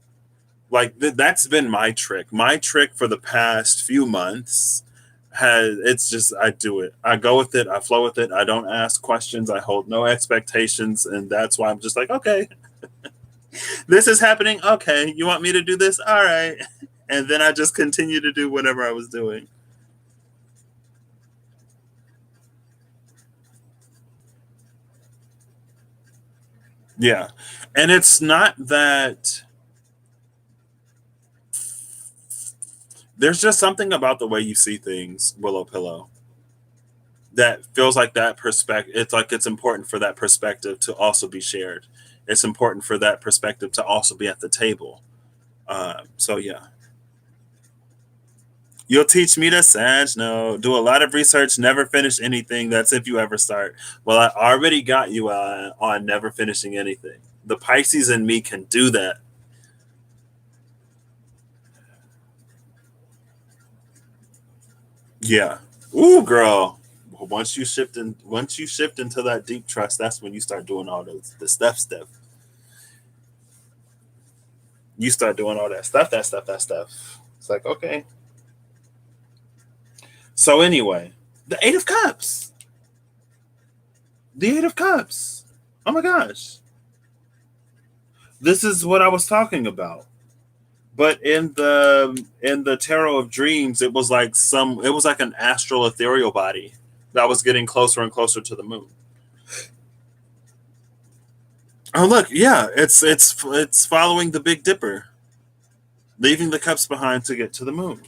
Like that's been my trick. My trick for the past few months it's just I do it. I go with it. I flow with it. I don't ask questions. I hold no expectations, and that's why I'm just like, okay, this is happening. Okay, you want me to do this? All right, and then I just continue to do whatever I was doing. Yeah, and it's not that there's just something about the way you see things, Willow Pillow, that feels like that perspective. It's like it's important for that perspective to also be shared. It's important for that perspective to also be at the table. So yeah, you'll teach me to Sag. No, do a lot of research, never finish anything. That's if you ever start. Well, I already got you on never finishing anything. The Pisces in me can do that. Yeah. Ooh, girl. Once you shift into that deep trust, that's when you start doing all the stuff. You start doing all that stuff. It's like, okay. So anyway, the Eight of Cups. The Eight of Cups. Oh my gosh. This is what I was talking about. But in the Tarot of Dreams, it was like an astral ethereal body that was getting closer and closer to the moon. Oh look, yeah, it's following the Big Dipper, leaving the cups behind to get to the moon.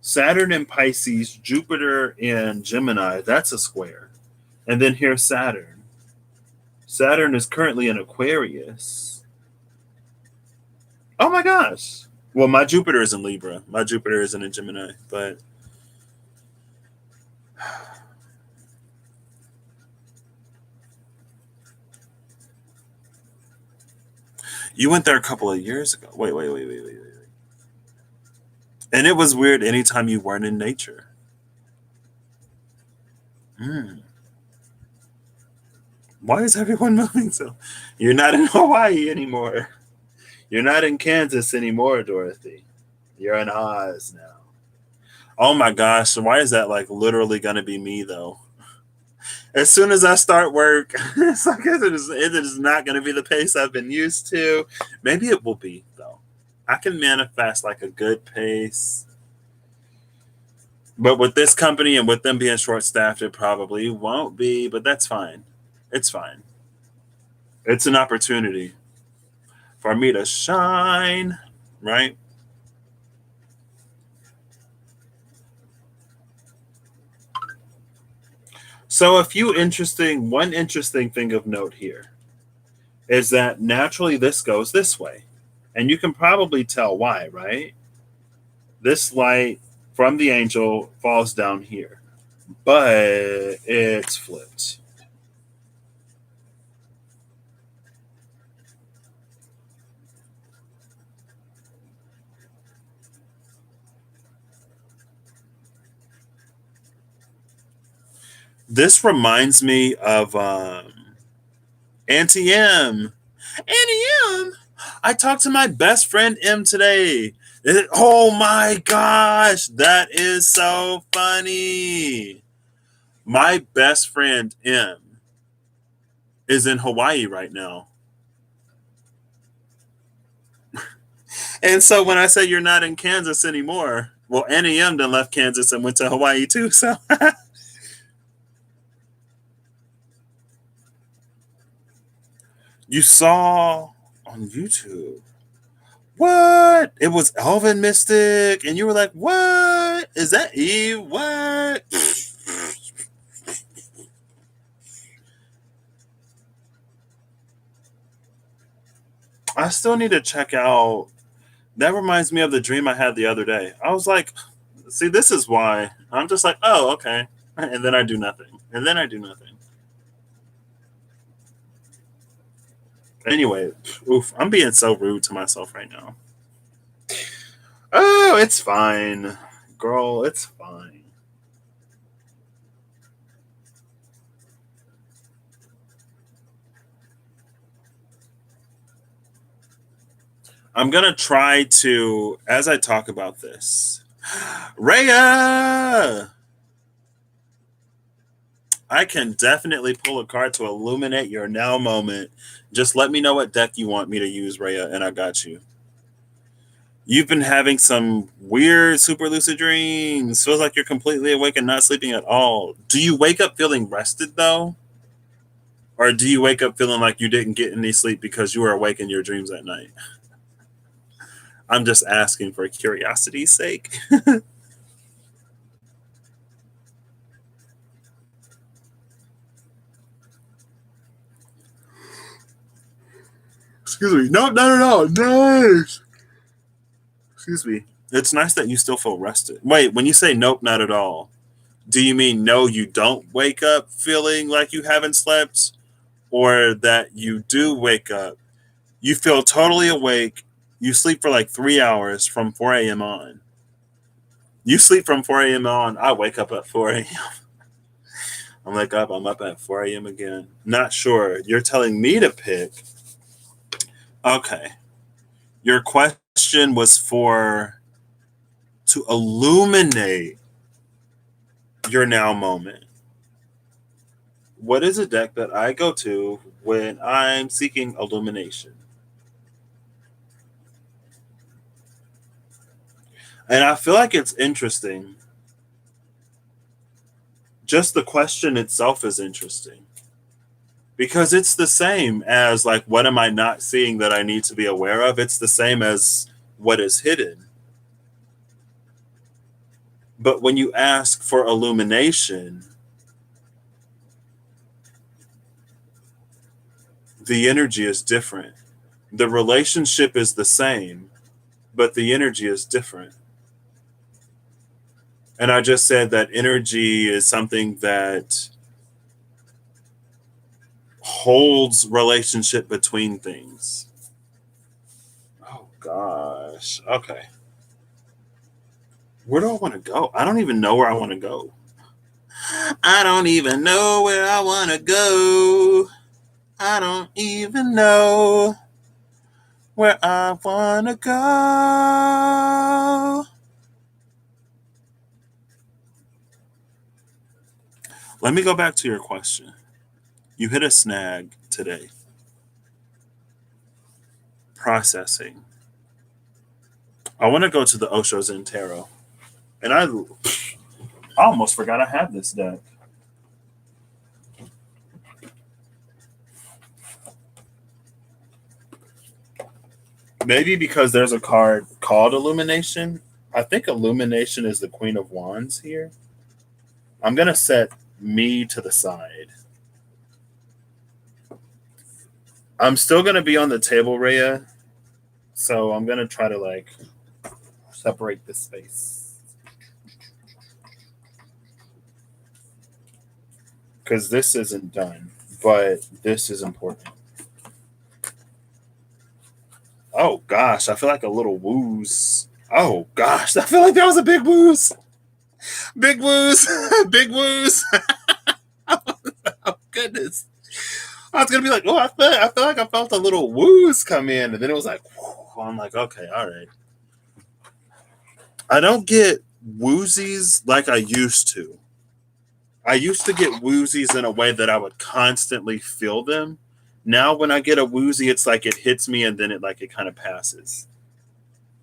Saturn in Pisces, Jupiter in Gemini, that's a square. And then here's Saturn. Saturn is currently in Aquarius. Oh my gosh. Well, my Jupiter is in Libra. My Jupiter isn't in Gemini, but you went there a couple of years ago. Wait. And it was weird anytime you weren't in nature. Hmm. Why is everyone moving so? You're not in Hawaii anymore. You're not in Kansas anymore, Dorothy. You're in Oz now. Oh my gosh, why is that like literally gonna be me though? As soon as I start work, it's like it is not gonna be the pace I've been used to. Maybe it will be though. I can manifest like a good pace. But with this company and with them being short staffed, it probably won't be, but that's fine. It's fine. It's an opportunity for me to shine, right? So one interesting thing of note here is that naturally this goes this way. And you can probably tell why, right? This light from the angel falls down here, but it's flipped. This reminds me of Auntie M. Auntie M. I talked to my best friend M today. Oh my gosh, that is so funny. My best friend M is in Hawaii right now. And so when I say you're not in Kansas anymore, well, Annie M done left Kansas and went to Hawaii too. So you saw on YouTube. What? It was Elvin Mystic, and you were like, "What is that? Eve? What?" I still need to check out. That reminds me of the dream I had the other day. I was like, "See, this is why." I'm just like, "Oh, okay," and then I do nothing, and then I do nothing. Anyway, oof, I'm being so rude to myself right now. Oh, it's fine, girl. It's fine. I'm gonna try to, as I talk about this, Rhea! I can definitely pull a card to illuminate your now moment. Just let me know what deck you want me to use, Rhea, and I got you. You've been having some weird super lucid dreams. Feels like you're completely awake and not sleeping at all. Do you wake up feeling rested though? Or do you wake up feeling like you didn't get any sleep because you were awake in your dreams at night? I'm just asking for curiosity's sake. Excuse me. No. Nice. Excuse me. It's nice that you still feel rested. Wait, when you say nope, not at all, do you mean no, you don't wake up feeling like you haven't slept? Or that you do wake up, you feel totally awake, you sleep for like 3 hours from 4 a.m. on. You sleep from 4 a.m. on, I wake up at 4 a.m. I'm up at 4 a.m. again. Not sure. You're telling me to pick. Okay. Your question was to illuminate your now moment. What is a deck that I go to when I'm seeking illumination? And I feel like it's interesting. Just the question itself is interesting. Because it's the same as, like, what am I not seeing that I need to be aware of? It's the same as what is hidden. But when you ask for illumination, the energy is different. The relationship is the same, but the energy is different. And I just said that energy is something that holds relationship between things. Oh, gosh. Okay. Where do I want to go? I don't even know where I want to go. I don't even know where I want to go. I don't even know where I want to go. Let me go back to your question. You hit a snag today. Processing. I want to go to the Osho Zen Tarot. And I almost forgot I had this deck. Maybe because there's a card called Illumination. I think Illumination is the Queen of Wands here. I'm going to set me to the side. I'm still going to be on the table, Rhea. So I'm going to try to, like, separate this space. Because this isn't done, but this is important. Oh, gosh. I feel like a little wooze. Oh, gosh. I feel like that was a big wooze. Big wooze. Big wooze. Oh, goodness. I was going to be like, oh, I feel like I felt a little wooze come in. And then it was like, whew. I'm like, okay, all right. I don't get woozies like I used to. I used to get woozies in a way that I would constantly feel them. Now when I get a woozy, it's like it hits me and then it kind of passes.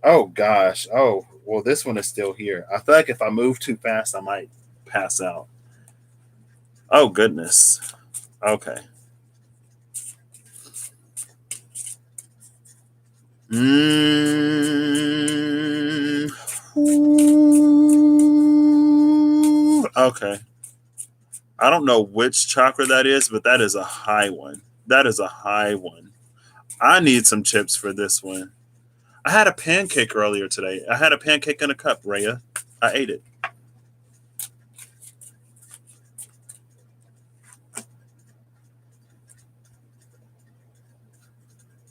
Oh, gosh. Oh, well, this one is still here. I feel like if I move too fast, I might pass out. Oh, goodness. Okay. Okay. I don't know which chakra that is, but that is a high one. That is a high one. I need some chips for this one. I had a pancake earlier today. I had a pancake in a cup, Rhea. I ate it.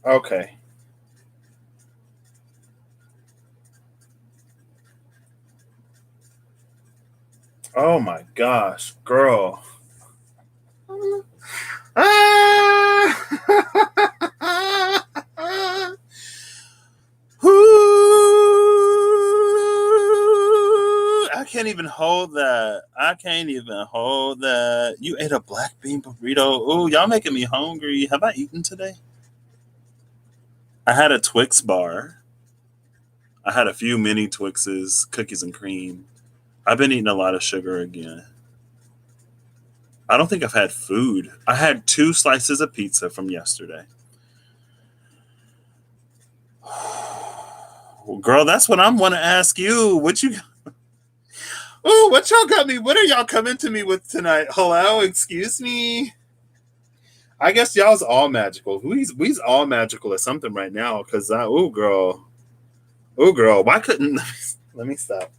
Okay. Oh my gosh, girl. can't even hold that. I can't even hold that. You ate a black bean burrito. Oh, y'all making me hungry. Have I eaten today? I had a Twix bar. I had a few mini Twixes, cookies and cream. I've been eating a lot of sugar again. I don't think I've had food. I had 2 slices of pizza from yesterday. Well, girl, that's what I'm want to ask you. What you? Oh, what y'all got me? What are y'all coming to me with tonight? Hello, excuse me. I guess y'all's all magical. We's all magical at something right now. Cause oh girl, why couldn't? Let me stop.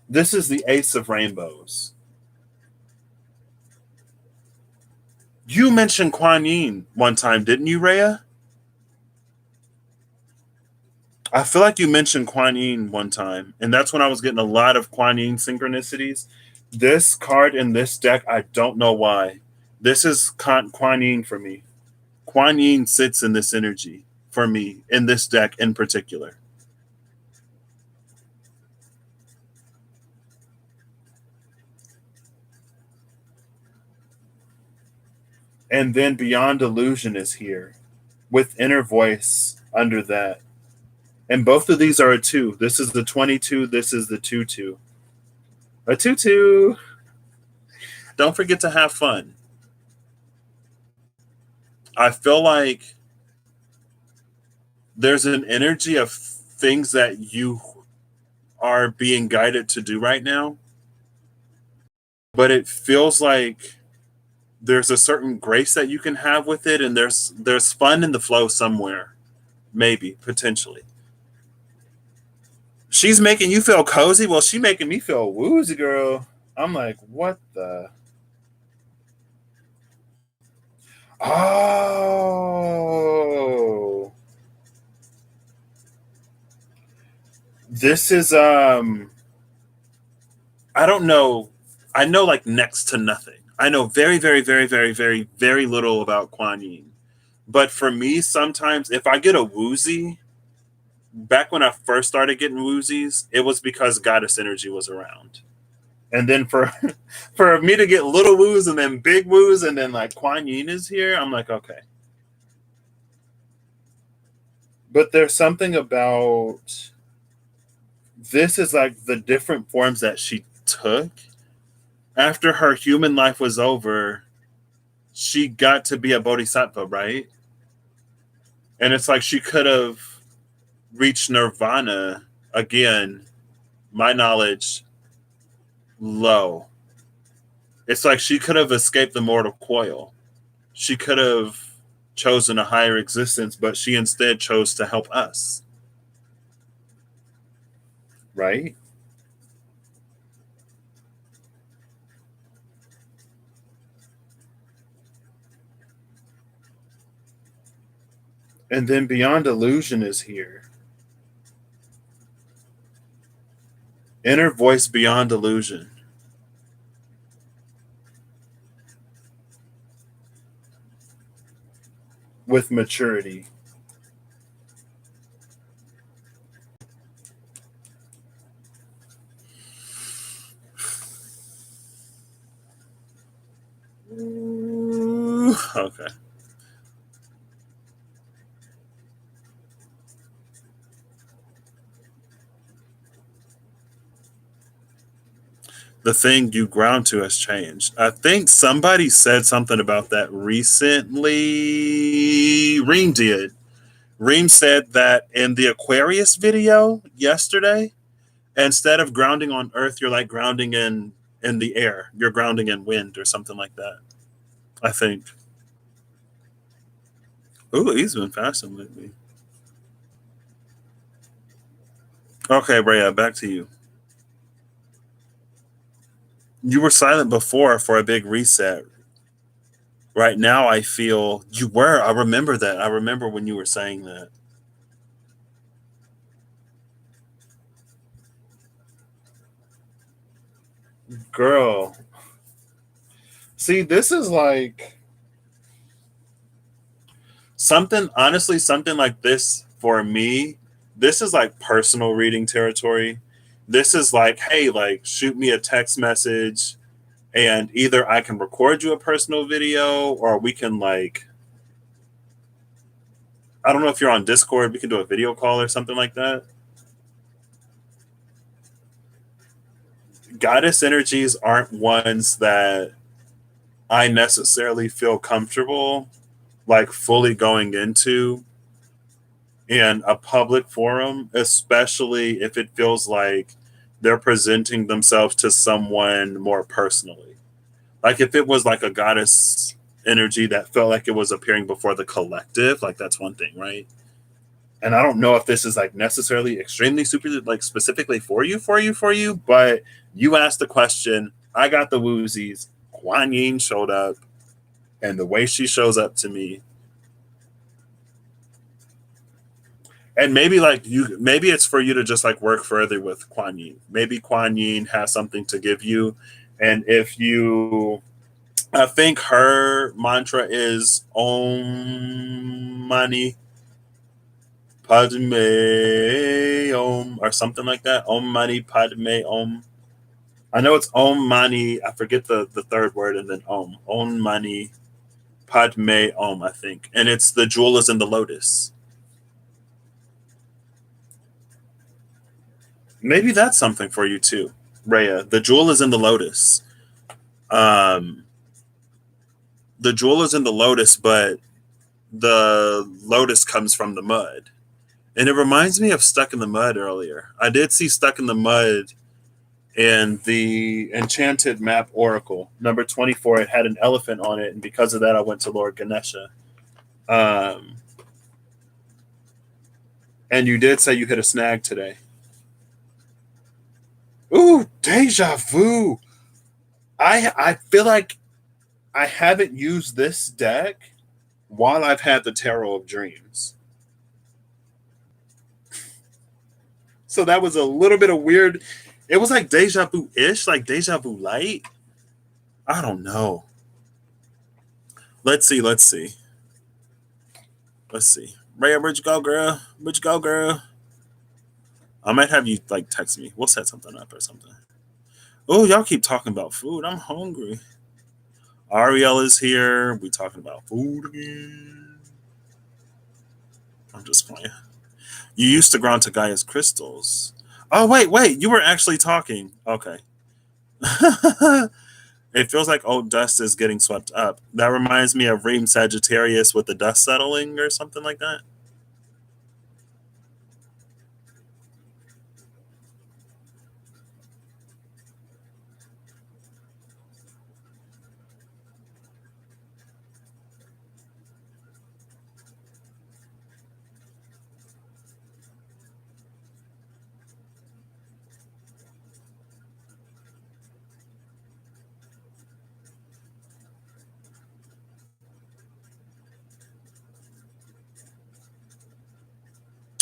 This is the Ace of Rainbows. You mentioned Kuan Yin one time, didn't you, Rhea? I feel like you mentioned Kuan Yin one time, and that's when I was getting a lot of Kuan Yin synchronicities. This card in this deck, I don't know why. This is Kuan Yin for me. Kuan Yin sits in this energy for me in this deck in particular. And then Beyond Illusion is here with Inner Voice under that. And both of these are a 2. This is the 22. This is the 2-2. A 2-2. Don't forget to have fun. I feel like there's an energy of things that you are being guided to do right now. But it feels like there's a certain grace that you can have with it, and there's fun in the flow somewhere. Maybe, potentially. She's making you feel cozy. Well, she's making me feel woozy, girl. I'm like, what the? Oh. This is I don't know. I know like next to nothing. I know very, very, very, very, very, very little about Kuan Yin. But for me, sometimes if I get a woozy, back when I first started getting woozies, it was because goddess energy was around. And then for for me to get little woos and then big woos and then like Kuan Yin is here, I'm like, okay. But there's something about this is like the different forms that she took. After her human life was over, she got to be a bodhisattva, right? And it's like she could have reached nirvana again, my knowledge, low. It's like she could have escaped the mortal coil. She could have chosen a higher existence, but she instead chose to help us. Right? And then Beyond Illusion is here. Inner Voice Beyond Illusion. With maturity. Ooh, okay. The thing you ground to has changed. I think somebody said something about that recently. Reem did. Reem said that in the Aquarius video yesterday, instead of grounding on Earth, you're like grounding in the air. You're grounding in wind or something like that. I think. Ooh, he's been fasting lately. Okay, Brea, back to you. You were silent before for a big reset. Right now, I feel you were. I remember that. I remember when you were saying that. Girl. See, this is like something, honestly, something like this for me this is like personal reading territory. This is like, hey, like shoot me a text message and either I can record you a personal video or we can like, I don't know if you're on Discord, we can do a video call or something like that. Goddess energies aren't ones that I necessarily feel comfortable like fully going into in a public forum, especially if it feels like they're presenting themselves to someone more personally. Like if it was like a goddess energy that felt like it was appearing before the collective, like that's one thing, right? And I don't know if this is like necessarily extremely super like specifically for you, but you asked the question, I got the woozies, Kuan Yin showed up, and the way she shows up to me, and maybe like you, maybe it's for you to just like work further with Kuan Yin. Maybe Kuan Yin has something to give you, and if you, I think her mantra is Om Mani Padme Om or something like that. Om Mani Padme Om. I know it's Om Mani. I forget the third word and then Om. Om Mani Padme Om, I think. And it's the jewel is in the lotus. Maybe that's something for you too, Rhea. The jewel is in the lotus. Um, the jewel is in the lotus, but the lotus comes from the mud. And it reminds me of Stuck in the Mud earlier. I did see Stuck in the Mud in the Enchanted Map Oracle, number 24. It had an elephant on it, and because of that, I went to Lord Ganesha. And you did say you hit a snag today. Ooh, deja vu. I feel like I haven't used this deck while I've had the Tarot of Dreams. So that was a little bit of weird. It was like deja vu-ish, like deja vu light. I don't know. Let's see. Rhea, where'd you go, girl? I might have you like text me. We'll set something up or something. Oh, y'all keep talking about food. I'm hungry. Ariel is here. We talking about food again. I'm just playing. You used to ground to Gaia's crystals. Oh, wait. You were actually talking. Okay. It feels like old dust is getting swept up. That reminds me of Reem Sagittarius with the dust settling or something like that.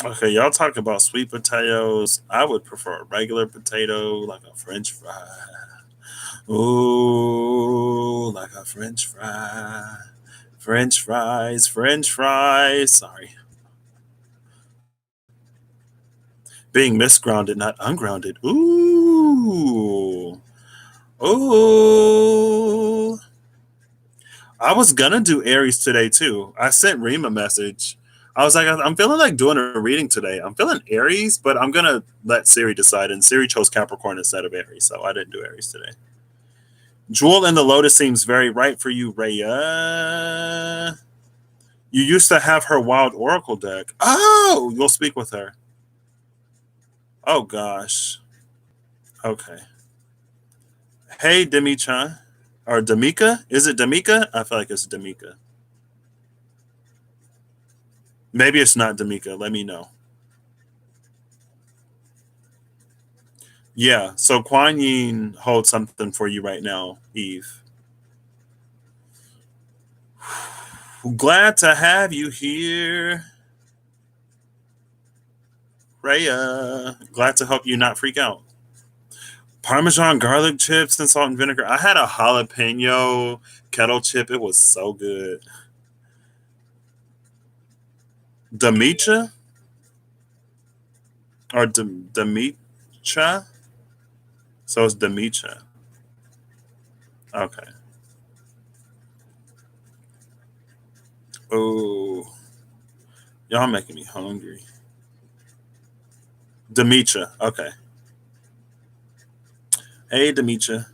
Okay, y'all talk about sweet potatoes. I would prefer a regular potato, like a French fry. Ooh, like a French fry. French fries. Sorry. Being misgrounded, not ungrounded. Ooh. Ooh. I was gonna do Aries today too. I sent Reem a message. I was like, I'm feeling like doing a reading today. I'm feeling Aries, but I'm gonna let Siri decide. And Siri chose Capricorn instead of Aries, so I didn't do Aries today. Jewel in the Lotus seems very right for you, Rhea. You used to have her Wild Oracle deck. Oh, you'll speak with her. Oh gosh. Okay. Hey, Demi-chan. Or Damika? Is it Damika? I feel like it's Damika. Maybe it's not Damika. Let me know. Yeah, so Kuan Yin holds something for you right now, Eve. Glad to have you here, Rhea. Glad to help you not freak out. Parmesan garlic chips and salt and vinegar. I had a jalapeno kettle chip. It was so good. Demetra? Or Demetra? So it's Demetra. Okay. Oh, y'all making me hungry. Demetra. Okay. Hey, Demetra.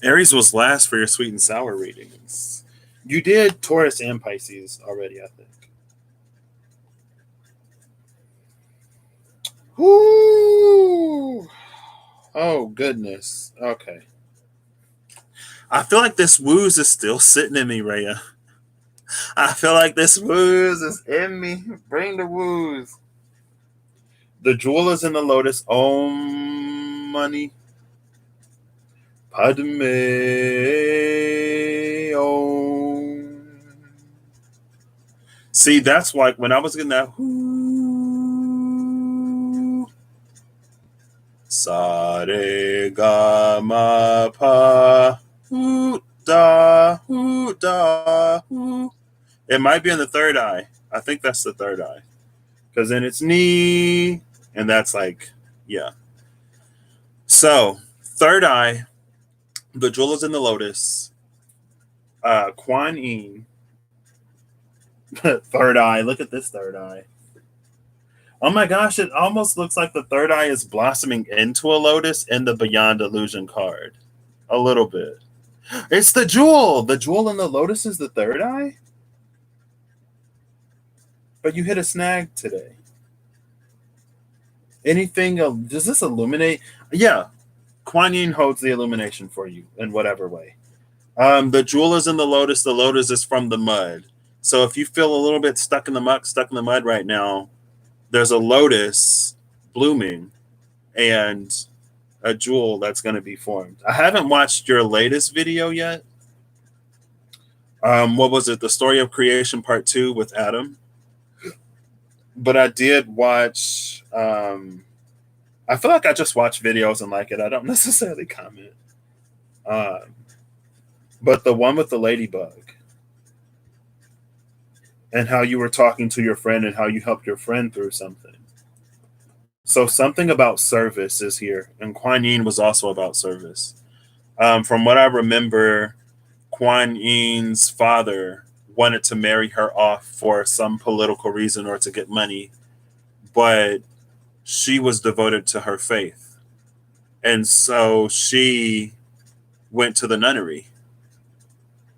Aries was last for your sweet and sour readings. You did Taurus and Pisces already, I think. Whoo! Oh, goodness. Okay. I feel like this wooze is still sitting in me, Rhea. I feel like this wooze is in me. Bring the wooze. The jewel is in the lotus. Om money. Padme Om. See, that's like when I was getting that whoo. Sa re ga ma pa. Hoo da hoo da hoo. It might be in the third eye. I think that's the third eye. Because then it's knee. And that's like, yeah. So, third eye, the jewel is in the lotus. Kuan Yin. Third eye. Look at this third eye. Oh my gosh, it almost looks like the third eye is blossoming into a lotus in the Beyond Illusion card. A little bit. It's the jewel. The jewel in the lotus is the third eye? But you hit a snag today. Anything, does this illuminate? Yeah, Kuan Yin holds the illumination for you in whatever way. The jewel is in the lotus is from the mud. So if you feel a little bit stuck in the muck, stuck in the mud right now, there's a lotus blooming and a jewel that's going to be formed. I haven't watched your latest video yet. What was it? The Story of Creation Part 2 with Adam. But I did watch. I feel like I just watch videos and like it. I don't necessarily comment. But the one with the ladybug and how you were talking to your friend and how you helped your friend through something. So something about service is here. And Kuan Yin was also about service. From what I remember, Kuan Yin's father wanted to marry her off for some political reason or to get money, but she was devoted to her faith. And so she went to the nunnery.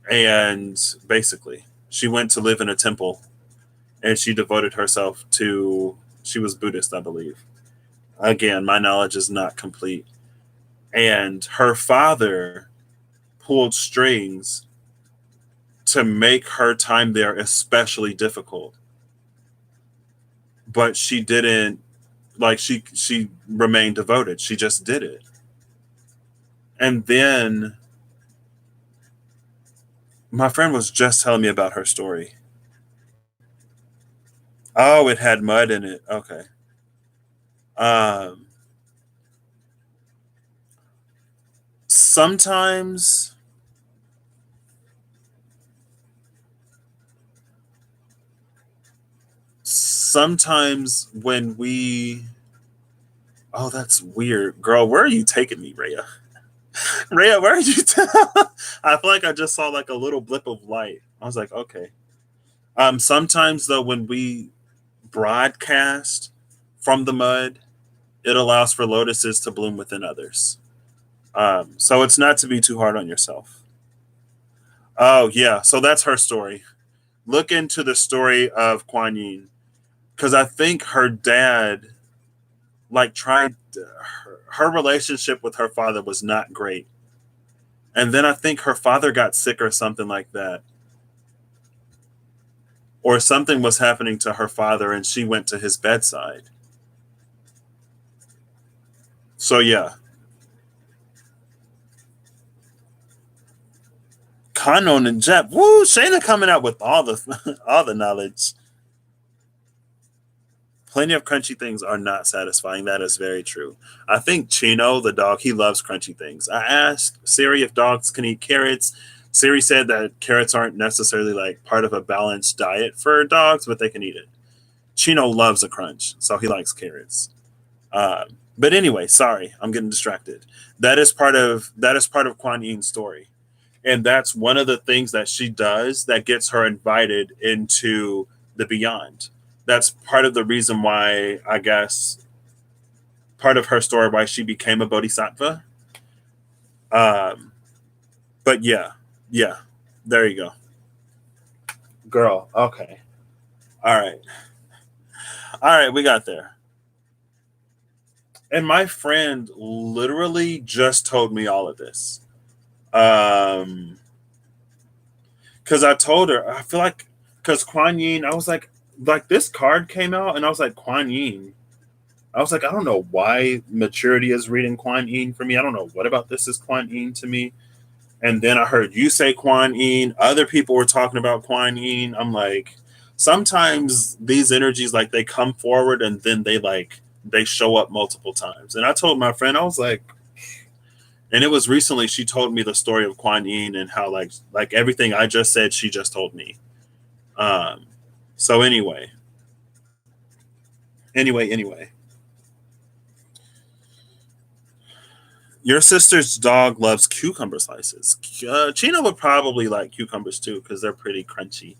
And basically, she went to live in a temple and she devoted herself to, she was Buddhist, I believe. Again, my knowledge is not complete. And her father pulled strings to make her time there especially difficult. But she didn't, like, she remained devoted. She just did it. And then my friend was just telling me about her story. Oh, it had mud in it. Okay. Sometimes when we, oh, that's weird. Girl, where are you taking me, Rhea? Rhea, where are you? I feel like I just saw like a little blip of light. I was like, okay. Sometimes though, when we broadcast from the mud, it allows for lotuses to bloom within others. So it's not to be too hard on yourself. Oh yeah, so that's her story. Look into the story of Kuan Yin, because I think her dad, like, tried. Her relationship with her father was not great, and then I think her father got sick or something like that, or something was happening to her father, and she went to his bedside. So yeah. Kanon and Jep. Woo! Shayna coming out with all the all the knowledge. Plenty of crunchy things are not satisfying. That is very true. I think Chino, the dog, he loves crunchy things. I asked Siri if dogs can eat carrots. Siri said that carrots aren't necessarily like part of a balanced diet for dogs, but they can eat it. Chino loves a crunch, so he likes carrots. But anyway, sorry, I'm getting distracted. That is part of Kuan Yin's story, and that's one of the things that she does that gets her invited into the beyond. That's part of the reason why, I guess, part of her story why she became a bodhisattva. Um, but yeah, there you go, girl. Okay, all right, we got there. And my friend literally just told me all of this. Um, because I told her, I feel like, because Kuan Yin, I was like this card came out, and I was like, Kuan Yin. I was like, I don't know why maturity is reading Kuan Yin for me. I don't know what about this is Kuan Yin to me. And then I heard you say Kuan Yin. Other people were talking about Kuan Yin. I'm like, sometimes these energies, like, they come forward and then they show up multiple times. And I told my friend, I was like, and it was recently she told me the story of Kuan Yin and how like everything I just said, she just told me. Um, so anyway, your sister's dog loves cucumber slices. Chino would probably like cucumbers too because they're pretty crunchy.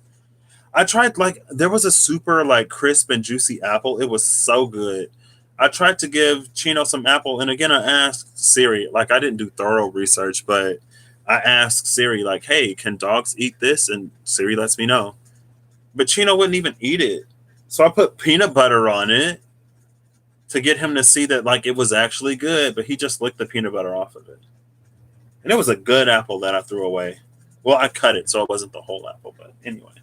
I tried, like, there was a super like crisp and juicy apple. It was so good. I tried to give Chino some apple, and again I asked Siri. Like, I didn't do thorough research, but I asked Siri like, "Hey, can dogs eat this?" And Siri lets me know. But Chino wouldn't even eat it. So I put peanut butter on it to get him to see that like it was actually good, but he just licked the peanut butter off of it. And it was a good apple that I threw away. Well, I cut it so it wasn't the whole apple, but anyway.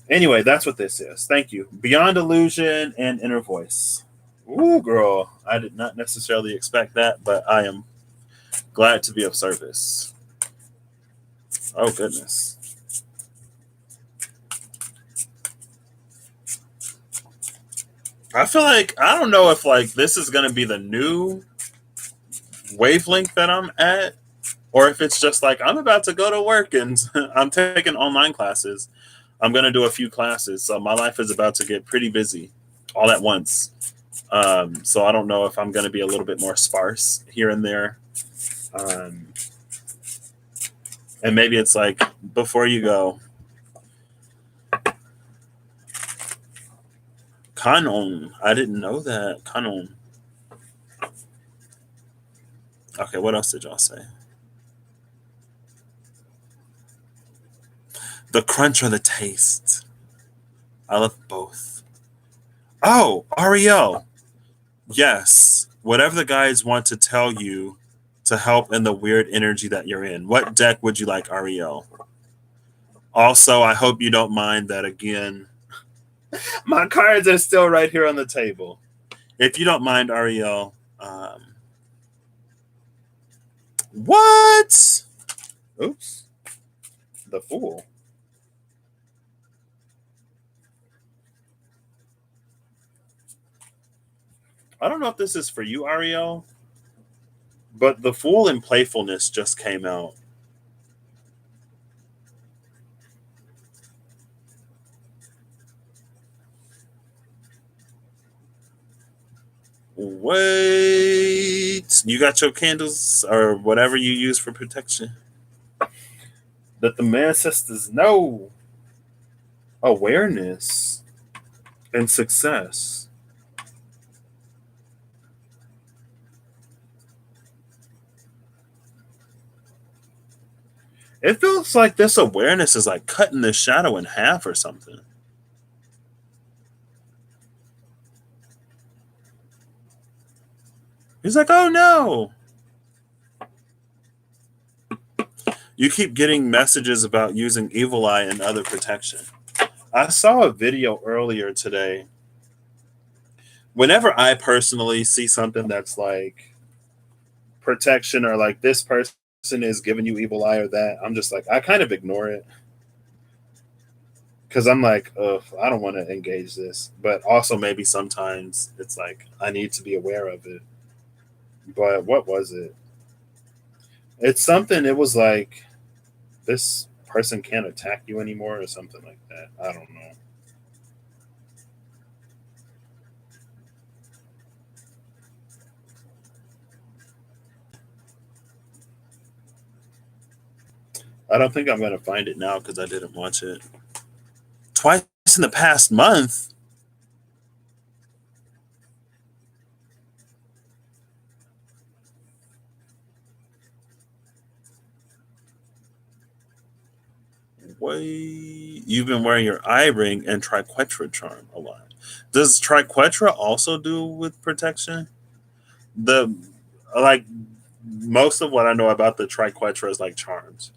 Anyway, that's what this is. Thank you. Beyond illusion and inner voice. Ooh, girl. I did not necessarily expect that, but I am glad to be of service. Oh, goodness. I feel like, I don't know if like this is going to be the new wavelength that I'm at, or if it's just like I'm about to go to work and I'm taking online classes. I'm going to do a few classes. So my life is about to get pretty busy all at once. So I don't know if I'm going to be a little bit more sparse here and there. Um, and maybe it's like, before you go, Kanon. I didn't know that. Kanon. Okay, what else did y'all say? The crunch or the taste? I love both. Oh, Ariel. Yes. Whatever the guys want to tell you to help in the weird energy that you're in. What deck would you like, Ariel? Also, I hope you don't mind that again. My cards are still right here on the table. If you don't mind, Ariel. What? Oops. The Fool. I don't know if this is for you, Ariel, but The Fool and Playfulness just came out. Wait. You got your candles or whatever you use for protection? That the ancestors know. Awareness and success. It feels like this awareness is like cutting the shadow in half or something. He's like, oh no. You keep getting messages about using evil eye and other protection. I saw a video earlier today. Whenever I personally see something that's like protection or like this person is giving you evil eye or that, I'm just like, I kind of ignore it. Because I'm like, I don't want to engage this. But also, maybe sometimes it's like, I need to be aware of it. But what was it? It's something, it was like, this person can't attack you anymore or something like that. I don't know. I don't think I'm gonna find it now because I didn't watch it twice in the past month. Wait, you've been wearing your eye ring and triquetra charm a lot. Does triquetra also do with protection? The like most of what I know about the triquetra is like charms.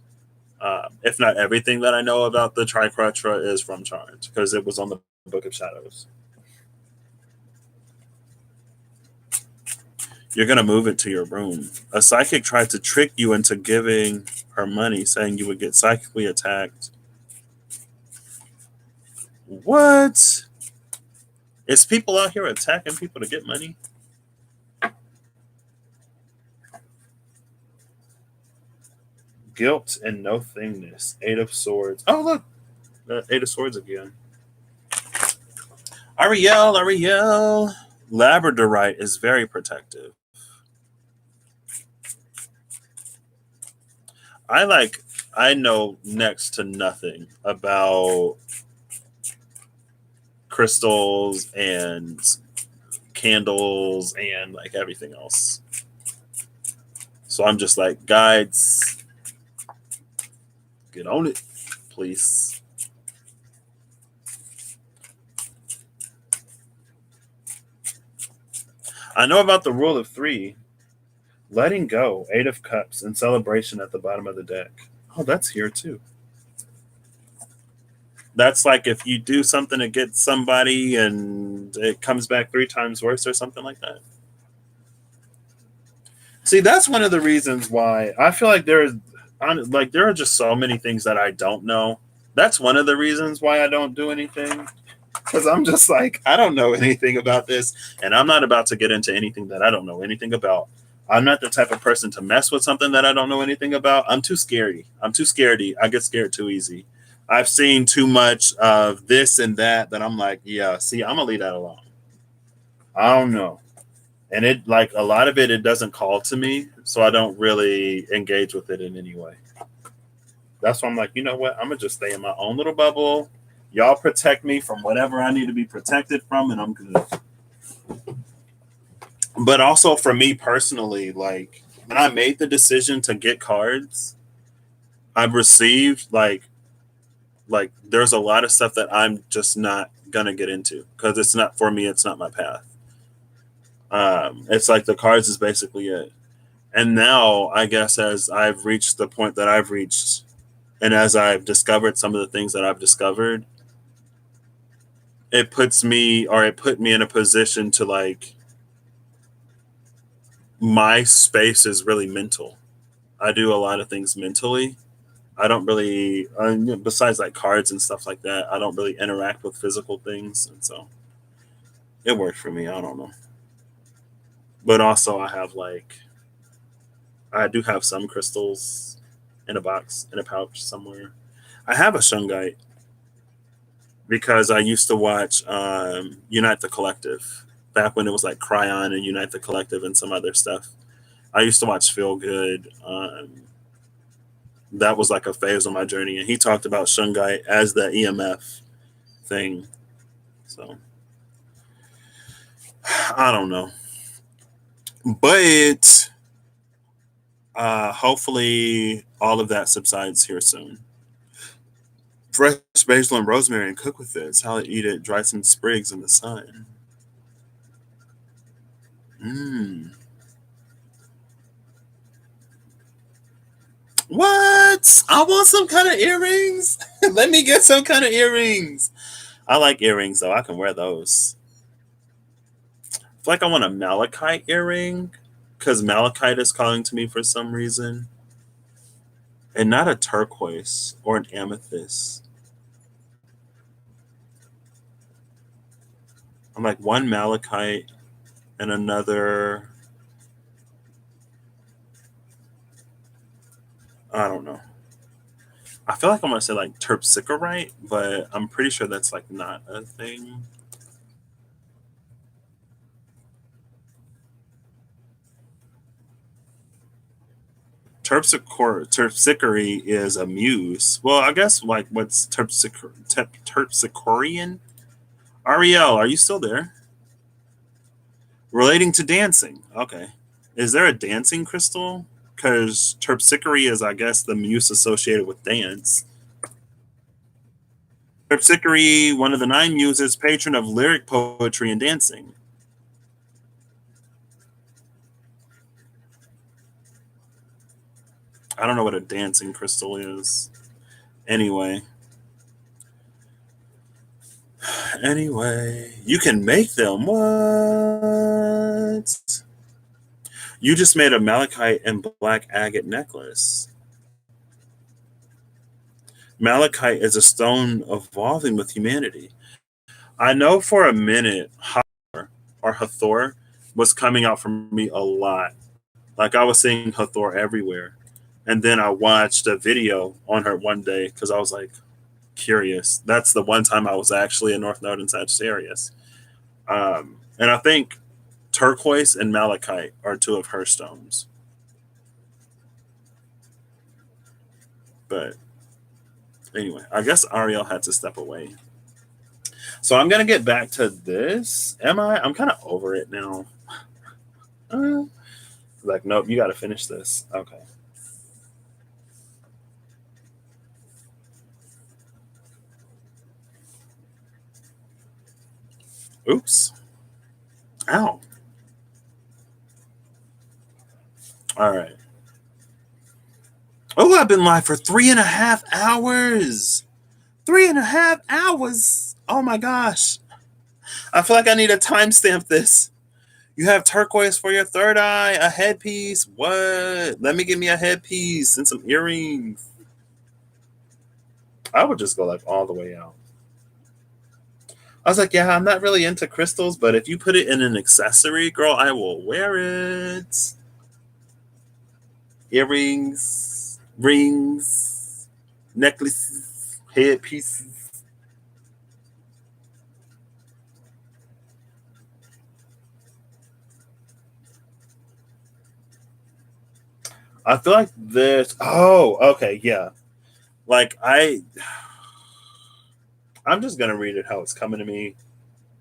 If not everything that I know about the triquetra is from charms because it was on the Book of Shadows. You're gonna move it to your room. A psychic tried to trick you into giving her money, saying you would get psychically attacked. What? Is people out here attacking people to get money? Guilt and no thingness. Eight of Swords. Oh, look. Eight of Swords again. Ariel. Labradorite is very protective. I know next to nothing about crystals and candles and like everything else. So I'm just like, guides, get on it, please. I know about the rule of three. Letting go, Eight of Cups, and celebration at the bottom of the deck. Oh, that's here too. That's like if you do something to get somebody and it comes back three times worse or something like that. See, that's one of the reasons why I feel like there are just so many things that I don't know. That's one of the reasons why I don't do anything. Because I'm just like, I don't know anything about this, and I'm not about to get into anything that I don't know anything about. I'm not the type of person to mess with something that I don't know anything about. I'm too scary. I'm too scaredy. I get scared too easy. I've seen too much of this and that I'm like, yeah, see, I'm gonna leave that alone. I don't know. And it like a lot of it doesn't call to me, so I don't really engage with it in any way. That's why I'm like, you know what? I'm gonna just stay in my own little bubble. Y'all protect me from whatever I need to be protected from, and I'm good. But also for me personally, like when I made the decision to get cards, I've received like there's a lot of stuff that I'm just not gonna get into because it's not for me. It's not my path. It's like the cards is basically it. And now I guess as I've reached the point that I've reached, and as I've discovered some of the things that I've discovered, it put me in a position to like my space is really mental. I do a lot of things mentally. I don't really, besides like cards and stuff like that, I don't really interact with physical things. And so it worked for me. I don't know. But also, I do have some crystals in a box, in a pouch somewhere. I have a shungite because I used to watch Unite the Collective back when it was like Cryon and Unite the Collective and some other stuff. I used to watch Feel Good. That was like a phase on my journey, and he talked about shungite as the EMF thing. So I don't know, but hopefully all of that subsides here soon. Fresh basil and rosemary and cook with it. It's how I eat it. Dry some sprigs in the sun. Mmm. What? I want some kind of earrings. Let me get some kind of earrings. I like earrings though. I can wear those. I feel like I want a malachite earring because malachite is calling to me for some reason, and not a turquoise or an amethyst. I'm like one malachite and another. I don't know. I feel like I'm gonna say like terpsichorite, but I'm pretty sure that's like not a thing. Terpsichore is a muse. Well, I guess like what's Terpsichorean? Ariel, are you still there? Relating to dancing. Okay. Is there a dancing crystal? Because Terpsichore is, I guess, the muse associated with dance. Terpsichore, one of the nine muses, patron of lyric poetry and dancing. I don't know what a dancing crystal is. Anyway. Anyway, you can make them. What? You just made a malachite and black agate necklace. Malachite is a stone evolving with humanity. I know for a minute Hathor or Hathor was coming out for me a lot. Like I was seeing Hathor everywhere. And then I watched a video on her one day because I was like curious. That's the one time I was actually a North Node in Sagittarius. And I think turquoise and malachite are two of her stones. But anyway, I guess Ariel had to step away. So I'm gonna get back to this. Am I? I'm kind of over it now. Like, nope, you got to finish this. Okay. Oops. Ow. All right. Oh, I've been live for 3.5 hours. 3.5 hours. Oh my gosh. I feel like I need to timestamp this. You have turquoise for your third eye, a headpiece. What? Let me give me a headpiece and some earrings. I would just go like all the way out. I was like, yeah, I'm not really into crystals, but if you put it in an accessory, girl, I will wear it. Earrings, rings, necklaces, headpieces. I feel like this. Oh, okay, yeah. Like I'm just gonna read it how it's coming to me.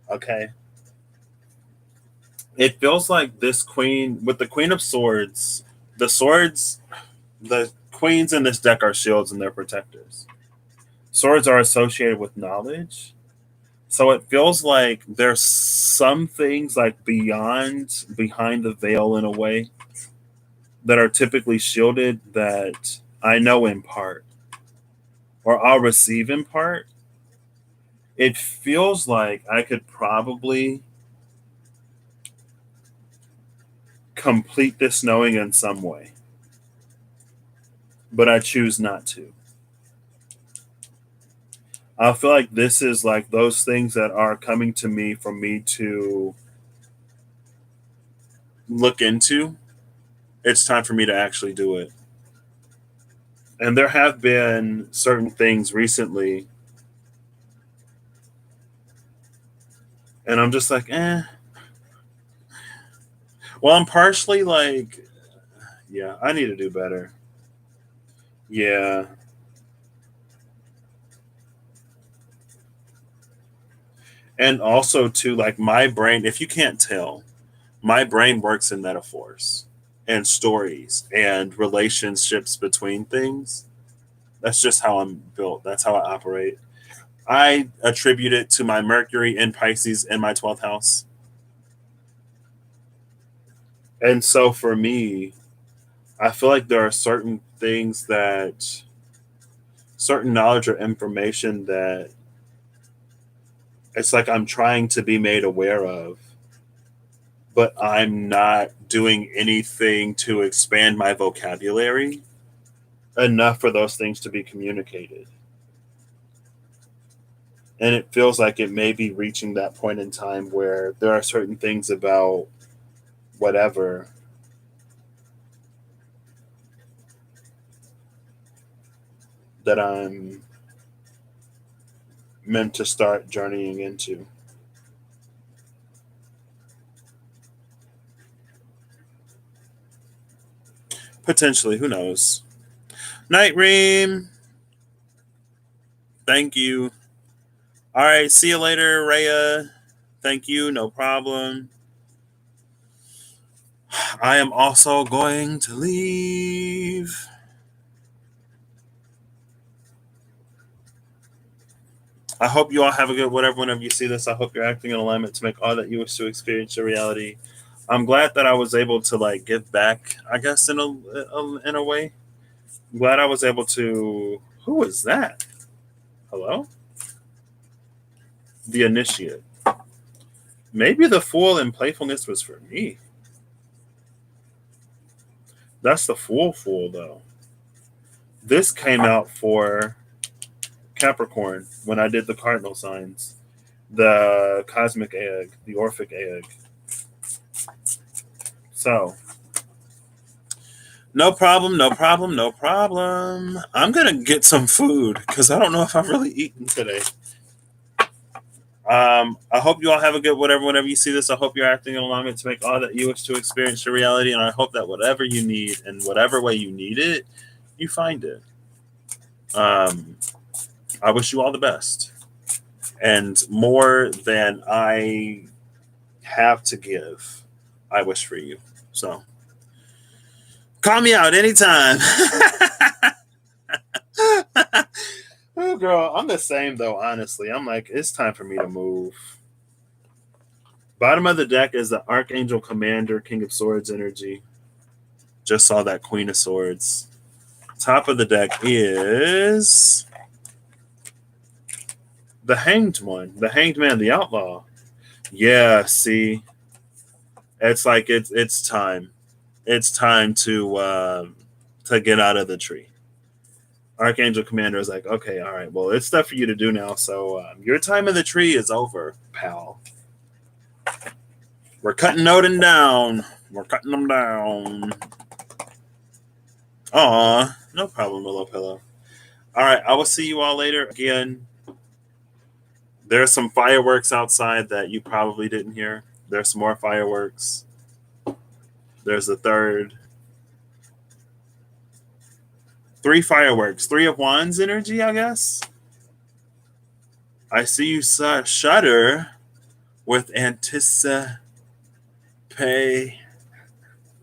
Okay. It feels like this queen with the Queen of Swords. The swords, the queens in this deck are shields and they're protectors. Swords are associated with knowledge. So it feels like there's some things like behind the veil in a way that are typically shielded that I know in part or I'll receive in part. It feels like I could probably complete this knowing in some way, but I choose not to. I feel like this is like those things that are coming to me for me to look into. It's time for me to actually do it. And there have been certain things recently, and I'm just like, eh. Well, I'm partially like, yeah, I need to do better. Yeah. And also, too, like my brain, if you can't tell, my brain works in metaphors and stories and relationships between things. That's just how I'm built. That's how I operate. I attribute it to my Mercury in Pisces in my 12th house. And so for me, I feel like there are certain things that, certain knowledge or information that it's like I'm trying to be made aware of, but I'm not doing anything to expand my vocabulary enough for those things to be communicated. And it feels like it may be reaching that point in time where there are certain things about whatever that I'm meant to start journeying into. Potentially, who knows? Night Ream. Thank you. All right, see you later, Rhea. Thank you, no problem. I am also going to leave. I hope you all have a good whatever whenever you see this. I hope you're acting in alignment to make all that you wish to experience your reality. I'm glad that I was able to like give back, I guess, in a way. I'm glad I was able to. Who was that? Hello? The initiate. Maybe the fool and playfulness was for me. That's the fool though. This came out for Capricorn when I did the cardinal signs, the cosmic egg, the Orphic egg. So, no problem, no problem, no problem. I'm gonna get some food because I don't know if I've really eaten today. I hope you all have a good whatever whenever you see this. I hope you're acting in alignment to make all that you wish to experience your reality, and I hope that whatever you need and whatever way you need it, you find it. I wish you all the best. And more than I have to give, I wish for you. So, call me out anytime. Oh, girl, I'm the same, though, honestly. I'm like, it's time for me to move. Bottom of the deck is the Archangel Commander, King of Swords energy. Just saw that Queen of Swords. Top of the deck is the Hanged one, the Hanged Man, the Outlaw. Yeah, see, it's like it's time. It's time to get out of the tree. Archangel Commander is like, okay, all right, well, it's stuff for you to do now. So your time in the tree is over, pal. We're cutting Odin down. We're cutting them down. Aw, no problem, Willow Pillow. All right, I will see you all later. Again, there's some fireworks outside that you probably didn't hear. There's some more fireworks. There's the third. 3 fireworks. 3 of Wands energy, I guess. I see you shudder with anticipation.